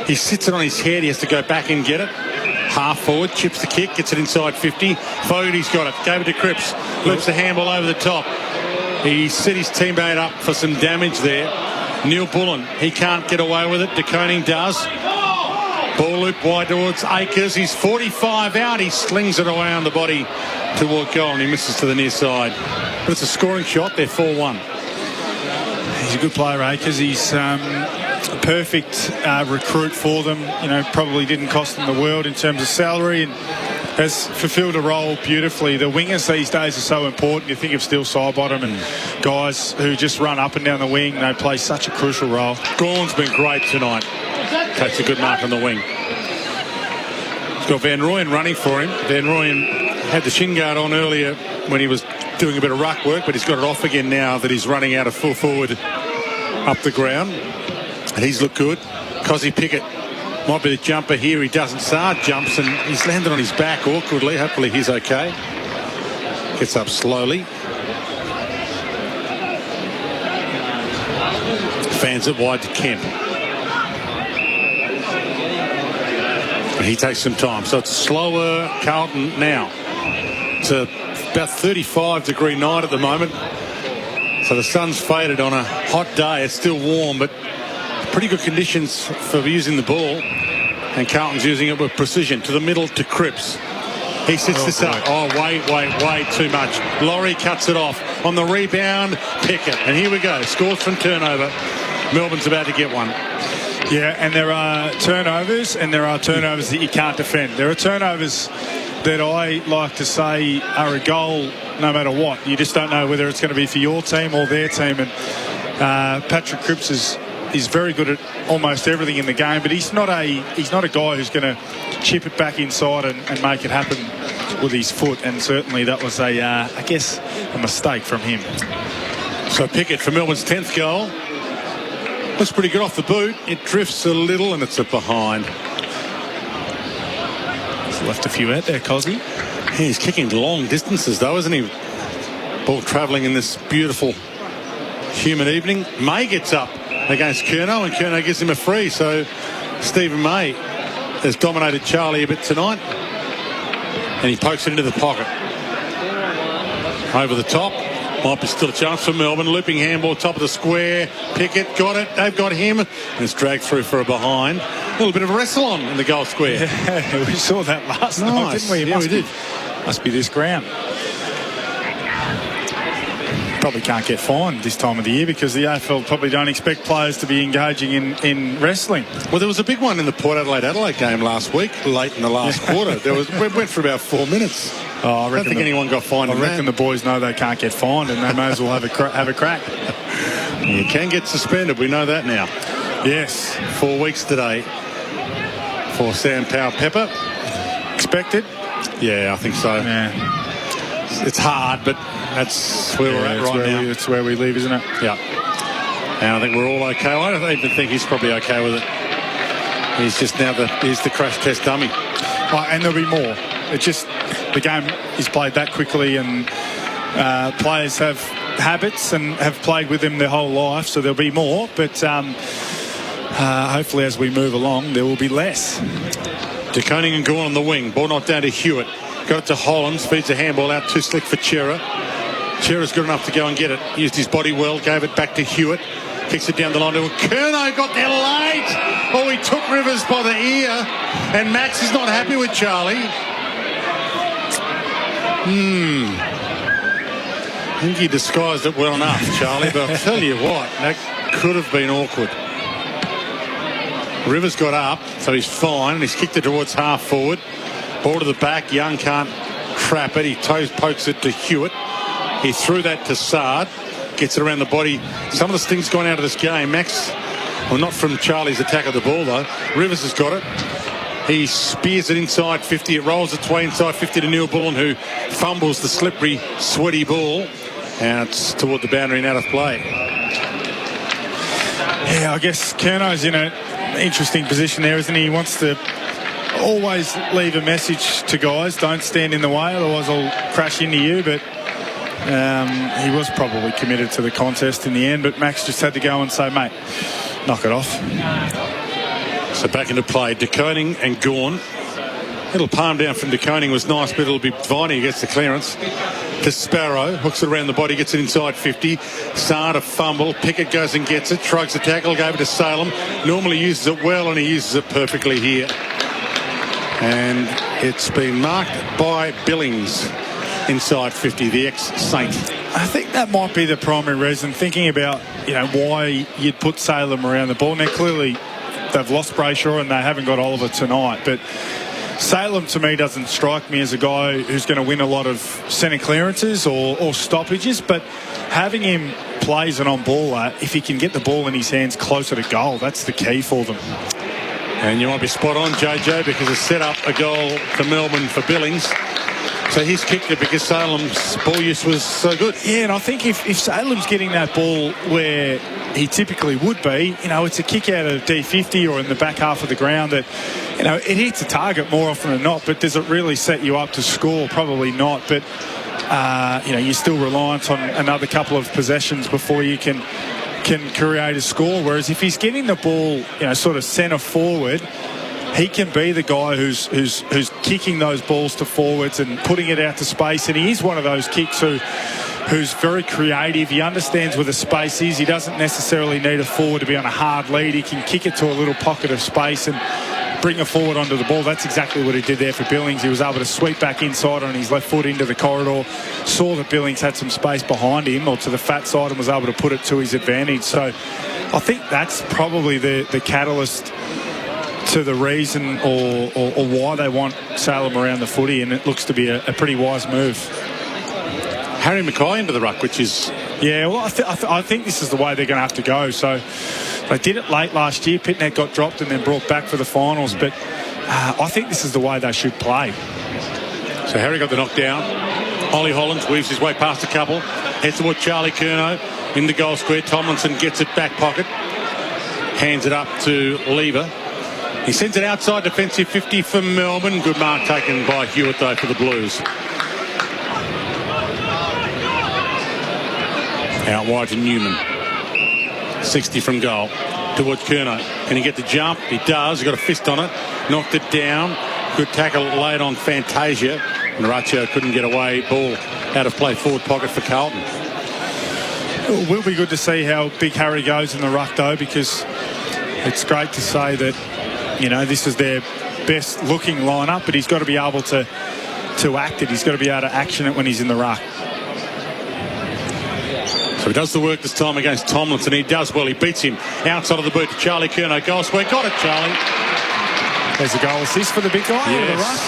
He sits it on his head. He has to go back and get it. Half forward, chips the kick, gets it inside 50. Fogarty's got it. Gave it to Cripps. Loops the handball over the top. He set his teammate up for some damage there. Neil Bullen, he can't get away with it. De Koning does. Ball loop wide towards Akers. He's 45 out. He slings it away on the body toward goal, and he misses to the near side. But it's a scoring shot. They're 4-1. He's a good player, Akers. He's a perfect recruit for them. You know, probably didn't cost them the world in terms of salary, and has fulfilled a role beautifully. The wingers these days are so important. You think of Steele Sidebottom and guys who just run up and down the wing. They play such a crucial role. Gawn's been great tonight. Takes a good mark on the wing. He's got Van Rooyen running for him. Van Rooyen had the shin guard on earlier when he was doing a bit of ruck work, but he's got it off again now that he's running out of full forward up the ground. And he's looked good. Cozzy Pickett might be the jumper here. He doesn't. Sard jumps and he's landed on his back awkwardly. Hopefully he's okay. Gets up slowly. Fans it wide to Kemp. he takes some time. So it's slower Carlton now. It's about 35-degree night at the moment. So the sun's faded on a hot day. It's still warm, but pretty good conditions for using the ball. And Carlton's using it with precision. To the middle to Cripps. He sits this up. Oh, way too much. Laurie cuts it off. On the rebound, Pickett. And here we go. Scores from turnover. Melbourne's about to get one. Yeah, and there are turnovers, and there are turnovers that you can't defend. There are turnovers that I like to say are a goal no matter what. You just don't know whether it's going to be for your team or their team. And Patrick Cripps is very good at almost everything in the game, but he's not a guy who's going to chip it back inside and make it happen with his foot. And certainly that was I guess a mistake from him. So Pickett for Melbourne's 10th goal. Looks pretty good off the boot. It drifts a little and it's a behind. He's left a few out there, Cosy. He's kicking long distances though, isn't he? Ball travelling in this beautiful humid evening. May gets up against Curnow and Curnow gives him a free. So Stephen May has dominated Charlie a bit tonight. And he pokes it into the pocket. Over the top. Might be still a chance for Melbourne. Looping handball, top of the square. Pickett got it. They've got him. And it's dragged through for a behind. A little bit of a wrestle on in the goal square. Yeah, we saw that last night, didn't we? Yeah, we did. Must be this ground. Probably can't get fined this time of the year because the AFL probably don't expect players to be engaging in wrestling. Well, there was a big one in the Port Adelaide game last week, late in the last quarter. We went for about 4 minutes. I don't think anyone got fined. I reckon the boys know they can't get fined and they may as well have a crack. You can get suspended. We know that now. Yes. 4 weeks today for Sam Powell-Pepper. Expected? Yeah, I think so. Yeah. It's hard, but that's where we're at right now. It's where we live, isn't it? Yeah. And I think we're all okay. I don't even think he's probably okay with it. He's just now he's the crash test dummy. And there'll be more. It's just the game is played that quickly, and players have habits and have played with them their whole life, so there'll be more. But hopefully, as we move along, there will be less. De Koning and Gawn on the wing. Ball knocked down to Hewitt. Got it to Hollands. Feeds a handball out too slick for Chera. Chera's good enough to go and get it. Used his body well. Gave it back to Hewitt. Kicks it down the line to Curnow. Got there late. Oh, he took Rivers by the ear. And Max is not happy with Charlie. I think he disguised it well enough, Charlie. But I'll tell you what, that could have been awkward. Rivers got up, so he's fine. And he's kicked it towards half forward. Ball to the back. Young can't trap it. He pokes it to Hewitt. He threw that to Sard. Gets it around the body. Some of the things gone out of this game. Max, well, not from Charlie's attack of the ball, though. Rivers has got it. He spears it inside 50. It rolls its way inside 50 to Neil Bullen, who fumbles the slippery, sweaty ball. And it's toward the boundary and out of play. Yeah, I guess Curnow's in an interesting position there, isn't he? He wants to always leave a message to guys. Don't stand in the way, otherwise I'll crash into you. But he was probably committed to the contest in the end. But Max just had to go and say, mate, knock it off. So back into play. De Koning and Gawn. Little palm down from De Koning was nice, but it'll be Viney who gets the clearance. To Sparrow, hooks it around the body, gets it inside 50. Sard a fumble. Pickett goes and gets it, shrugs the tackle, gave it to Salem. Normally uses it well, and he uses it perfectly here. And it's been marked by Billings inside 50, the ex-Saint. I think that might be the primary reason, thinking about, why you'd put Salem around the ball. Now, clearly, they've lost Brayshaw and they haven't got Oliver tonight, but Salem to me doesn't strike me as a guy who's going to win a lot of centre clearances or stoppages, but having him play as an on-baller, if he can get the ball in his hands closer to goal, that's the key for them. And you might be spot on, JJ, because it's set up a goal for Melbourne for Billings. So he's kicked it because Salem's ball use was so good. Yeah, and I think if Salem's getting that ball where he typically would be, it's a kick out of D50 or in the back half of the ground that, it hits a target more often than not, but does it really set you up to score? Probably not, but, you're still reliant on another couple of possessions before you can create a score. Whereas if he's getting the ball, sort of centre forward, he can be the guy who's kicking those balls to forwards and putting it out to space. And he is one of those kicks who's very creative. He understands where the space is. He doesn't necessarily need a forward to be on a hard lead. He can kick it to a little pocket of space and bring a forward onto the ball. That's exactly what he did there for Billings. He was able to sweep back inside on his left foot into the corridor, saw that Billings had some space behind him or to the fat side and was able to put it to his advantage. So I think that's probably the catalyst to the reason or why they want Salem around the footy, and it looks to be a pretty wise move. Harry Mackay into the ruck, which is... Yeah, well, I think this is the way they're going to have to go. So they did it late last year. Pitnet got dropped and then brought back for the finals. But I think this is the way they should play. So Harry got the knockdown. Ollie Hollands weaves his way past a couple. Heads toward Charlie Curnow in the goal square. Tomlinson gets it back pocket. Hands it up to Lever. He sends it outside defensive 50 for Melbourne. Good mark taken by Hewitt, though, for the Blues. Out wide to Newman. 60 from goal. Towards Curnow. Can he get the jump? He does. He's got a fist on it. Knocked it down. Good tackle laid on Fantasia. Naraccio couldn't get away. Ball out of play forward pocket for Carlton. It will be good to see how big Harry goes in the ruck, though, because it's great to say that, you know, this is their best looking lineup, but he's got to be able to act it. He's got to be able to action it when he's in the ruck. So he does the work this time against Tomlinson. He does well. He beats him outside of the boot to Charlie Curnow. Goal square. Got it, Charlie. There's a goal assist for the big guy in the ruck.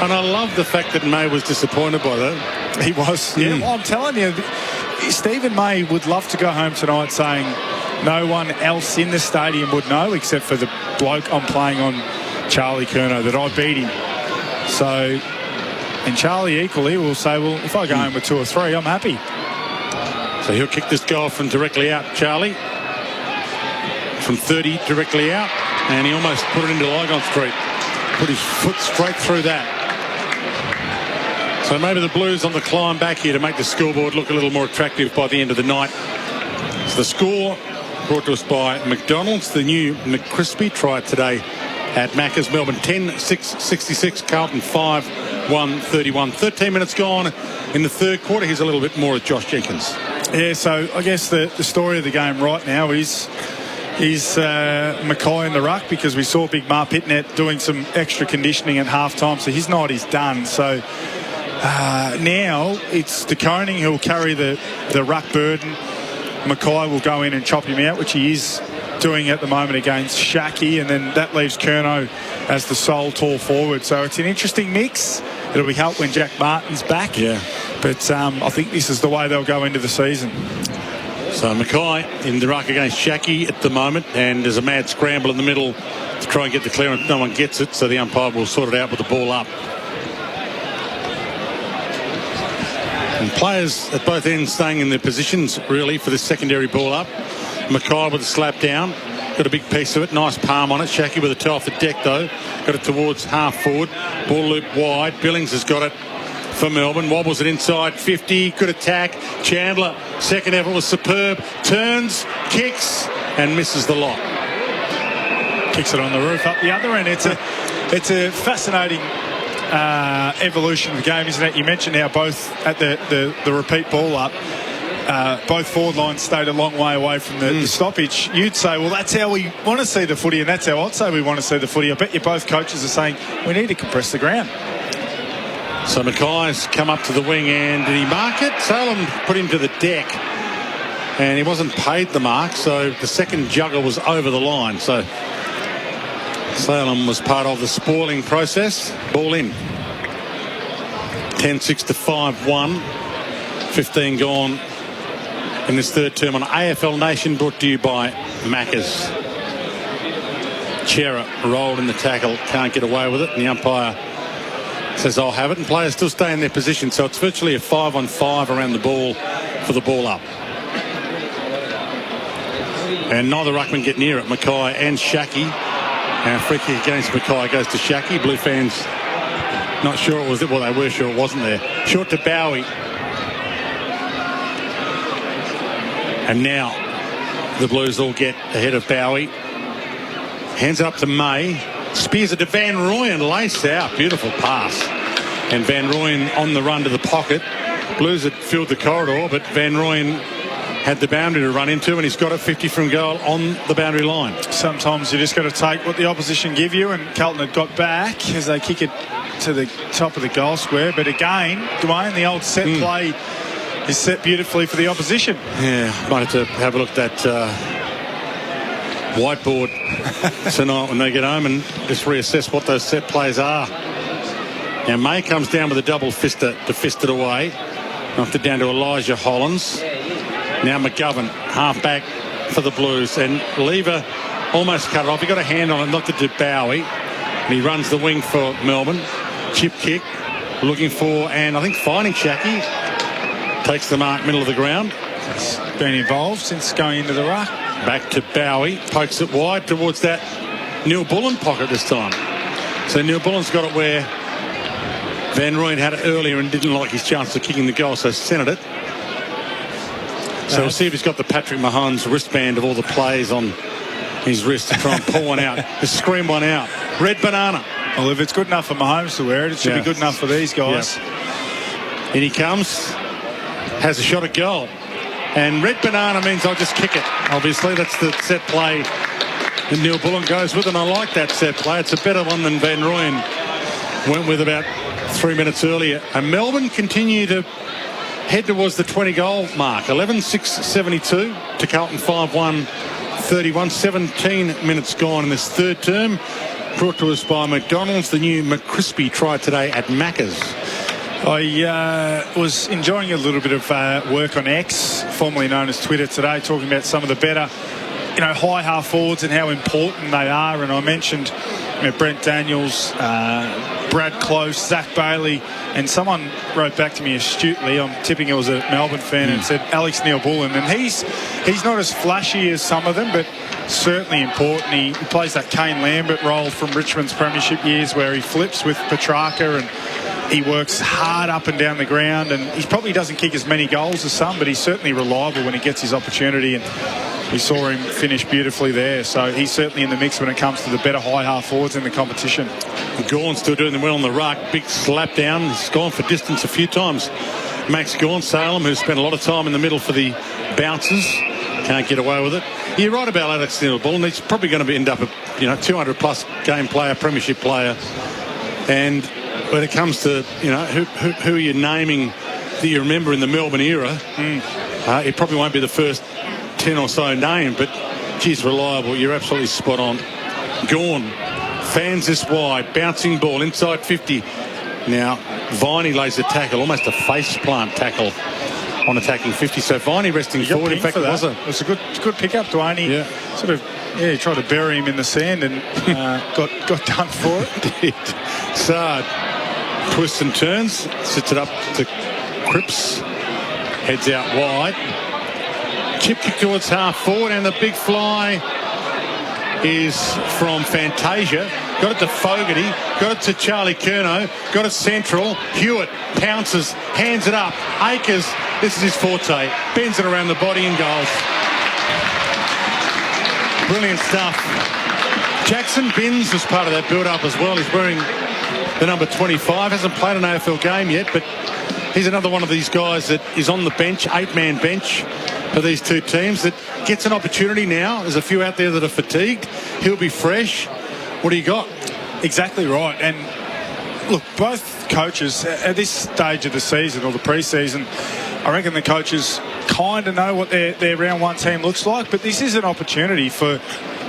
And I love the fact that May was disappointed by that. He was. Yeah, well, I'm telling you, Stephen May would love to go home tonight saying no one else in the stadium would know except for the bloke I'm playing on, Charlie Curnow, that I beat him. So... And Charlie equally will say, well, if I go home with 2 or 3, I'm happy. So he'll kick this goal from directly out, Charlie. From 30 directly out. And he almost put it into Lygon Street. Put his foot straight through that. So maybe the Blues on the climb back here to make the scoreboard look a little more attractive by the end of the night. So the score brought to us by McDonald's. The new McCrispy. Try it today at Macca's. Melbourne 10-6-66. Carlton 5-1-31. 13 minutes gone in the third quarter. Here's a little bit more of Josh Jenkins. Yeah, so I guess the story of the game right now is Mackay in the ruck, because we saw Big Mar Pitnet doing some extra conditioning at half-time, so his night is done. So now it's De Koning who'll carry the ruck burden. Mackay will go in and chop him out, which he is doing at the moment against Shaki, and then that leaves Curnow as the sole tall forward. So it's an interesting mix. It'll be helped when Jack Martin's back. Yeah. But I think this is the way they'll go into the season. So Mackay in the ruck against Shaki at the moment, and there's a mad scramble in the middle to try and get the clearance. No one gets it, so the umpire will sort it out with the ball up. And players at both ends staying in their positions, really, for this secondary ball up. Mackay with a slap down. Got a big piece of it. Nice palm on it. Shaki with a toe off the deck, though. Got it towards half forward. Ball loop wide. Billings has got it for Melbourne. Wobbles it inside 50. Good attack. Chandler, second effort was superb. Turns, kicks, and misses the lot. Kicks it on the roof up the other end. It's a fascinating evolution of the game, isn't it? You mentioned how both at the repeat ball up, both forward lines stayed a long way away from the stoppage. You'd say, well, that's how we want to see the footy, and that's how I'd say we want to see the footy. I bet you both coaches are saying we need to compress the ground. So Mackay's come up to the wing, and did he mark it? Salem put him to the deck, and he wasn't paid the mark, so the second jugger was over the line. So Salem was part of the spoiling process. Ball in. 10-6 to 5-1. 15 gone in this third term on AFL Nation, brought to you by Macca's. Chera rolled in the tackle, can't get away with it, and the umpire says I'll have it, and players still stay in their position, so it's virtually a 5-on-5 around the ball for the ball up. And neither ruckman get near it, Mackay and Shaki. And free kick against Mackay goes to Shaki. Blue fans not sure it was it. Well, they were sure it wasn't there. Short to Bowie. And now the Blues all get ahead of Bowie. Hands it up to May. Spears it to Van Rooyen. Lace out. Beautiful pass. And Van Rooyen on the run to the pocket. Blues had filled the corridor, but Van Rooyen had the boundary to run into, and he's got it 50 from goal on the boundary line. Sometimes you just got to take what the opposition give you, and Carlton had got back as they kick it to the top of the goal square. But again, Dwayne, the old set play is set beautifully for the opposition. Yeah, might have to have a look at that whiteboard tonight when they get home and just reassess what those set plays are. Now May comes down with a double fister to fist it away. Knocked it down to Elijah Hollins. Now McGovern, half back for the Blues, and Lever almost cut it off. He got a hand on it, knocked it to Bowie, and he runs the wing for Melbourne. Chip kick, looking for, and I think finding Shaki. Takes the mark, middle of the ground. He's been involved since going into the ruck. Back to Bowie, pokes it wide towards that Neil Bullen pocket this time. So Neil Bullen's got it where Van Rooyen had it earlier and didn't like his chance of kicking the goal, so centred it. So we'll see if he's got the Patrick Mahomes wristband of all the plays on his wrist to try and pull one out, to scream one out. Red banana. Well, if it's good enough for Mahomes to wear it, it should be good enough for these guys. In he comes, has a shot at goal. And red banana means I'll just kick it. Obviously, that's the set play that Neil Bullen goes with, and I like that set play. It's a better one than Van Rooyen went with about 3 minutes earlier. And Melbourne continue to head towards the 20-goal mark. 11-6-72 to Carlton 5-1-31. 17 minutes gone in this third term. Brought to us by McDonald's. The new McCrispy tried today at Macca's. I was enjoying a little bit of work on X, formerly known as Twitter, today, talking about some of the better, high half forwards and how important they are. And I mentioned Brent Daniels, Brad Close, Zach Bailey, and someone wrote back to me astutely, I'm tipping it was a Melbourne fan, and said Alex Neil-Bullen. And he's not as flashy as some of them, but certainly important. He plays that Kane Lambert role from Richmond's premiership years where he flips with Petrarca and he works hard up and down the ground, and he probably doesn't kick as many goals as some, but he's certainly reliable when he gets his opportunity, and we saw him finish beautifully there. So he's certainly in the mix when it comes to the better high half forwards in the competition. Gawn's still doing well on the ruck. Big slap down. He's gone for distance a few times. Max Gawn, Salem, who's spent a lot of time in the middle for the bouncers, can't get away with it. You're right about Alex Neil-Bullen. He's probably going to end up a 200-plus game player, premiership player. And when it comes to who are you naming that you remember in the Melbourne era, it probably won't be the first 10 or so name, but geez, reliable. You're absolutely spot on. Gawn fans this wide, bouncing ball inside 50. Now Viney lays a tackle, almost a face plant tackle on attacking 50. So Viney resting forward. In fact, it was a good pickup, Dwayne. He tried to bury him in the sand and got done for it. Sard twists and turns, sits it up to Cripps, heads out wide. Chip kick towards half forward, and the big fly is from Fantasia. Got it to Fogarty, got it to Charlie Curnow, got it central. Hewitt pounces, hands it up. Akers, this is his forte, bends it around the body and goals. Brilliant stuff. Jackson Binns was part of that build-up as well. He's wearing the number 25. Hasn't played an AFL game yet, but he's another one of these guys that is on the bench, 8-man bench for these two teams, that gets an opportunity now. There's a few out there that are fatigued. He'll be fresh. What do you got? Exactly right. And look, both coaches at this stage of the season or the pre-season, I reckon the coaches kind of know what their round one team looks like, but this is an opportunity for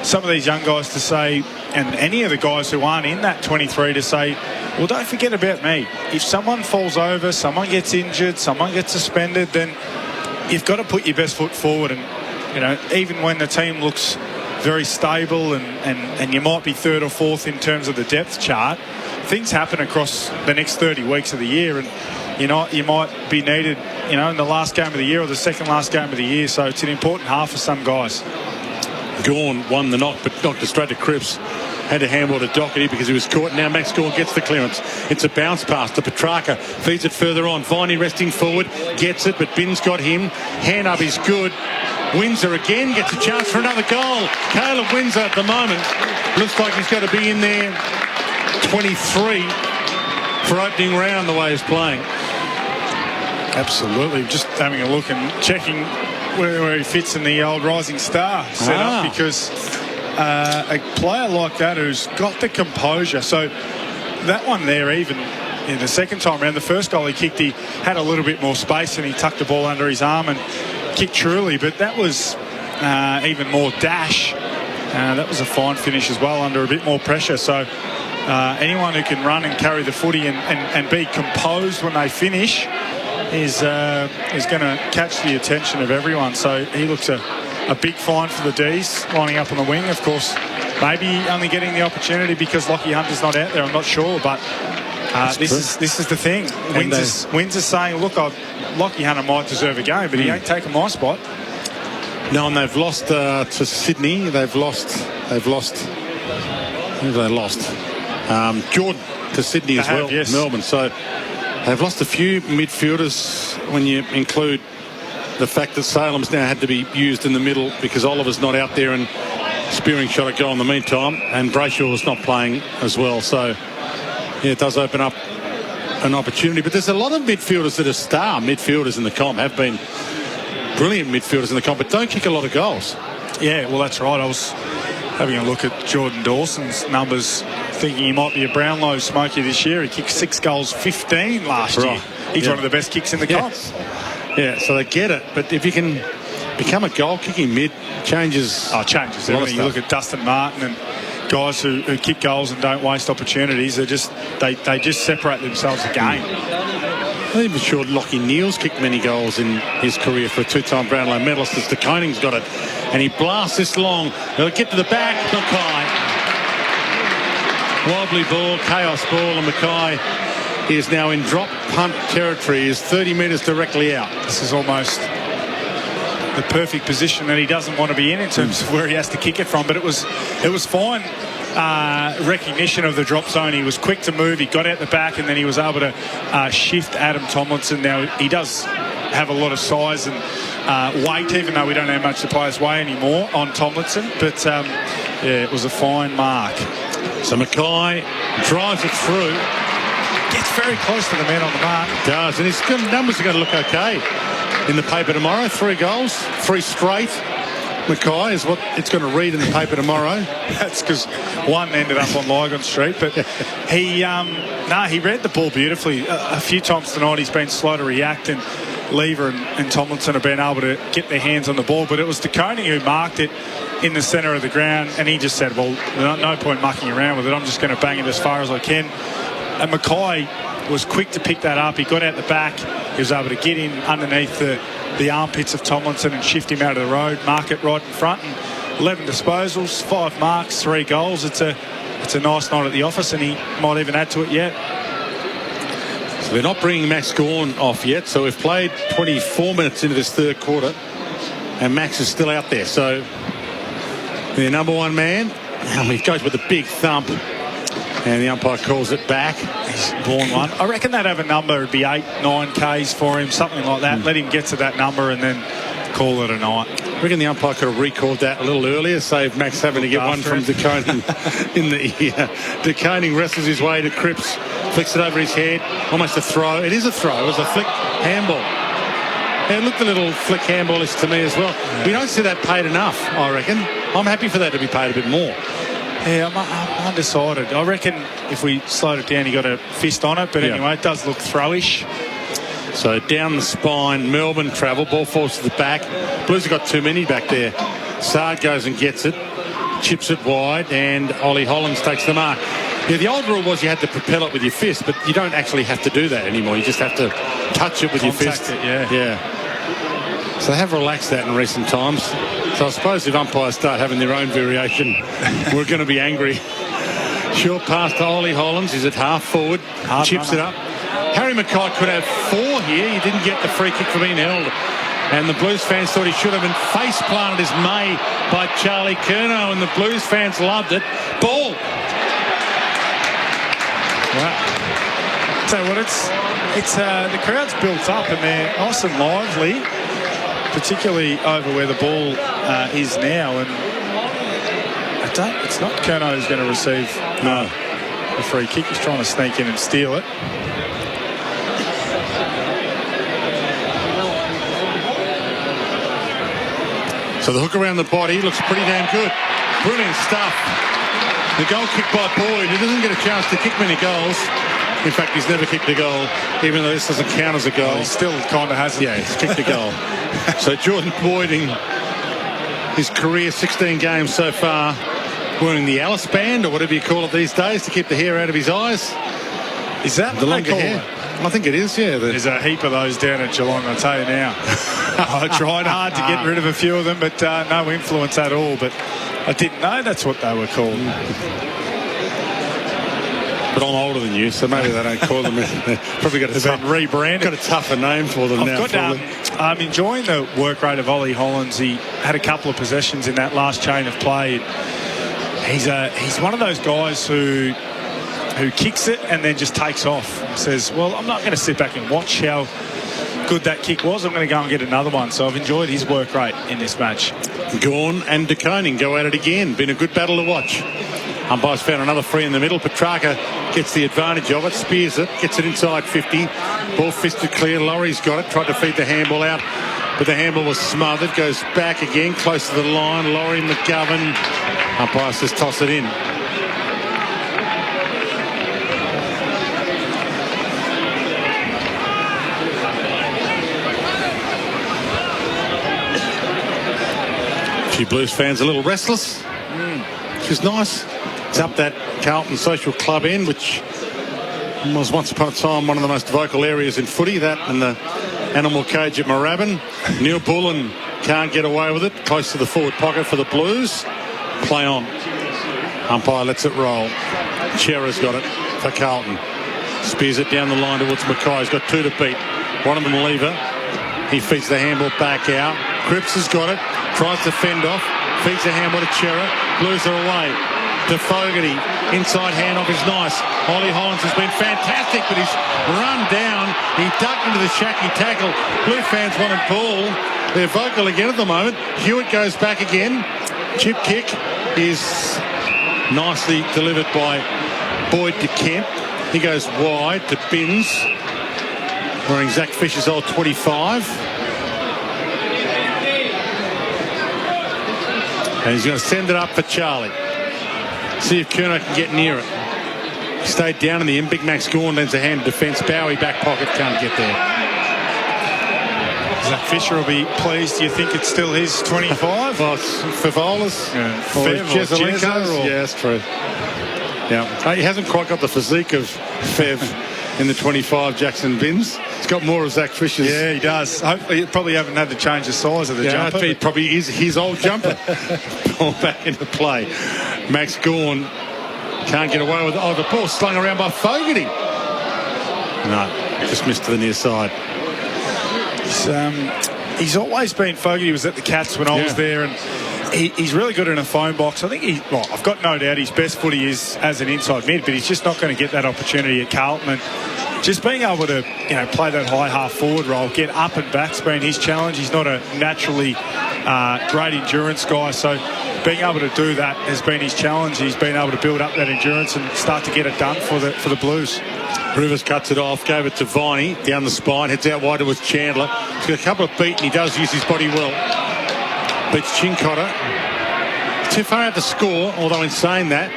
some of these young guys to say, and any of the guys who aren't in that 23 to say, well, don't forget about me. If someone falls over, someone gets injured, someone gets suspended, then you've got to put your best foot forward. And even when the team looks very stable and you might be third or fourth in terms of the depth chart, things happen across the next 30 weeks of the year, and you might be needed in the last game of the year or the second last game of the year. So it's an important half for some guys. Gawn won the knock, but knocked it straight to Cripps. Had to handball to Doherty because he was caught. Now Max Gawn gets the clearance. It's a bounce pass to Petrarca. Feeds it further on. Viney resting forward. Gets it, but Binns got him. Hand up is good. Windsor again gets a chance for another goal. Caleb Windsor at the moment looks like he's going to be in there 23 for opening round the way he's playing. Absolutely. Just having a look and checking where he fits in the old Rising Star setup, because a player like that who's got the composure. So that one there, even in the second time around, the first goal he kicked, he had a little bit more space and he tucked the ball under his arm and kicked truly, but that was even more dash. That was a fine finish as well, under a bit more pressure. So anyone who can run and carry the footy and be composed when they finish is going to catch the attention of everyone. So he looks a big find for the D's, lining up on the wing. Of course, maybe only getting the opportunity because Lockie Hunter's not out there, I'm not sure, but this is the thing. Windsor's saying, look, Lockie Hunter might deserve a game, but he ain't taking my spot. No, and they've lost to Sydney. They've lost. Who have they lost? Jordan to Sydney as well. Yes. Melbourne. So they've lost a few midfielders when you include the fact that Salem's now had to be used in the middle because Oliver's not out there and Spearing shot a goal in the meantime, and Brayshaw's not playing as well. So yeah, it does open up an opportunity. But there's a lot of midfielders that are star midfielders in the comp, have been brilliant midfielders in the comp, but don't kick a lot of goals. Yeah, well, that's right. I was having a look at Jordan Dawson's numbers, thinking he might be a Brownlow smoky this year. He kicked 6 goals, 15 last year. He's one of the best kicks in the comp. Yeah, so they get it. But if you can become a goal-kicking mid, changes. Changes everything. You look at Dustin Martin and guys who kick goals and don't waste opportunities. They just separate themselves again. I'm not even sure Lockie Neal's kicked many goals in his career for a 2-time Brownlow medalist, as De Koning's got it. And he blasts this long. He'll get to the back. Mackay. Wobbly ball, chaos ball, and Mackay is now in drop punt territory. He's 30 metres directly out. This is almost the perfect position that he doesn't want to be in terms of where he has to kick it from. But it was fine. Recognition of the drop zone. He was quick to move. He got out the back, and then he was able to shift Adam Tomlinson. Now he does have a lot of size and weight, even though we don't know how much the players weigh anymore on Tomlinson. But it was a fine mark. So Mackay drives it through. Gets very close to the man on the mark. Does, and his numbers are going to look okay in the paper tomorrow. 3 goals, 3 straight. Mackay is what it's going to read in the paper tomorrow. That's because one ended up on Lygon Street, but he read the ball beautifully. A few times tonight he's been slow to react, and Lever and Tomlinson have been able to get their hands on the ball, but it was De Koning who marked it in the centre of the ground, and he just said, well, no point mucking around with it. I'm just going to bang it as far as I can. And Mackay was quick to pick that up. He got out the back. He was able to get in underneath the armpits of Tomlinson and shift him out of the road, mark it right in front. And 11 disposals, 5 marks, 3 goals. It's a nice night at the office, and he might even add to it yet. So they're not bringing Max Gawn off yet. So we've played 24 minutes into this third quarter, and Max is still out there. So their number one man, he goes with a big thump, and the umpire calls it back. He's born one. I reckon they'd have a number. It'd be 8-9 Ks for him, something like that. Let him get to that number and then call it a night. I reckon the umpire could have recalled that a little earlier, save Max having to get one from De Koning in the ear. De Koning wrestles his way to Cripps, flicks it over his head, almost a throw. It is a throw. It was a flick handball. It looked a little flick handballish to me as well. Yeah. We don't see that paid enough, I reckon. I'm happy for that to be paid a bit more. Yeah, I'm undecided. I reckon if we slowed it down, he got a fist on it. But anyway, it does look throwish. So down the spine, Melbourne travel. Ball falls to the back. Blues have got too many back there. Sard goes and gets it. Chips it wide, and Ollie Hollands takes the mark. Yeah, the old rule was you had to propel it with your fist, but you don't actually have to do that anymore. You just have to touch it with your fist. Yeah. So they have relaxed that in recent times. So I suppose if umpires start having their own variation, we're going to be angry. Short pass to Ollie Hollands. He's at half forward. Chips it up. Harry Mackay could have 4 here. He didn't get the free kick for being held. And the Blues fans thought he should have been face planted as May by Charlie Curnow, and the Blues fans loved it. Ball. Wow. So what the crowd's built up and they're nice and lively. particularly over where the ball is now. And it's not Curnow who's going to receive a free kick. He's trying to sneak in and steal it. So the hook around the body looks pretty damn good. Brilliant stuff. The goal kick by Boyd. He doesn't get a chance to kick many goals. In fact, he's never kicked a goal, even though this doesn't count as a goal. He still kind of hasn't. Yeah, he's kicked a goal. So Jordan Boyd, in his career, 16 games so far, wearing the Alice band, or whatever you call it these days, to keep the hair out of his eyes. Is that the longer hair? I think it is, yeah. There's a heap of those down at Geelong, I'll tell you now. I tried hard to get rid of a few of them, but no influence at all. But I didn't know that's what they were called. But I'm older than you, so maybe they don't call them. They've probably got been rebranded. Got a tougher name for them now. I'm enjoying the work rate of Ollie Hollands. He had a couple of possessions in that last chain of play. He's one of those guys who kicks it and then just takes off. Says, well, I'm not going to sit back and watch how good that kick was. I'm going to go and get another one. So I've enjoyed his work rate in this match. Gawn and De Koning go at it again. Been a good battle to watch. Umpires found another free in the middle. Petrarca gets the advantage of it, spears it, gets it inside 50. Ball fisted clear. Laurie's got it, tried to feed the handball out, but the handball was smothered. Goes back again, close to the line. Laurie, McGovern. Umpire says toss it in. A few Blues fans a little restless, which is nice. It's up that Carlton Social Club end, which was once upon a time one of the most vocal areas in footy, that and the animal cage at Moorabbin. Neil Bullen can't get away with it. Close to the forward pocket for the Blues. Play on. Umpire lets it roll. Chera's got it for Carlton. Spears it down the line towards Mackay. He's got two to beat. One of them lever. He feeds the handball back out. Cripps has got it. Tries to fend off. Feeds the handball to Chera. Blues are away. To Fogarty. Inside handoff is nice. Ollie Hollands has been fantastic, but he's run down. He ducked into the shaky tackle. Blue fans wanted ball. They're vocal again at the moment. Hewitt goes back again. Chip kick is nicely delivered by Boyd to Kemp. He goes wide to Binns, wearing Zach Fisher's old 25. And he's going to send it up for Charlie. See if Curnow can get near it. He stayed down in the end. Big Max Gawn lends a hand to defence. Bowie back pocket, can't get there. Zach Fisher will be pleased. Do you think it's still his 25? Well, it's Favolas. Yeah. Yeah, that's true. Yeah, he hasn't quite got the physique of Fev in the 25, Jackson Binns. He's got more of Zach Fisher's. Yeah, he does. Hopefully, he probably haven't had to change the size of the jumper. It probably is his old jumper. Ball back into play. Max Gawn can't get away with it. Oh, the ball slung around by Fogarty. No, just missed to the near side. He's always been, Fogarty was at the Cats when I was there, and he's really good in a phone box. I think I've got no doubt his best footy is as an inside mid, but he's just not going to get that opportunity at Carlton. And just being able to, play that high half forward role, get up and back's been his challenge. He's not a naturally great endurance guy, so being able to do that has been his challenge. He's been able to build up that endurance and start to get it done for the Blues. Rivers cuts it off, gave it to Viney down the spine, heads out wide towards Chandler. He's got a couple of beat, and he does use his body well. Beats Chincotta. Too far out to score, although in saying that,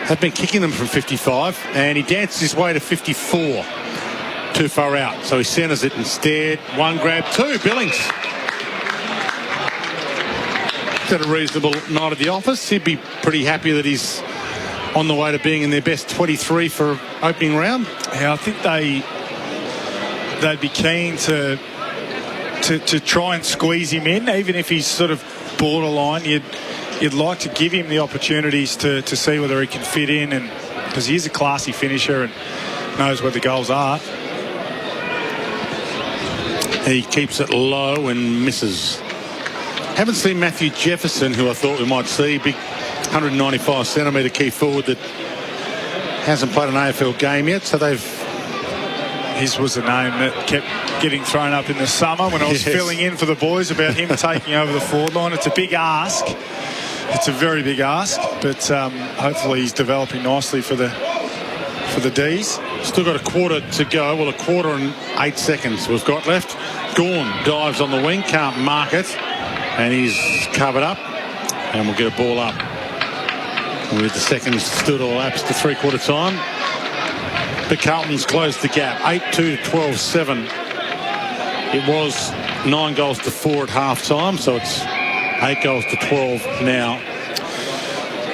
have been kicking them from 55, and he dances his way to 54. Too far out, so he centres it instead. One grab, two. Billings. He's had a reasonable night at the office. He'd be pretty happy that he's on the way to being in their best 23 for opening round. Yeah, I think they'd be keen to try and squeeze him in, even if he's sort of borderline. You'd like to give him the opportunities to see whether he can fit in, and because he is a classy finisher and knows where the goals are. He keeps it low and misses. Haven't seen Matthew Jefferson, who I thought we might see, big 195 centimetre key forward that hasn't played an AFL game yet, so his was a name that kept getting thrown up in the summer when I was filling in for the boys about him taking over the forward line. It's a big ask. It's a very big ask, but hopefully he's developing nicely for the D's. Still got a quarter to go. Well, a quarter and 8 seconds we've got left. Gawn dives on the wing, can't mark it, and he's covered up, and we'll get a ball up with the seconds still to elapse to three-quarter time. But Carlton's closed the gap, 8-2 to 12-7. It was 9 goals to 4 at half-time, so it's 8 goals to 12 now.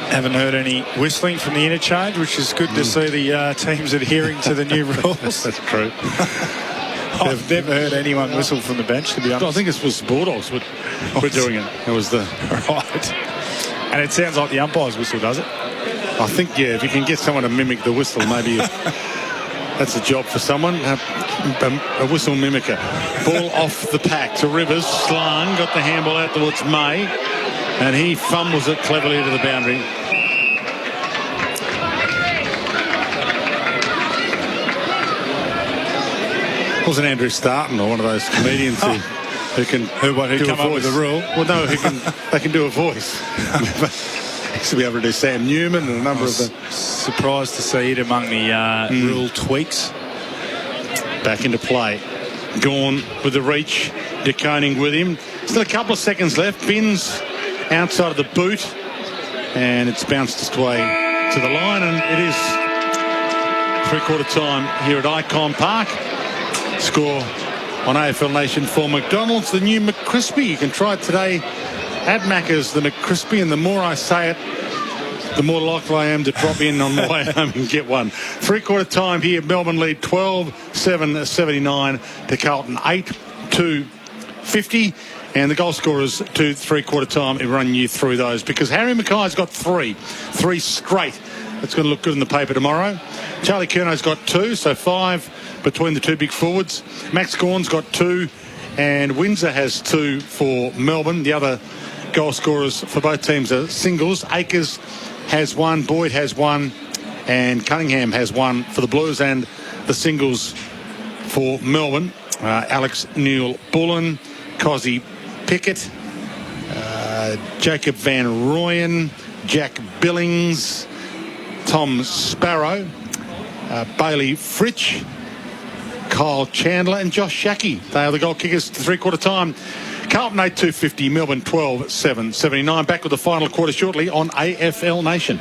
Haven't heard any whistling from the interchange, which is good to see the teams adhering to the new rules. That's true. I've never heard anyone whistle from the bench, to be honest. I think it was the Bulldogs were doing it. It was the... Right. And it sounds like the umpire's whistle, does it? I think, yeah, if you can get someone to mimic the whistle, maybe that's a job for someone. A whistle mimicker. Ball off the pack to Rivers. Slung, got the handball out towards May. And he fumbles it cleverly to the boundary. Wasn't Andrew Starton or one of those comedians who can come up with the rule? Well, no, they can do a voice. Used to be able to do Sam Newman and a number of them. Surprised to see it among the rule tweaks. Back into play. Gawn with the reach. De Koning with him. Still a couple of seconds left. Binns outside of the boot, and it's bounced its way to the line, and it is three-quarter time here at Icon Park. Score on AFL Nation for McDonald's, the new McCrispy. You can try it today at Macca's, the McCrispy, and the more I say it, the more likely I am to drop in on the way home and get one. Three-quarter time here, Melbourne lead 12-7-79 to Carlton, 8-2-50. And the goal scorers to three-quarter time, we run you through those because Harry Mackay's got three straight. That's going to look good in the paper tomorrow. Charlie Curnow's got 2, so 5 between the two big forwards. Max Gawn's got 2, and Windsor has 2 for Melbourne. The other goal scorers for both teams are singles. Akers has 1, Boyd has 1, and Cunningham has 1 for the Blues, and the singles for Melbourne. Alex Neal-Bullen, Cozzy Pickett, Jacob Van Rooyen, Jack Billings, Tom Sparrow, Bailey Fritsch, Kyle Chandler and Josh Shackey. They are the goal kickers to three-quarter time. Carlton 8-2-50, Melbourne 12-7-79. Back with the final quarter shortly on AFL Nation.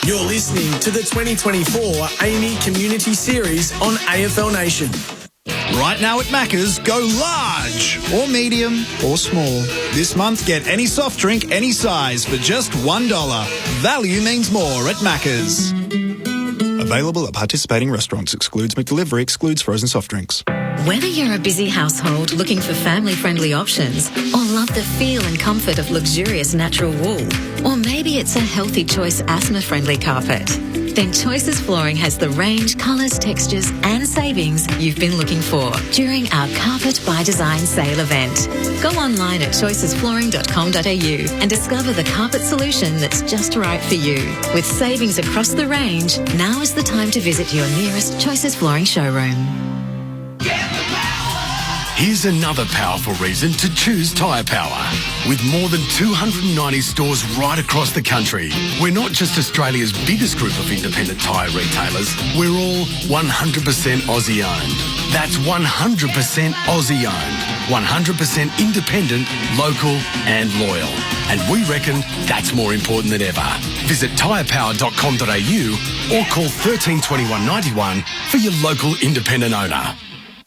You're listening to the 2024 AAMI Community Series on AFL Nation. Right now at Macca's, go large or medium or small. This month, get any soft drink, any size for just $1. Value means more at Macca's. Available at participating restaurants. Excludes McDelivery. Excludes frozen soft drinks. Whether you're a busy household looking for family-friendly options or love the feel and comfort of luxurious natural wool, or maybe it's a healthy choice asthma-friendly carpet, then Choices Flooring has the range, colours, textures and savings you've been looking for during our Carpet by Design sale event. Go online at choicesflooring.com.au and discover the carpet solution that's just right for you. With savings across the range, now is the time to visit your nearest Choices Flooring showroom. Here's another powerful reason to choose Tyre Power. With more than 290 stores right across the country, we're not just Australia's biggest group of independent tyre retailers, we're all 100% Aussie owned. That's 100% Aussie owned, 100% independent, local and loyal. And we reckon that's more important than ever. Visit tyrepower.com.au or call 13 21 91 for your local independent owner.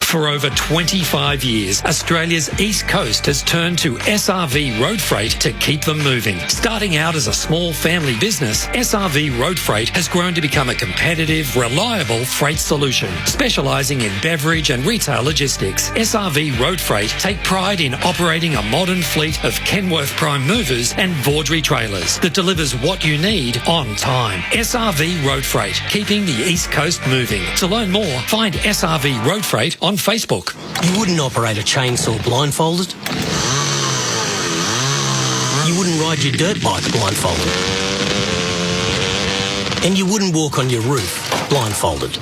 For over 25 years, Australia's East Coast has turned to SRV Road Freight to keep them moving. Starting out as a small family business, SRV Road Freight has grown to become a competitive, reliable freight solution. Specialising in beverage and retail logistics, SRV Road Freight take pride in operating a modern fleet of Kenworth Prime Movers and Vaudrey trailers that delivers what you need on time. SRV Road Freight, keeping the East Coast moving. To learn more, find SRV Road Freight on Facebook. You wouldn't operate a chainsaw blindfolded. You wouldn't ride ride your dirt bike blindfolded. And you wouldn't walk on your roof blindfolded.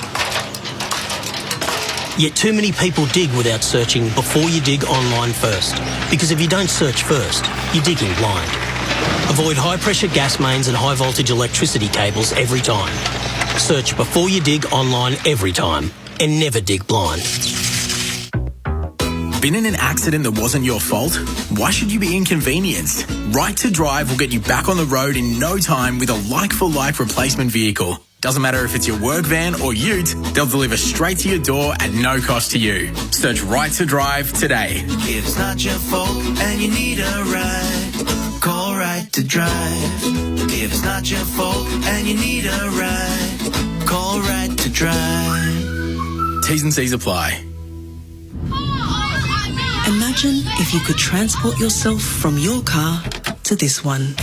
Yet too many people dig without searching before you dig online first. Because if you don't search first, you're digging blind. Avoid high-pressure gas mains and high-voltage electricity cables every time. Search before you dig online every time. And never dig blind. Been in an accident that wasn't your fault? Why should you be inconvenienced? Right to Drive will get you back on the road in no time with a like-for-like replacement vehicle. Doesn't matter if it's your work van or ute, they'll deliver straight to your door at no cost to you. Search Right to Drive today. If it's not your fault and you need a ride, call Right to Drive. If it's not your fault and you need a ride, call Right to Drive. T's and C's apply. Imagine if you could transport yourself from your car to this one.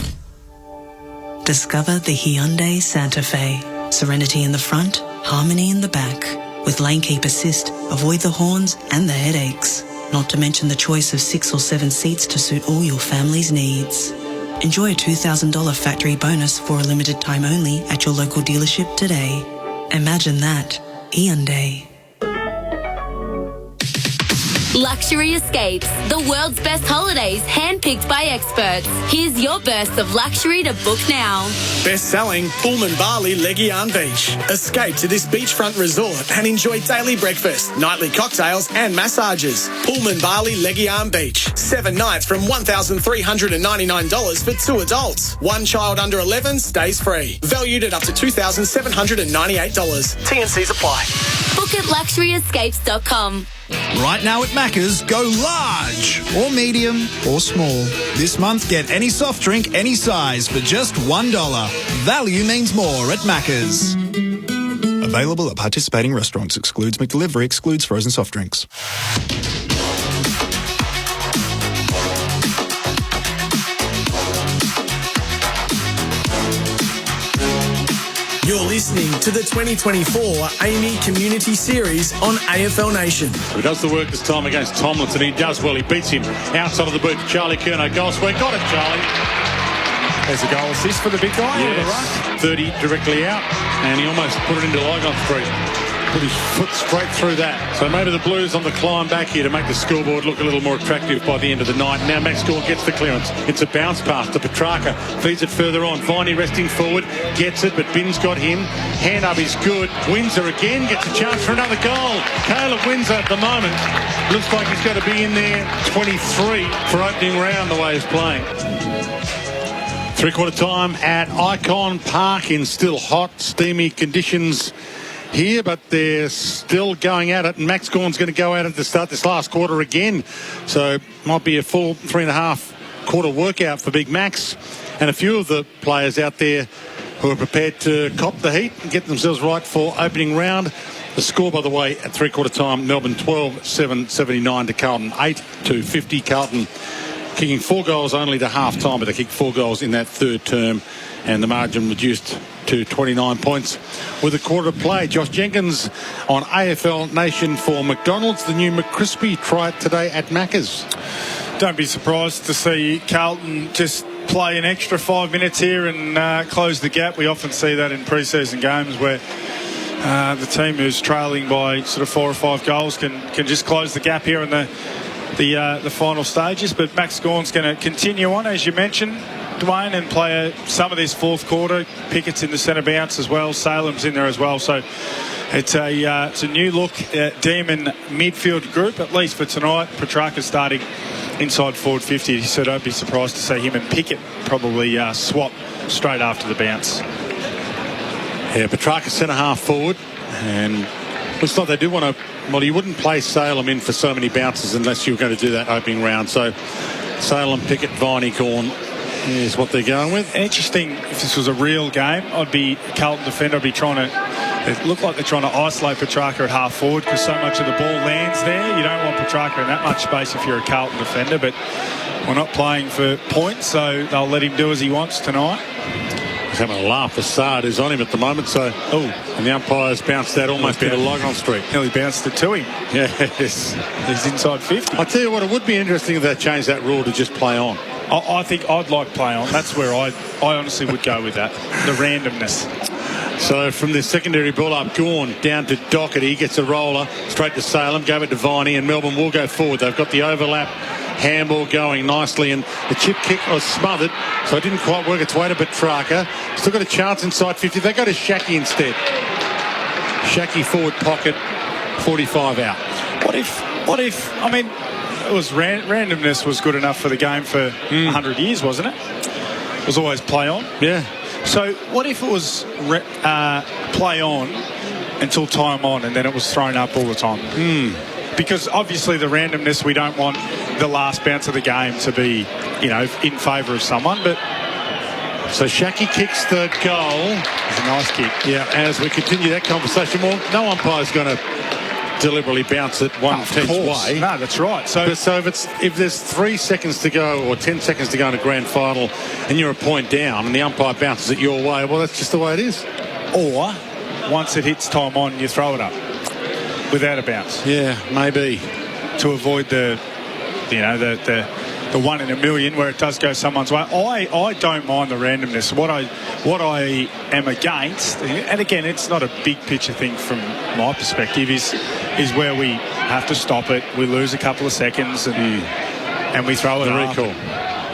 Discover the Hyundai Santa Fe. Serenity in the front, harmony in the back. With Lane Keep Assist, avoid the horns and the headaches. Not to mention the choice of 6 or 7 seats to suit all your family's needs. Enjoy a $2,000 factory bonus for a limited time only at your local dealership today. Imagine that. Hyundai. Luxury Escapes, the world's best holidays handpicked by experts. Here's your burst of luxury to book now. Best-selling Pullman Bali Legian Beach. Escape to this beachfront resort and enjoy daily breakfast, nightly cocktails and massages. Pullman Bali Legian Beach. 7 nights from $1,399 for 2 adults. 1 child under 11 stays free. Valued at up to $2,798. T&Cs apply. Book at luxuryescapes.com. Right now at Macca's, go large or medium or small. This month, get any soft drink, any size for just $1. Value means more at Macca's. Available at participating restaurants. Excludes McDelivery. Excludes frozen soft drinks. You're listening to the 2024 AAMI Community Series on AFL Nation. He does the work this time against Tomlinson. He does well. He beats him outside of the boot. Charlie Curnow, goal square. Got it, Charlie. There's a goal assist for the big guy. Yes. 30 directly out, and he almost put it into Lygon Street. Put his foot straight through that. So maybe the Blues on the climb back here to make the scoreboard look a little more attractive by the end of the night. Now Max Gawn gets the clearance. It's a bounce pass to Petrarca. Feeds it further on. Viney resting forward. Gets it, but Bin's got him. Hand up is good. Windsor again gets a chance for another goal. Caleb Windsor at the moment looks like he's going to be in there 23 for opening round the way he's playing. 3/4 time at Icon Park in still hot, steamy conditions here, but they're still going at it, and Max Gawn's going to go at it to start this last quarter again. So might be a full 3.5 quarter workout for Big Max, and a few of the players out there who are prepared to cop the heat and get themselves right for opening round. The score, by the way, at 3/4 time, Melbourne 12-7-79 to Carlton 8-50. Carlton kicking 4 goals only to half time, but they kicked 4 goals in that third term, and the margin reduced to 29 points with a quarter to play. Josh Jenkins on AFL Nation for McDonald's. The new McCrispy, try it today at Macca's. Don't be surprised to see Carlton just play an extra 5 minutes here and close the gap. We often see that in pre-season games where the team who's trailing by sort of 4 or 5 goals can just close the gap here in the final stages. But Max Gawn's going to continue on, as you mentioned, Dwayne, and play some of this fourth quarter. Pickett's in the centre bounce as well. Salem's in there as well. So it's a new look Demon midfield group, at least for tonight. Petrarca starting inside forward 50. So don't be surprised to see him and Pickett probably swap straight after the bounce. Yeah, Petrarca centre half forward, and looks like they do want to. Well, you wouldn't play Salem in for so many bounces unless you were going to do that opening round. So Salem, Pickett, Viney, Gawn is what they're going with. Interesting. If this was a real game, I'd be Carlton defender. I'd be trying to. It looked like they're trying to isolate Petrarca at half forward because so much of the ball lands there. You don't want Petrarca in that much space if you're a Carlton defender. But we're not playing for points, so they'll let him do as he wants tonight. He's having a laugh. Assad is on him at the moment. So, and the umpire's bounced that almost into Lygon Street. Nearly bounced it to him. Yes. He's inside 50. I tell you what, it would be interesting if they changed that rule to just play on. I think I'd like play on. That's where I honestly would go with that. The randomness. So from the secondary ball up, Gawn down to Doherty, gets a roller straight to Salem, gave it to Viney, and Melbourne will go forward. They've got the overlap handball going nicely, and the chip kick was smothered, so it didn't quite work its way to Petrarca. Still got a chance inside 50. They go to Shaki instead. Shaki forward pocket, 45 out. What if? I mean, it was randomness was good enough for the game for 100 years, wasn't it? It was always play on. Yeah. So what if it was play on until time on, and then it was thrown up all the time? Because obviously the randomness, we don't want the last bounce of the game to be, in favour of someone. But so Shaki kicks the goal. It's a nice kick. Yeah. As we continue that conversation, well, no umpire's going to deliberately bounce it one tenth way. No, that's right. So if there's 3 seconds to go or 10 seconds to go in a grand final, and you're a point down, and the umpire bounces it your way, well, that's just the way it is. Or once it hits time on, you throw it up without a bounce. Yeah, maybe to avoid the 1 in a million where it does go someone's way. I don't mind the randomness. What I am against, and again, it's not a big picture thing from my perspective, is where we have to stop it. We lose a couple of seconds and we throw it up. Recall.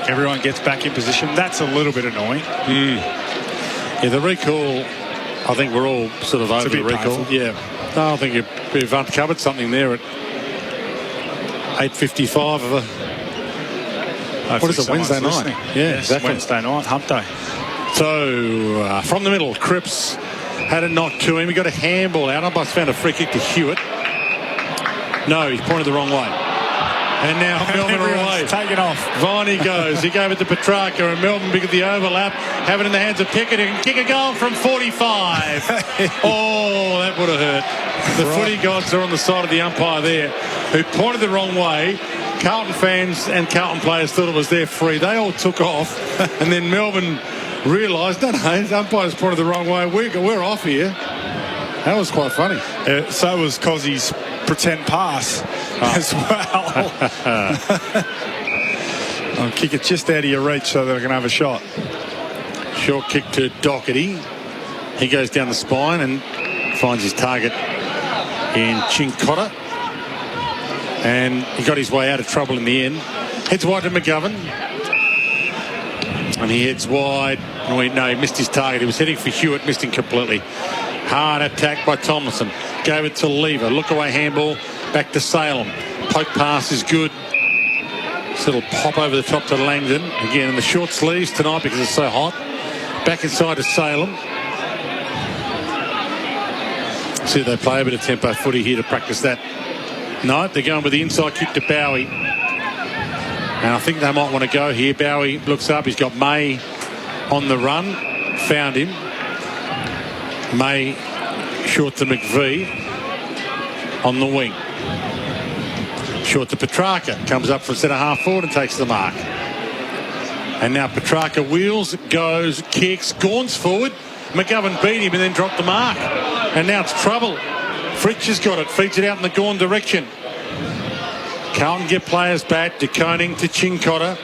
Everyone gets back in position. That's a little bit annoying. Yeah, the recall, I think we're all sort of over the recall. Painful. Yeah. No, I think you've uncovered something there at 8:55 of a... What is it, Wednesday night? Listening. Yeah, yes, exactly. Wednesday night, hump day. So, from the middle, Cripps had a knock to him. He got a handball out. Umpires found a free kick to Hewitt. No, he's pointed the wrong way. And now Melbourne are away. Taken off. Viney goes. He gave it to Petrarca, and Melbourne, because of the overlap, have it in the hands of Pickett, who can kick a goal from 45. Oh, that would have hurt. The footy gods are on the side of the umpire there, who pointed the wrong way. Carlton fans and Carlton players thought it was their free. They all took off, and then Melbourne realised, no, the umpire's pointed the wrong way. We're off here. That was quite funny. So was Cozzie's pretend pass as well. I'll kick it just out of your reach so that I can have a shot. Short kick to Doherty. He goes down the spine and finds his target in Chincotta. And he got his way out of trouble in the end. Heads wide to McGovern. And he heads wide. No, he missed his target. He was heading for Hewitt, missed him completely. Hard attack by Tomlinson. Gave it to Lever. Look away handball. Back to Salem. Poke pass is good. This little pop over the top to Langdon. Again in the short sleeves tonight because it's so hot. Back inside to Salem. See if they play a bit of tempo footy here to practice that. No, they're going with the inside kick to Bowie. And I think they might want to go here. Bowie looks up. He's got May on the run. Found him. May short to McVee on the wing. Short to Petrarca. Comes up from centre half forward and takes the mark. And now Petrarca wheels, goes, kicks, Gaunts forward. McGovern beat him and then dropped the mark. And now it's trouble. Fritsch has got it, feeds it out in the Gawn direction. Carlton get players back. De Koning to Chincotta.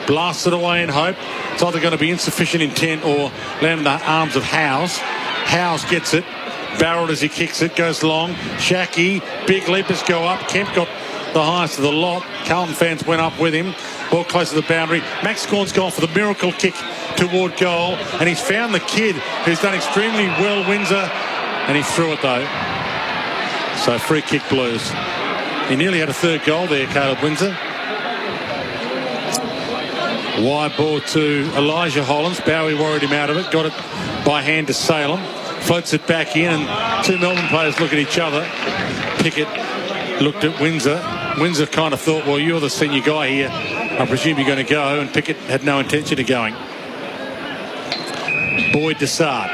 Blasts it away in hope. It's either going to be insufficient intent or land in the arms of Howes. Howes gets it. Barrelled as he kicks it. Goes long. Shaki. Big leapers go up. Kemp got the highest of the lot. Carlton fans went up with him. Ball close to the boundary. Max Gawn's gone for the miracle kick toward goal. And he's found the kid who's done extremely well, Windsor. And he threw it though. So free kick Blues. He nearly had a third goal there, Caleb Windsor. Wide ball to Elijah Hollins. Bowie worried him out of it. Got it by hand to Salem. Floats it back in and two Melbourne players look at each other. Pickett looked at Windsor. Windsor kind of thought, well, you're the senior guy here. I presume you're going to go. And Pickett had no intention of going. Boyd to Sard.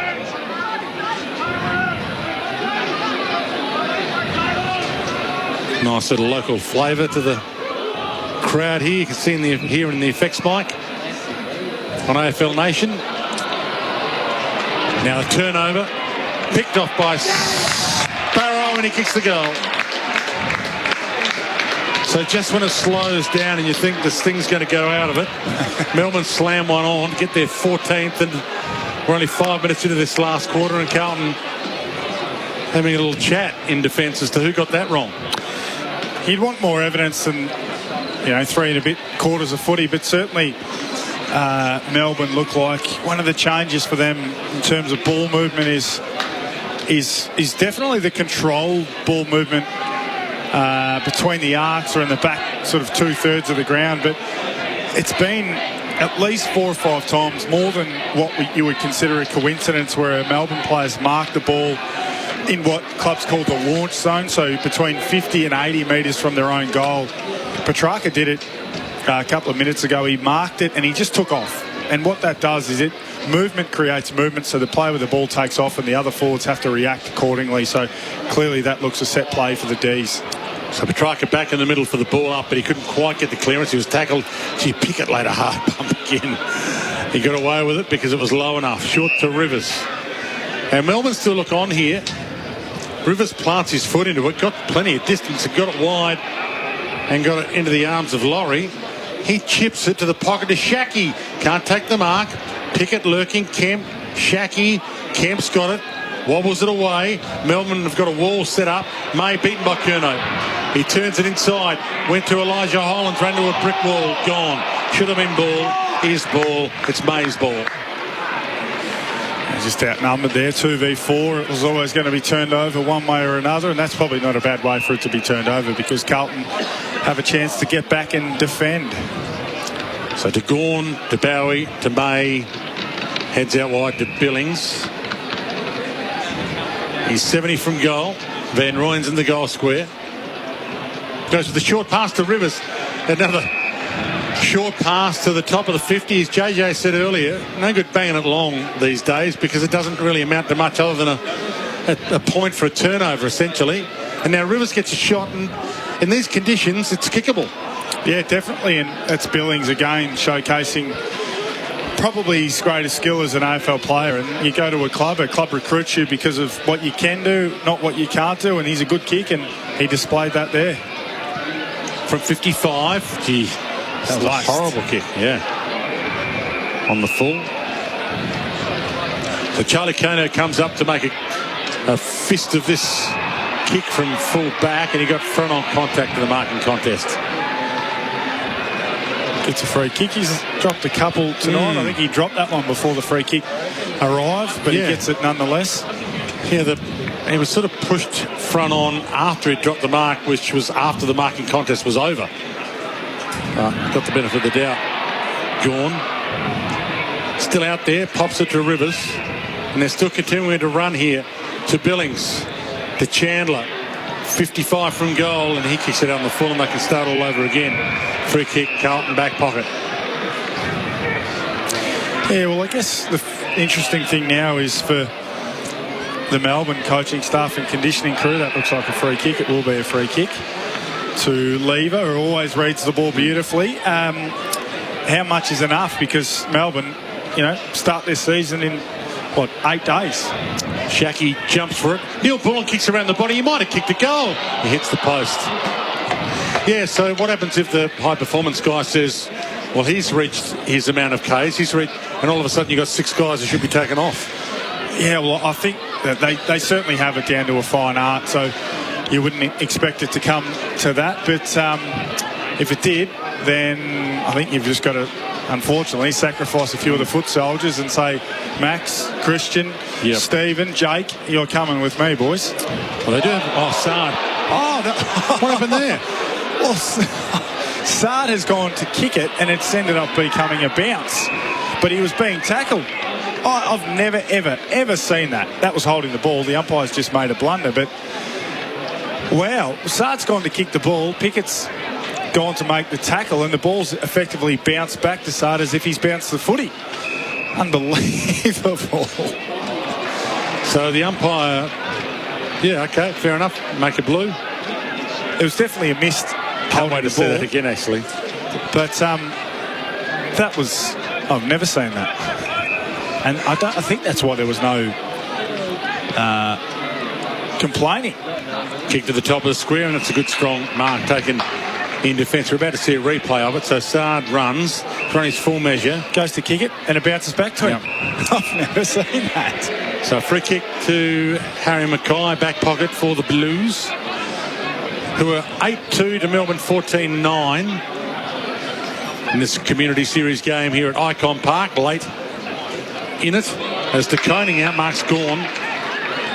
Nice little local flavour to the crowd here. You can see here in the effects mic on AFL Nation. Now a turnover. Picked off by Sparrow and he kicks the goal. So just when it slows down and you think this thing's going to go out of it, Melbourne slam one on, get their 14th, and we're only 5 minutes into this last quarter, and Carlton having a little chat in defence as to who got that wrong. You'd want more evidence than 3 and a bit quarters of footy, but certainly Melbourne look like one of the changes for them in terms of ball movement is definitely the controlled ball movement between the arcs or in the back sort of 2/3 of the ground. But it's been at least 4 or 5 times more than what you would consider a coincidence where Melbourne players mark the ball in what clubs call the launch zone, so between 50 and 80 metres from their own goal. Petrarca did it a couple of minutes ago. He marked it and he just took off. And what that does is movement creates movement, so the player with the ball takes off and the other forwards have to react accordingly. So clearly that looks a set play for the Ds. So Petrarca back in the middle for the ball up, but he couldn't quite get the clearance. He was tackled. Gee, Pickett laid a hard bump again. He got away with it because it was low enough. Short to Rivers. And Melbourne still look on here. Rivers plants his foot into it, got plenty of distance and got it wide and got it into the arms of Laurie. He chips it to the pocket to Shackey. Can't take the mark. Pickett lurking. Kemp. Shackey. Kemp's got it. Wobbles it away. Melbourne have got a wall set up. May beaten by Curnow. He turns it inside. Went to Elijah Hollands. Ran to a brick wall. Gone. Should have been ball. Is ball. It's May's ball. Just outnumbered there, 2v4. It was always going to be turned over one way or another, and that's probably not a bad way for it to be turned over because Carlton have a chance to get back and defend. So to Gawn, to Bowie, to May, heads out wide to Billings. He's 70 from goal. Van Rooyen's in the goal square. Goes with the short pass to Rivers. Another short pass to the top of the 50. As JJ said earlier, no good banging it long these days because it doesn't really amount to much other than a point for a turnover, essentially. And now Rivers gets a shot, and in these conditions, it's kickable. Yeah, definitely. And that's Billings again showcasing probably his greatest skill as an AFL player. And you go to a club recruits you because of what you can do, not what you can't do. And he's a good kick, and he displayed that there. From 55, gee. That was a horrible kick, yeah. On the full. So Charlie Curnow comes up to make a fist of this kick from full back, and he got front on contact in the marking contest. It's a free kick. He's dropped a couple tonight. I think he dropped that one before the free kick arrived, but he gets it nonetheless. Yeah, he was sort of pushed front on after he dropped the mark, which was after the marking contest was over. Got the benefit of the doubt. Gawn still out there, pops it to Rivers, and they're still continuing to run here to Billings, to Chandler. 55 from goal, and he kicks it out on the full, and they can start all over again. Free kick, Carlton back pocket. Yeah, well, I guess the interesting thing now is for the Melbourne coaching staff and conditioning crew, that looks like a free kick. It will be a free kick to Lever, who always reads the ball beautifully. How much is enough? Because Melbourne, start this season in, 8 days. Shackey jumps for it. Neil Bullen kicks around the body. He might have kicked a goal. He hits the post. Yeah, so what happens if the high-performance guy says, well, he's reached his amount of Ks, and all of a sudden you've got 6 guys who should be taken off? Yeah, well, I think that they certainly have it down to a fine art, so you wouldn't expect it to come to that. But if it did, then I think you've just got to, unfortunately, sacrifice a few of the foot soldiers and say, Max, Christian, Stephen, Jake, you're coming with me, boys. Well, they do have... Sard. What happened there? Well, Sard has gone to kick it, and it's ended up becoming a bounce. But he was being tackled. I've never, ever seen that. That was holding the ball. The umpire's just made a blunder. But, wow, Sard's gone to kick the ball. Pickett's gone to make the tackle, and the ball's effectively bounced back to Sard as if he's bounced the footy. Unbelievable. So the umpire, okay, fair enough. Make it blue. It was definitely a missed holding the ball. Say that again, actually. But that was, I've never seen that. And I think that's why there was no complaining. Kick to the top of the square, and it's a good strong mark taken in defence. We're about to see a replay of it. So Sard runs, on his full measure. Goes to kick it, and it bounces back to him. I've never seen that. So free kick to Harry Mackay, back pocket for the Blues, who are 8-2 to Melbourne 14-9 in this Community Series game here at Icon Park. Late in it as De Koning outmarks Gawn.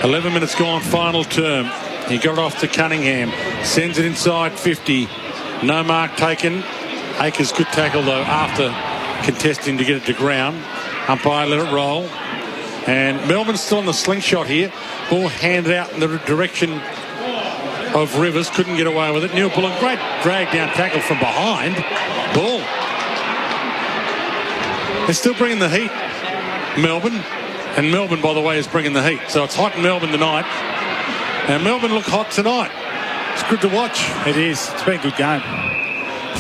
11 minutes gone, final term. He got it off to Cunningham, sends it inside 50. No mark taken. Akers good tackle though after contesting to get it to ground. Umpire let it roll. And Melbourne's still on the slingshot here. Ball handed out in the direction of Rivers. Couldn't get away with it. Neil Bullen, great drag down tackle from behind. Ball. They're still bringing the heat, Melbourne. And Melbourne, by the way, is bringing the heat. So it's hot in Melbourne tonight. And Melbourne look hot tonight. It's good to watch. It is. It's been a good game.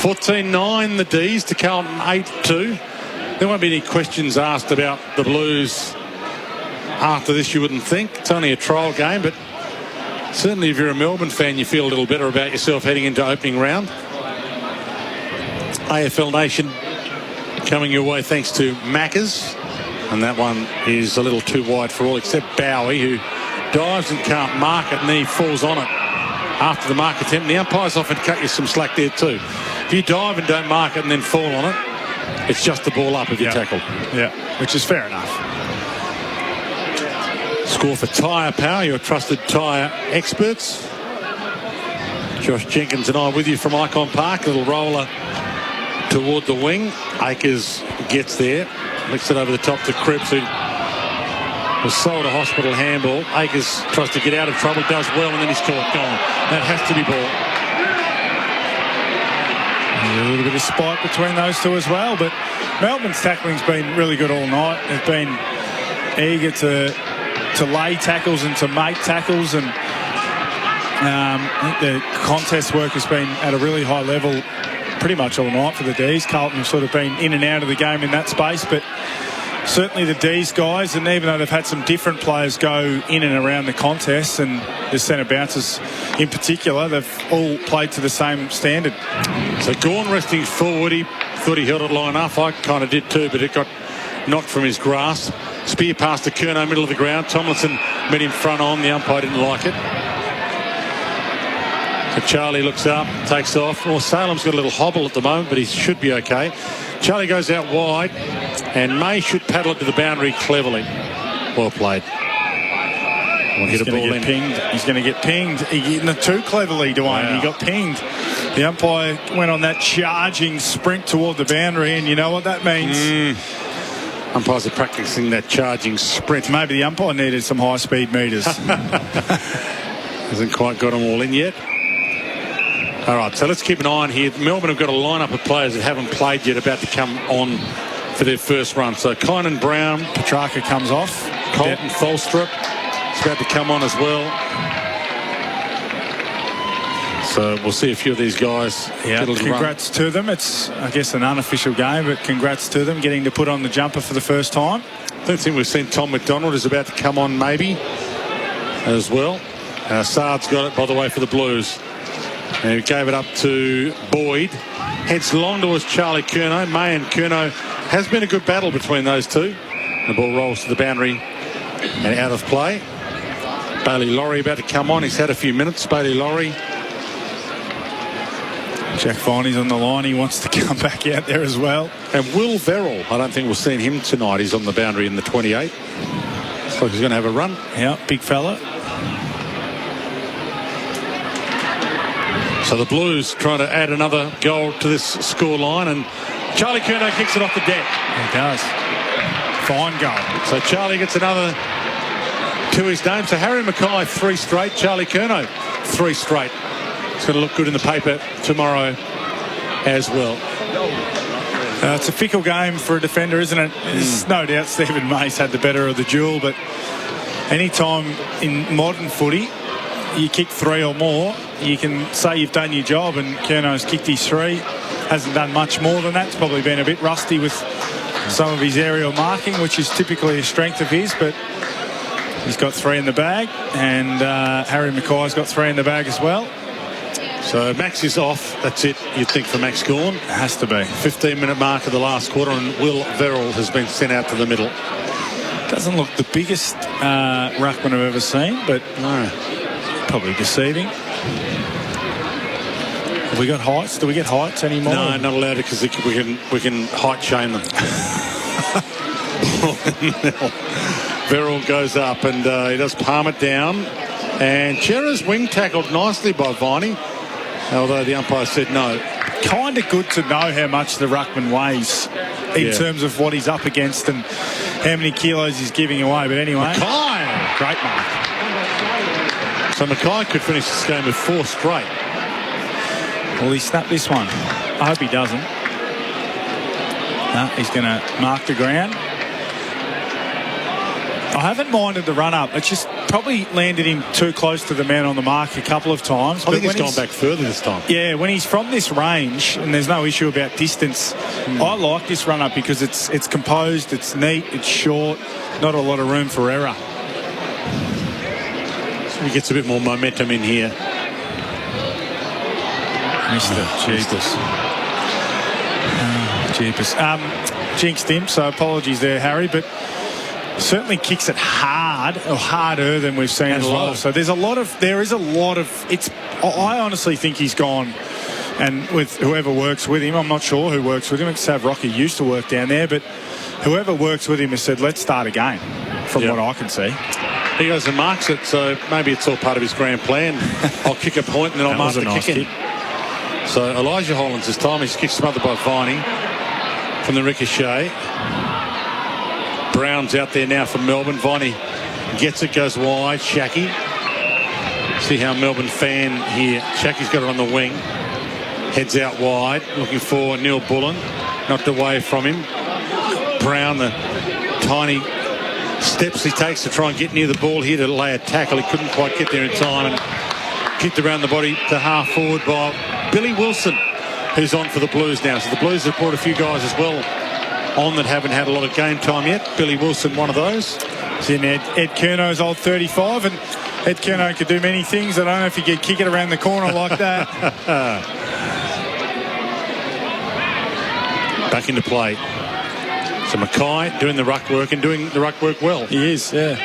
14-9 the D's to Carlton 8-2. There won't be any questions asked about the Blues after this, you wouldn't think. It's only a trial game, but certainly if you're a Melbourne fan, you feel a little better about yourself heading into opening round. AFL Nation coming your way thanks to Macca's. And that one is a little too wide for all except Bowie, who dives and can't mark it, and then he falls on it after the mark attempt. And the umpires often cut you some slack there too. If you dive and don't mark it and then fall on it, it's just the ball up if you tackle. Yeah, which is fair enough. Score for Tyre Power, your trusted tyre experts. Josh Jenkins and I with you from Icon Park. Little roller toward the wing. Akers gets there. Licks it over the top to Cripps, who was sold a hospital handball. Akers tries to get out of trouble, does well, and then he's caught. Gone. That has to be ball. A little bit of spite between those two as well, but Melbourne's tackling's been really good all night. They've been eager to lay tackles and to make tackles, and I think the contest work has been at a really high level pretty much all night for the D's. Carlton have sort of been in and out of the game in that space, but certainly the D's guys, and even though they've had some different players go in and around the contest, and the centre bouncers in particular, they've all played to the same standard. So Gawn resting forward. He thought he held it line enough. I kind of did too, but it got knocked from his grasp. Spear pass to Curnow, middle of the ground. Tomlinson met him front on. The umpire didn't like it. So Charlie looks up, takes off. Well, Salem's got a little hobble at the moment, but he should be okay. Charlie goes out wide, and May should paddle it to the boundary cleverly. Well played. He's going to get pinged. He's going to get pinged. Too cleverly, Dwayne. Wow. He got pinged. The umpire went on that charging sprint toward the boundary, and you know what that means. Umpires are practicing that charging sprint. Maybe the umpire needed some high-speed meters. Hasn't quite got them all in yet. All right, so let's keep an eye on here. Melbourne have got a lineup of players that haven't played yet, about to come on for their first run. So Kynan Brown. Petrarca comes off. Colton Tholstrup is about to come on as well. So we'll see a few of these guys. Yeah, congrats to them. It's, I guess, an unofficial game, but congrats to them getting to put on the jumper for the first time. I don't think we've seen Tom McDonald is about to come on maybe as well. Sard's got it, by the way, for the Blues. And he gave it up to Boyd. Heads long towards Charlie Curnow. May and Curnow has been a good battle between those two. The ball rolls to the boundary and out of play. Bailey Laurie about to come on. He's had a few minutes. Bailey Laurie. Jack Viney's on the line. He wants to come back out there as well. And Will Verrill, I don't think we'll see him tonight. He's on the boundary in the 28. Looks like he's going to have a run. Yeah, big fella. So the Blues trying to add another goal to this score line, and Charlie Curnow kicks it off the deck. He does. Fine goal. So Charlie gets another to his name. So Harry Mackay 3 straight, Charlie Curnow 3 straight. It's going to look good in the paper tomorrow as well. It's a fickle game for a defender, isn't it? There's no doubt Stephen May's had the better of the duel, but any time in modern footy you kick 3 or more, you can say you've done your job, and Curnow's kicked his 3. Hasn't done much more than that. It's probably been a bit rusty with some of his aerial marking, which is typically a strength of his, but he's got 3 in the bag, and Harry Mackay's got 3 in the bag as well. So Max is off. That's it. you'd think, for Max Gawn. It has to be. 15-minute mark of the last quarter, and Will Verrill has been sent out to the middle. Doesn't look the biggest ruckman I've ever seen, but no, probably deceiving. Have we got heights? Do we get heights anymore? No, not allowed because we can height shame them. Verrill goes up and he does palm it down. And Chera's wing tackled nicely by Viney, although the umpire said no. Kind of good to know how much the ruckman weighs in terms of what he's up against and how many kilos he's giving away. But anyway, Mackay! Great mark. So Mackay could finish this game with 4 straight. Will he snap this one? I hope he doesn't. No, he's going to mark the ground. I haven't minded the run-up. It's just probably landed him too close to the man on the mark a couple of times. I think he's gone back further this time. Yeah, when he's from this range, and there's no issue about distance, I like this run-up because it's composed, it's neat, it's short, not a lot of room for error. So he gets a bit more momentum in here. Missed it. Jeepers. Jeepers. Jinxed him, so apologies there, Harry, but certainly kicks it hard, or harder than we've seen as well. So there is a lot of I honestly think he's gone, and with whoever works with him, I'm not sure who works with him. Sav Rocky used to work down there, but whoever works with him has said, let's start again, from what I can see. He goes and marks it, so maybe it's all part of his grand plan. I'll kick a point and then I'll mark the kick. So Elijah Hollands this time, he's kicked smothered by Viney from the ricochet. Brown's out there now for Melbourne. Viney gets it, goes wide. Shackey. See how Melbourne fan here. Shackey's got it on the wing. Heads out wide, looking for Neil Bullen. Knocked away from him. Brown, the tiny steps he takes to try and get near the ball here to lay a tackle. He couldn't quite get there in time and kicked around the body to half forward by Billy Wilson, who's on for the Blues now. So the Blues have brought a few guys as well on that haven't had a lot of game time yet. Billy Wilson, one of those. It's in Ed Curno's old 35, and Ed Curno could do many things. I don't know if he could kick it around the corner like that. Back into play. So Mackay doing the ruck work and doing the ruck work well. He is, yeah.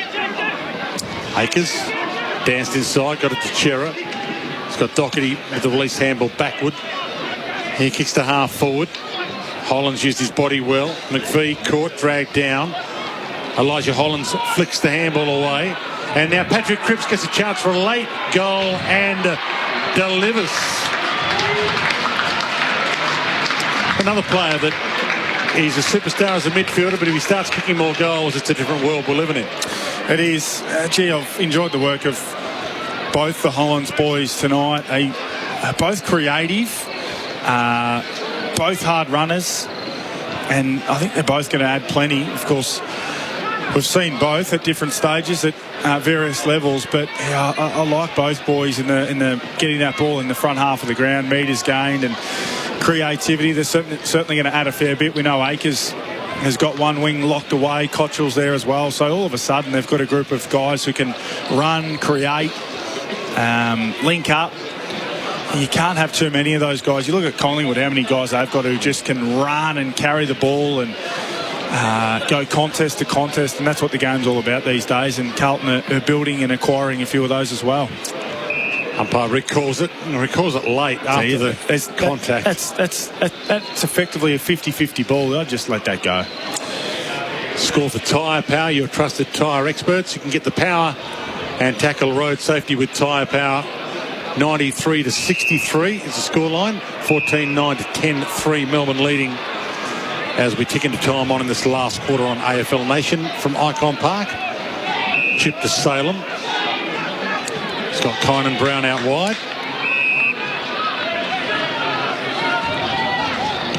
Akers danced inside, got it to Chera. He's got Doherty with the release handball backward. He kicks to half forward. Hollands used his body well. McVie caught, dragged down. Elijah Hollands flicks the handball away. And now Patrick Cripps gets a chance for a late goal and delivers. Another player that he's a superstar as a midfielder, but if he starts kicking more goals, it's a different world we're living in. It is. Gee, I've enjoyed the work of both the Hollands boys tonight. They are both creative, both hard runners, and I think they're both going to add plenty. Of course, we've seen both at different stages at various levels, but yeah, I like both boys in the getting that ball in the front half of the ground, metres gained and creativity. They're certainly going to add a fair bit. We know Akers has got one wing locked away. Cottrell's there as well. So all of a sudden they've got a group of guys who can run, create, link up. And you can't have too many of those guys. You look at Collingwood, how many guys they've got who just can run and carry the ball and go contest to contest, and that's what the game's all about these days. And Carlton are building and acquiring a few of those as well. Umpire Rick calls it late after the contact. That's effectively a 50-50 ball. I'll just let that go. Score for Tyre Power, your trusted tyre experts. You can get the power and tackle road safety with Tyre Power. 93-63 is the scoreline. 14-9 to 10-3, Melbourne leading as we tick into time on in this last quarter on AFL Nation from Icon Park. Chip to Salem. It's got Kynan Brown out wide.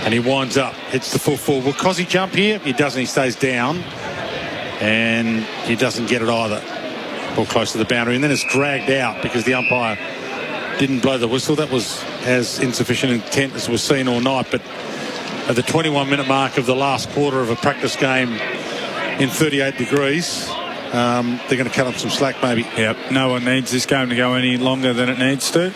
And he winds up, hits the full forward. Will Cozzy jump here? He doesn't, he stays down. And he doesn't get it either. Ball close to the boundary. And then it's dragged out because the umpire didn't blow the whistle. That was as insufficient intent as we've seen all night. But at the 21-minute mark of the last quarter of a practice game in 38 degrees, they're going to cut up some slack maybe. Yep, no one needs this game to go any longer than it needs to.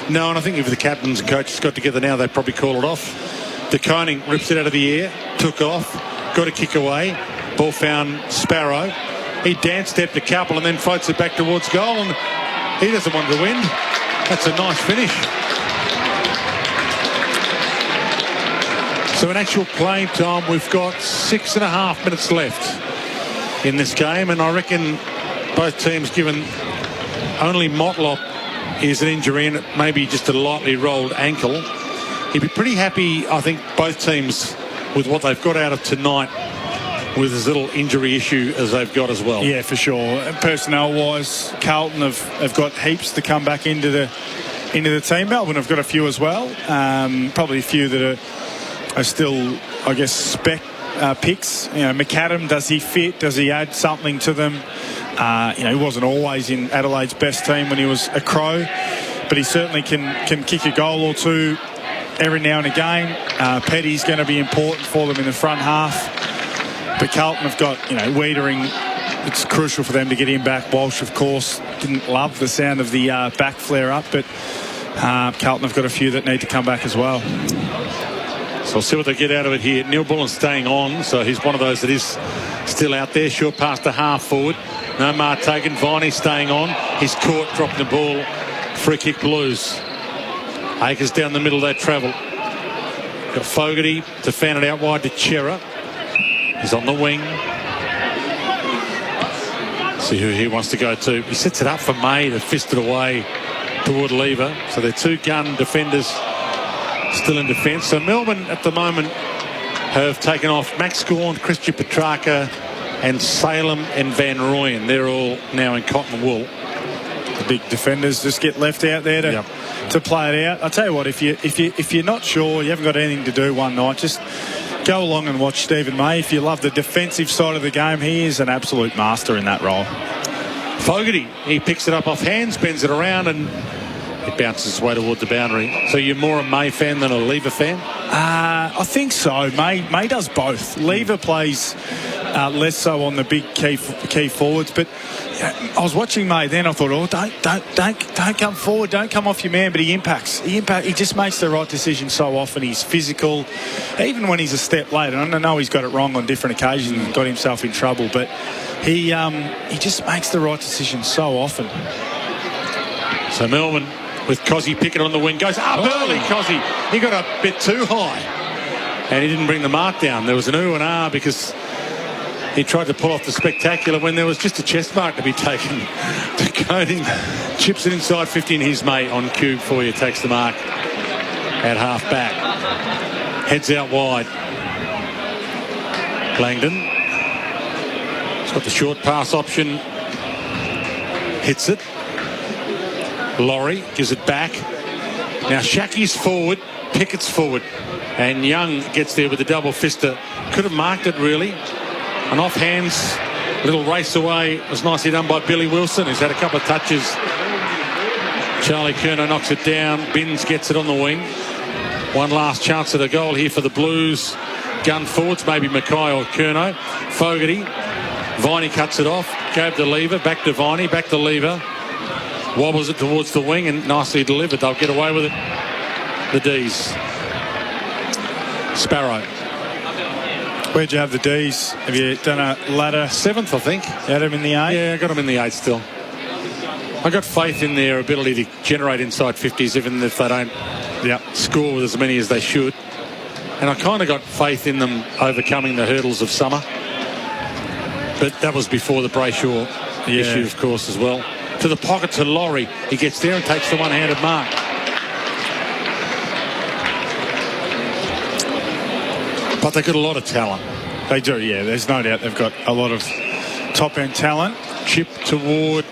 No, and I think if the captains and coaches got together now, they'd probably call it off. De Koning rips it out of the air, took off, got a kick away. Ball found Sparrow. He dance-stepped a couple and then floats it back towards goal, and he doesn't want the wind. That's a nice finish. So in actual playing time, we've got 6.5 minutes left in this game, and I reckon both teams, given only Motlop is an injury and maybe just a lightly rolled ankle, he'd be pretty happy, I think, both teams with what they've got out of tonight, with as little injury issue as they've got as well. Yeah, for sure. Personnel-wise, Carlton have got heaps to come back into the team. Melbourne have got a few as well. Probably a few that are still, I guess, spec picks. You know, McAdam, does he fit? Does he add something to them? He wasn't always in Adelaide's best team when he was a Crow, but he certainly can kick a goal or two every now and again. Petty's going to be important for them in the front half. But Carlton have got, Wiedering. It's crucial for them to get him back. Walsh, of course, didn't love the sound of the back flare-up, but Carlton have got a few that need to come back as well. So we'll see what they get out of it here. Neil Bullen's staying on, so he's one of those that is still out there. Short pass to half forward. No mark taken. Viney staying on. He's caught, dropping the ball. Free kick Blues. Akers down the middle, they travel. Got Fogarty to fan it out wide to Chera. He's on the wing. See who he wants to go to. He sets it up for May to fist it away toward Lever. So they're two gun defenders still in defence. So Melbourne at the moment have taken off Max Gawn, Christian Petrarca and Salem and Van Rooyen. They're all now in cotton wool. The big defenders just get left out there to play it out. I'll tell you what, if you're not sure, you haven't got anything to do one night, just go along and watch Stephen May. If you love the defensive side of the game, he is an absolute master in that role. Fogarty, he picks it up off hands, bends it around, and it bounces its way toward the boundary. So you're more a May fan than a Lever fan? I think so. May does both. Lever plays less so on the big key forwards, but I was watching May then. I thought, don't come forward, don't come off your man, but he impacts. He just makes the right decision so often. He's physical, even when he's a step late. And I know he's got it wrong on different occasions and got himself in trouble, but he just makes the right decision so often. So Melbourne with Cozzy Pickett on the wing, goes up early. Cozzy, he got a bit too high and he didn't bring the mark down. There was an ooh and ah because he tried to pull off the spectacular when there was just a chest mark to be taken. De Koning chips it inside 50 and his mate on cue before he takes the mark at half back. Heads out wide. Langdon. He's got the short pass option. Hits it. Laurie gives it back. Now Shackie's forward. Pickett's forward. And Young gets there with a double fister. Could have marked it really. And off hands, little race away. It was nicely done by Billy Wilson, who's had a couple of touches. Charlie Curnow knocks it down. Binns gets it on the wing. One last chance at a goal here for the Blues. Gun forwards, maybe Mackay or Curnow. Fogarty. Viney cuts it off. Gave to Lever. Back to Viney. Back to Lever. Wobbles it towards the wing and nicely delivered. They'll get away with it. The D's. Sparrow. Where'd you have the D's? Have you done a ladder? 7th, I think. You had them in the 8? Yeah, I got them in the 8 still. I got faith in their ability to generate inside 50s, even if they don't score with as many as they should. And I kind of got faith in them overcoming the hurdles of summer. But that was before the Brayshaw issue, of course, as well. To the pocket to Laurie. He gets there and takes the one-handed mark. But they've got a lot of talent. They do, yeah. There's no doubt they've got a lot of top-end talent. Chip toward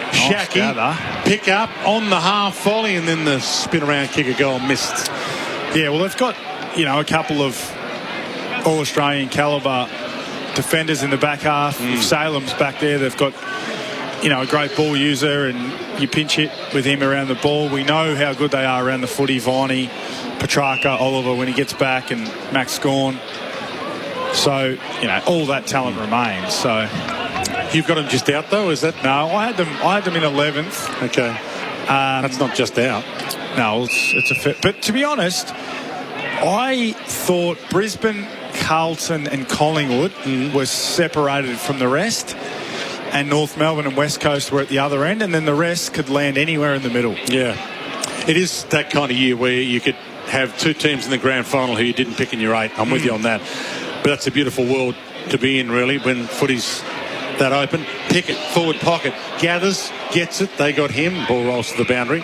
Shackie. Pick up on the half volley and then the spin around kick a goal missed. Yeah, well, they've got, a couple of All-Australian calibre defenders in the back half. If Salem's back there, they've got, a great ball user and you pinch hit with him around the ball. We know how good they are around the footy. Viney, Petrarca, Oliver when he gets back, and Max Gawn. So, all that talent remains. So you've got them just out though, is that? No, I had them in 11th. Okay. That's not just out. No, it's a fair. But to be honest, I thought Brisbane, Carlton and Collingwood were separated from the rest, and North Melbourne and West Coast were at the other end, and then the rest could land anywhere in the middle. Yeah. It is that kind of year where you could have two teams in the grand final who you didn't pick in your 8. I'm with you on that. But that's a beautiful world to be in, really, when footy's that open. Pickett, forward pocket, gathers, gets it. They got him. Ball rolls to the boundary.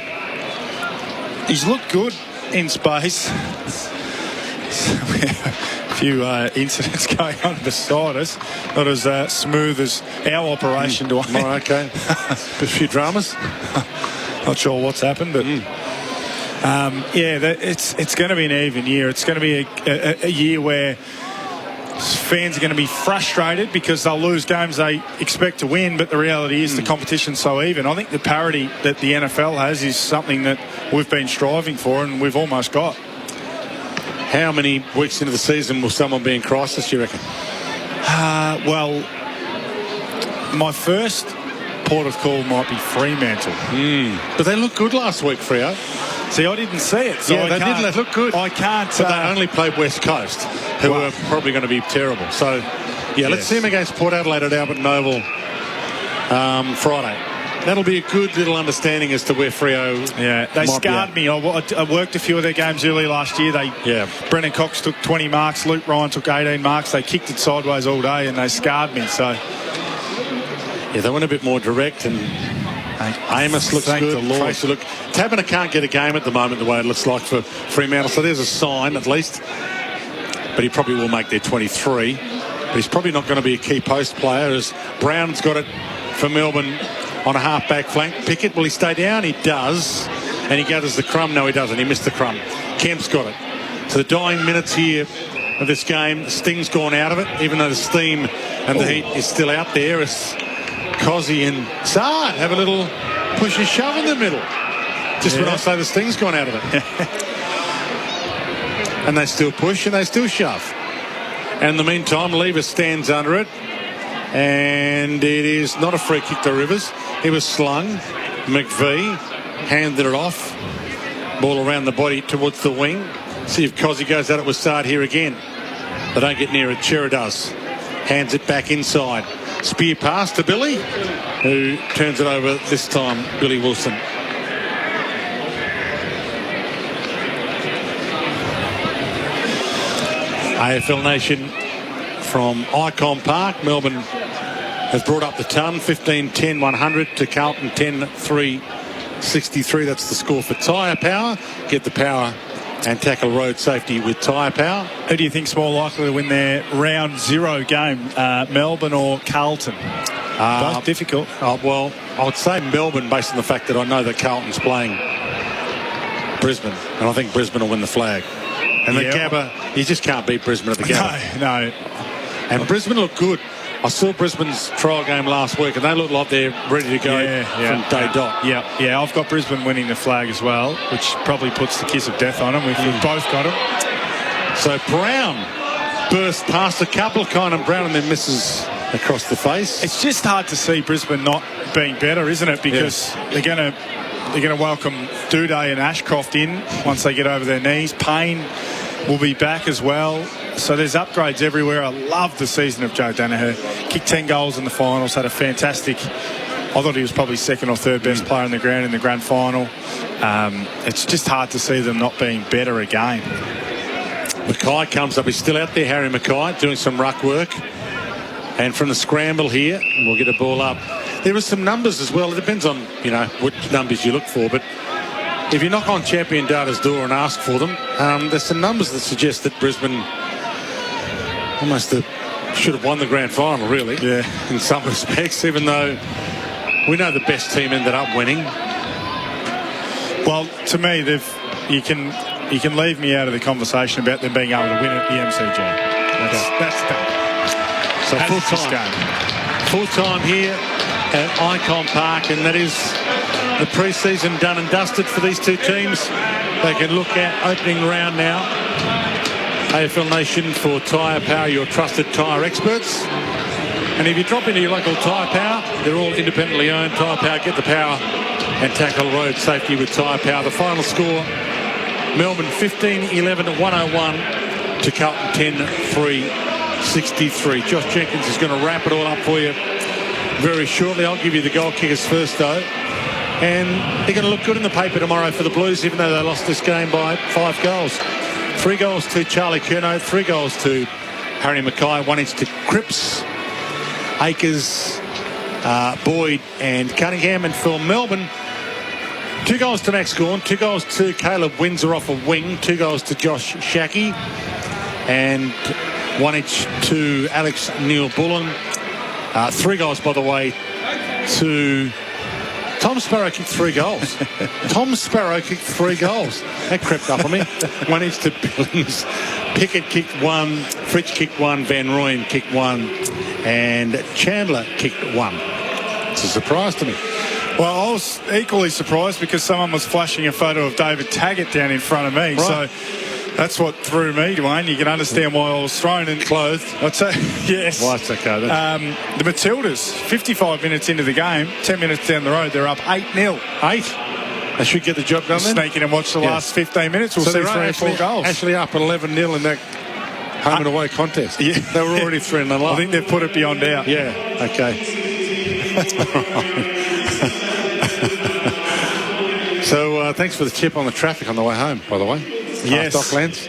He's looked good in space. A few incidents going on beside us. Not as smooth as our operation to okay. A few dramas. Not sure what's happened, but it's going to be an even year. It's going to be a year where fans are going to be frustrated because they'll lose games they expect to win, but the reality is the competition's so even. I think the parity that the NFL has is something that we've been striving for and we've almost got. How many weeks into the season will someone be in crisis, you reckon? Well, my first port of call might be Fremantle. But they looked good last week, Freo. See, I didn't see it. So yeah, they did. They looked good. I can't. But they only played West Coast, who are probably going to be terrible. So, let's see them against Port Adelaide at Albert Noble Friday. That'll be a good little understanding as to where Freo. Yeah, they scarred me. I worked a few of their games early last year. Brennan Cox took 20 marks. Luke Ryan took 18 marks. They kicked it sideways all day, and they scarred me. So, yeah, they went a bit more direct, and Amos looks good. Fraser Taberner can't get a game at the moment the way it looks like for Fremantle. So there's a sign at least. But he probably will make their 23. But he's probably not going to be a key post player as Brown's got it for Melbourne on a half-back flank. Pickett, will he stay down? He does. And he gathers the crumb. No, he doesn't. He missed the crumb. Kemp's got it. So the dying minutes here of this game, the sting's gone out of it, even though the steam and the heat is still out there. As Cozzy and Saad have a little push and shove in the middle. Just when I say the sting's gone out of it. And they still push and they still shove. And in the meantime, Lever stands under it. And it is not a free kick to Rivers. He was slung. McVee handed it off. Ball around the body towards the wing. See if Cozzy goes at it with Saad here again. They don't get near it. Chera does. Hands it back inside. Spear pass to Billy, who turns it over this time, Billy Wilson. AFL Nation from Icon Park. Melbourne has brought up the ton, 15-10-100 to Carlton 10-3-63. That's the score for Tyre Power. Get the power and tackle road safety with Tyre Power. Who do you think's more likely to win their round 0 game, Melbourne or Carlton? Both difficult. Well, I would say Melbourne based on the fact that I know that Carlton's playing Brisbane, and I think Brisbane will win the flag. And the Gabba, you just can't beat Brisbane at the Gabba. No. And Brisbane look good. I saw Brisbane's trial game last week, and they look like they're ready to go from day dot. Yeah, I've got Brisbane winning the flag as well, which probably puts the kiss of death on them. We've both got them. So Brown bursts past a couple, kind of Brown, and then misses across the face. It's just hard to see Brisbane not being better, isn't it? Because they're going to welcome Duday and Ashcroft in once they get over their knees. Payne will be back as well. So there's upgrades everywhere. I love the season of Joe Danaher. Kicked 10 goals in the finals, had a fantastic... I thought he was probably second or third best player on the ground in the grand final. It's just hard to see them not being better again. Mackay comes up. He's still out there, Harry Mackay, doing some ruck work. And from the scramble here, we'll get a ball up. There are some numbers as well. It depends on, which numbers you look for. But if you knock on Champion Data's door and ask for them, there's some numbers that suggest that Brisbane almost should have won the grand final, really, in some respects, even though we know the best team ended up winning. Well, to me, you can leave me out of the conversation about them being able to win at the MCG. That's done. So full-time here at Icon Park, and that is the pre-season done and dusted for these two teams. They can look at opening round now. AFL Nation for Tyre Power, your trusted tyre experts. And if you drop into your local Tyre Power, they're all independently owned. Tyre Power, get the power and tackle road safety with tyre power. The final score, Melbourne 15-11-101 to Carlton 10-3-63. Josh Jenkins is going to wrap it all up for you very shortly. I'll give you the goal kickers first, though. And they're going to look good in the paper tomorrow for the Blues, even though they lost this game by 5 goals. 3 goals to Charlie Curnow, 3 goals to Harry Mackay, 1 each to Cripps, Akers, Boyd and Cunningham. And for Melbourne, 2 goals to Max Gawn, 2 goals to Caleb Windsor off a wing, 2 goals to Josh Shackey, and 1 each to Alex Neil-Bullen. 3 goals, by the way, to Tom Sparrow. Kicked 3 goals. Tom Sparrow kicked 3 goals. That crept up on me. 1 each to Billings. Pickett kicked 1. Fritsch kicked 1. Van Rooyen kicked 1. And Chandler kicked 1. It's a surprise to me. Well, I was equally surprised because someone was flashing a photo of David Taggart down in front of me. Right. So that's what threw me, Dwayne. You can understand why I was thrown and clothed. I'd say, yes. Well, that's okay. The Matildas, 55 minutes into the game, 10 minutes down the road, they're up 8-0. 8? They should get the job done then. Sneak in and watch the last 15 minutes. We'll see 3 or 4 goals. Actually up at 11-0 in that home and away contest. Yeah. They were already 3-0 up. I think they've put it beyond doubt. Yeah, okay. So thanks for the tip on the traffic on the way home, by the way. Yes. Docklands.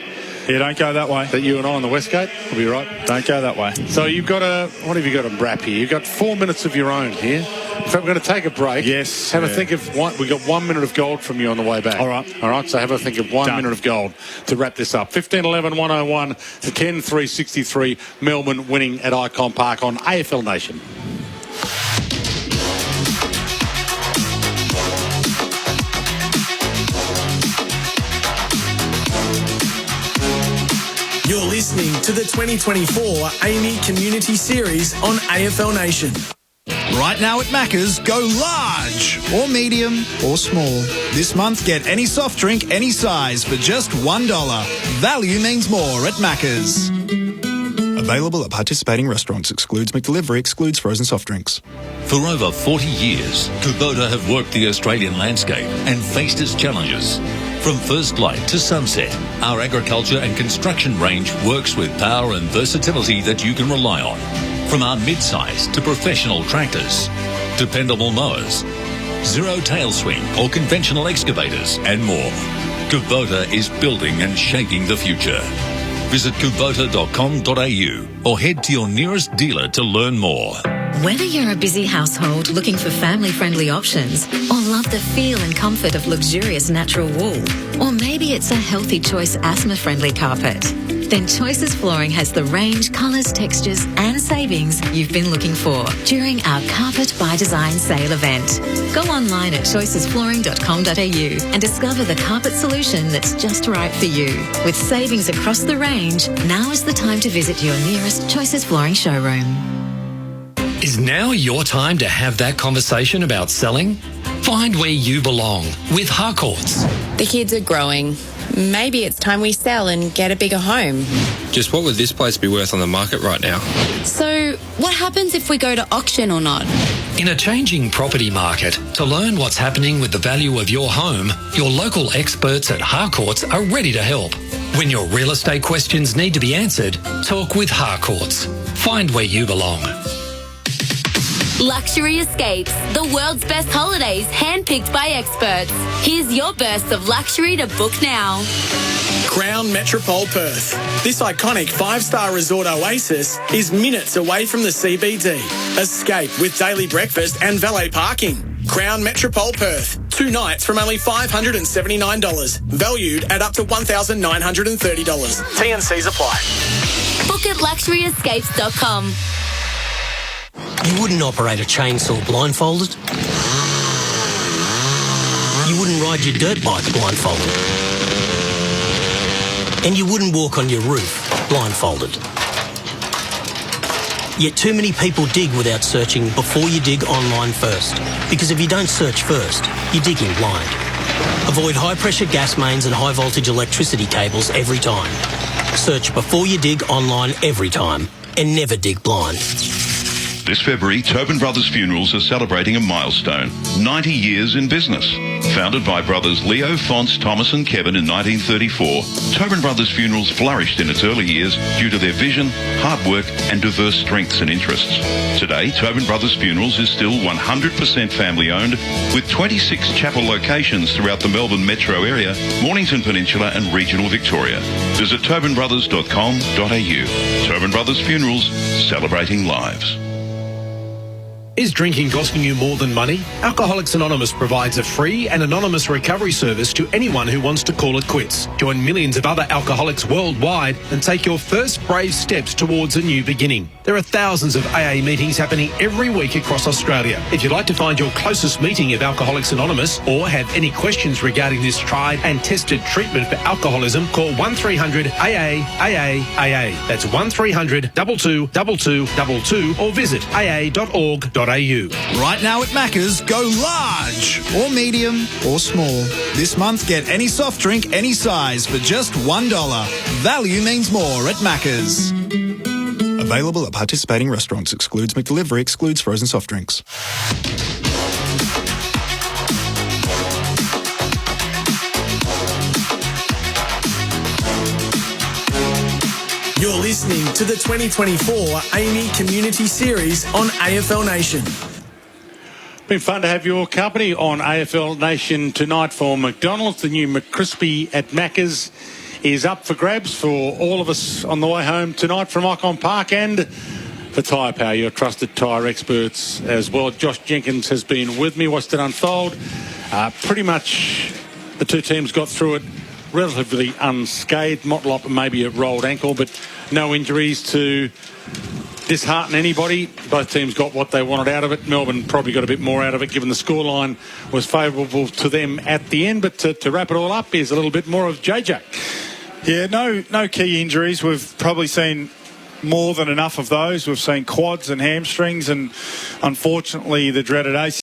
Yeah, don't go that way. That you and I on the Westgate. We'll be right. Don't go that way. So you've got what have you got to wrap here? You've got 4 minutes of your own here. In fact, we're going to take a break. Yes. Have a think of we've got 1 minute of gold from you on the way back. All right. So have a think of 1 minute of gold to wrap this up. 15-11-101 to 10-3-63. Melbourne winning at Icon Park on AFL Nation. You're listening to the 2024 AAMI Community Series on AFL Nation. Right now at Macca's, go large or medium or small. This month, get any soft drink, any size for just $1. Value means more at Macca's. Available at participating restaurants. Excludes McDelivery. Excludes frozen soft drinks. For over 40 years, Kubota have worked the Australian landscape and faced its challenges. From first light to sunset, our agriculture and construction range works with power and versatility that you can rely on. From our mid-size to professional tractors, dependable mowers, zero tail swing or conventional excavators, and more. Kubota is building and shaping the future. Visit kubota.com.au or head to your nearest dealer to learn more. Whether you're a busy household looking for family-friendly options or love the feel and comfort of luxurious natural wool, or maybe it's a healthy choice asthma-friendly carpet, then Choices Flooring has the range, colours, textures and savings you've been looking for during our Carpet by Design sale event. Go online at choicesflooring.com.au and discover the carpet solution that's just right for you. With savings across the range, now is the time to visit your nearest Choices Flooring showroom. Is now your time to have that conversation about selling? Find where you belong with Harcourts. The kids are growing. Maybe it's time we sell and get a bigger home. Just what would this place be worth on the market right now? So, what happens if we go to auction or not? In a changing property market, to learn what's happening with the value of your home, your local experts at Harcourts are ready to help. When your real estate questions need to be answered, talk with Harcourts. Find where you belong. Luxury Escapes, the world's best holidays handpicked by experts. Here's your burst of luxury to book now. Crown Metropole Perth. This iconic 5-star resort oasis is minutes away from the CBD. Escape with daily breakfast and valet parking. Crown Metropole Perth. 2 nights from only $579. Valued at up to $1,930. T&Cs apply. Book at luxuryescapes.com. You wouldn't operate a chainsaw blindfolded. You wouldn't ride your dirt bike blindfolded. And you wouldn't walk on your roof blindfolded. Yet too many people dig without searching before you dig online first. Because if you don't search first, you're digging blind. Avoid high-pressure gas mains and high-voltage electricity cables every time. Search before you dig online every time. And never dig blind. This February, Tobin Brothers Funerals are celebrating a milestone, 90 years in business. Founded by brothers Leo, Fonce, Thomas and Kevin in 1934, Tobin Brothers Funerals flourished in its early years due to their vision, hard work and diverse strengths and interests. Today, Tobin Brothers Funerals is still 100% family owned with 26 chapel locations throughout the Melbourne metro area, Mornington Peninsula and regional Victoria. Visit tobinbrothers.com.au. Tobin Brothers Funerals, celebrating lives. Is drinking costing you more than money? Alcoholics Anonymous provides a free and anonymous recovery service to anyone who wants to call it quits. Join millions of other alcoholics worldwide and take your first brave steps towards a new beginning. There are thousands of AA meetings happening every week across Australia. If you'd like to find your closest meeting of Alcoholics Anonymous or have any questions regarding this tried and tested treatment for alcoholism, call 1300 AA. That's 1300 222222 or visit aa.org.au. Right now at Macca's, go large or medium or small. This month, get any soft drink, any size for just $1. Value means more at Macca's. Available at participating restaurants. Excludes McDelivery. Excludes frozen soft drinks. You're listening to the 2024 AAMI Community Series on AFL Nation. Been fun to have your company on AFL Nation tonight for McDonald's. The new McCrispy at Macca's is up for grabs for all of us on the way home tonight from Icon Park, and for Tyre Power, your trusted tyre experts as well. Josh Jenkins has been with me, watched it unfold. Pretty much the two teams got through it relatively unscathed. Motlop maybe a rolled ankle, but no injuries to dishearten anybody. Both teams got what they wanted out of it. Melbourne probably got a bit more out of it given the scoreline was favourable to them at the end. But to wrap it all up, here's a little bit more of JJ. Yeah, no key injuries. We've probably seen more than enough of those. We've seen quads and hamstrings and unfortunately the dreaded ACL.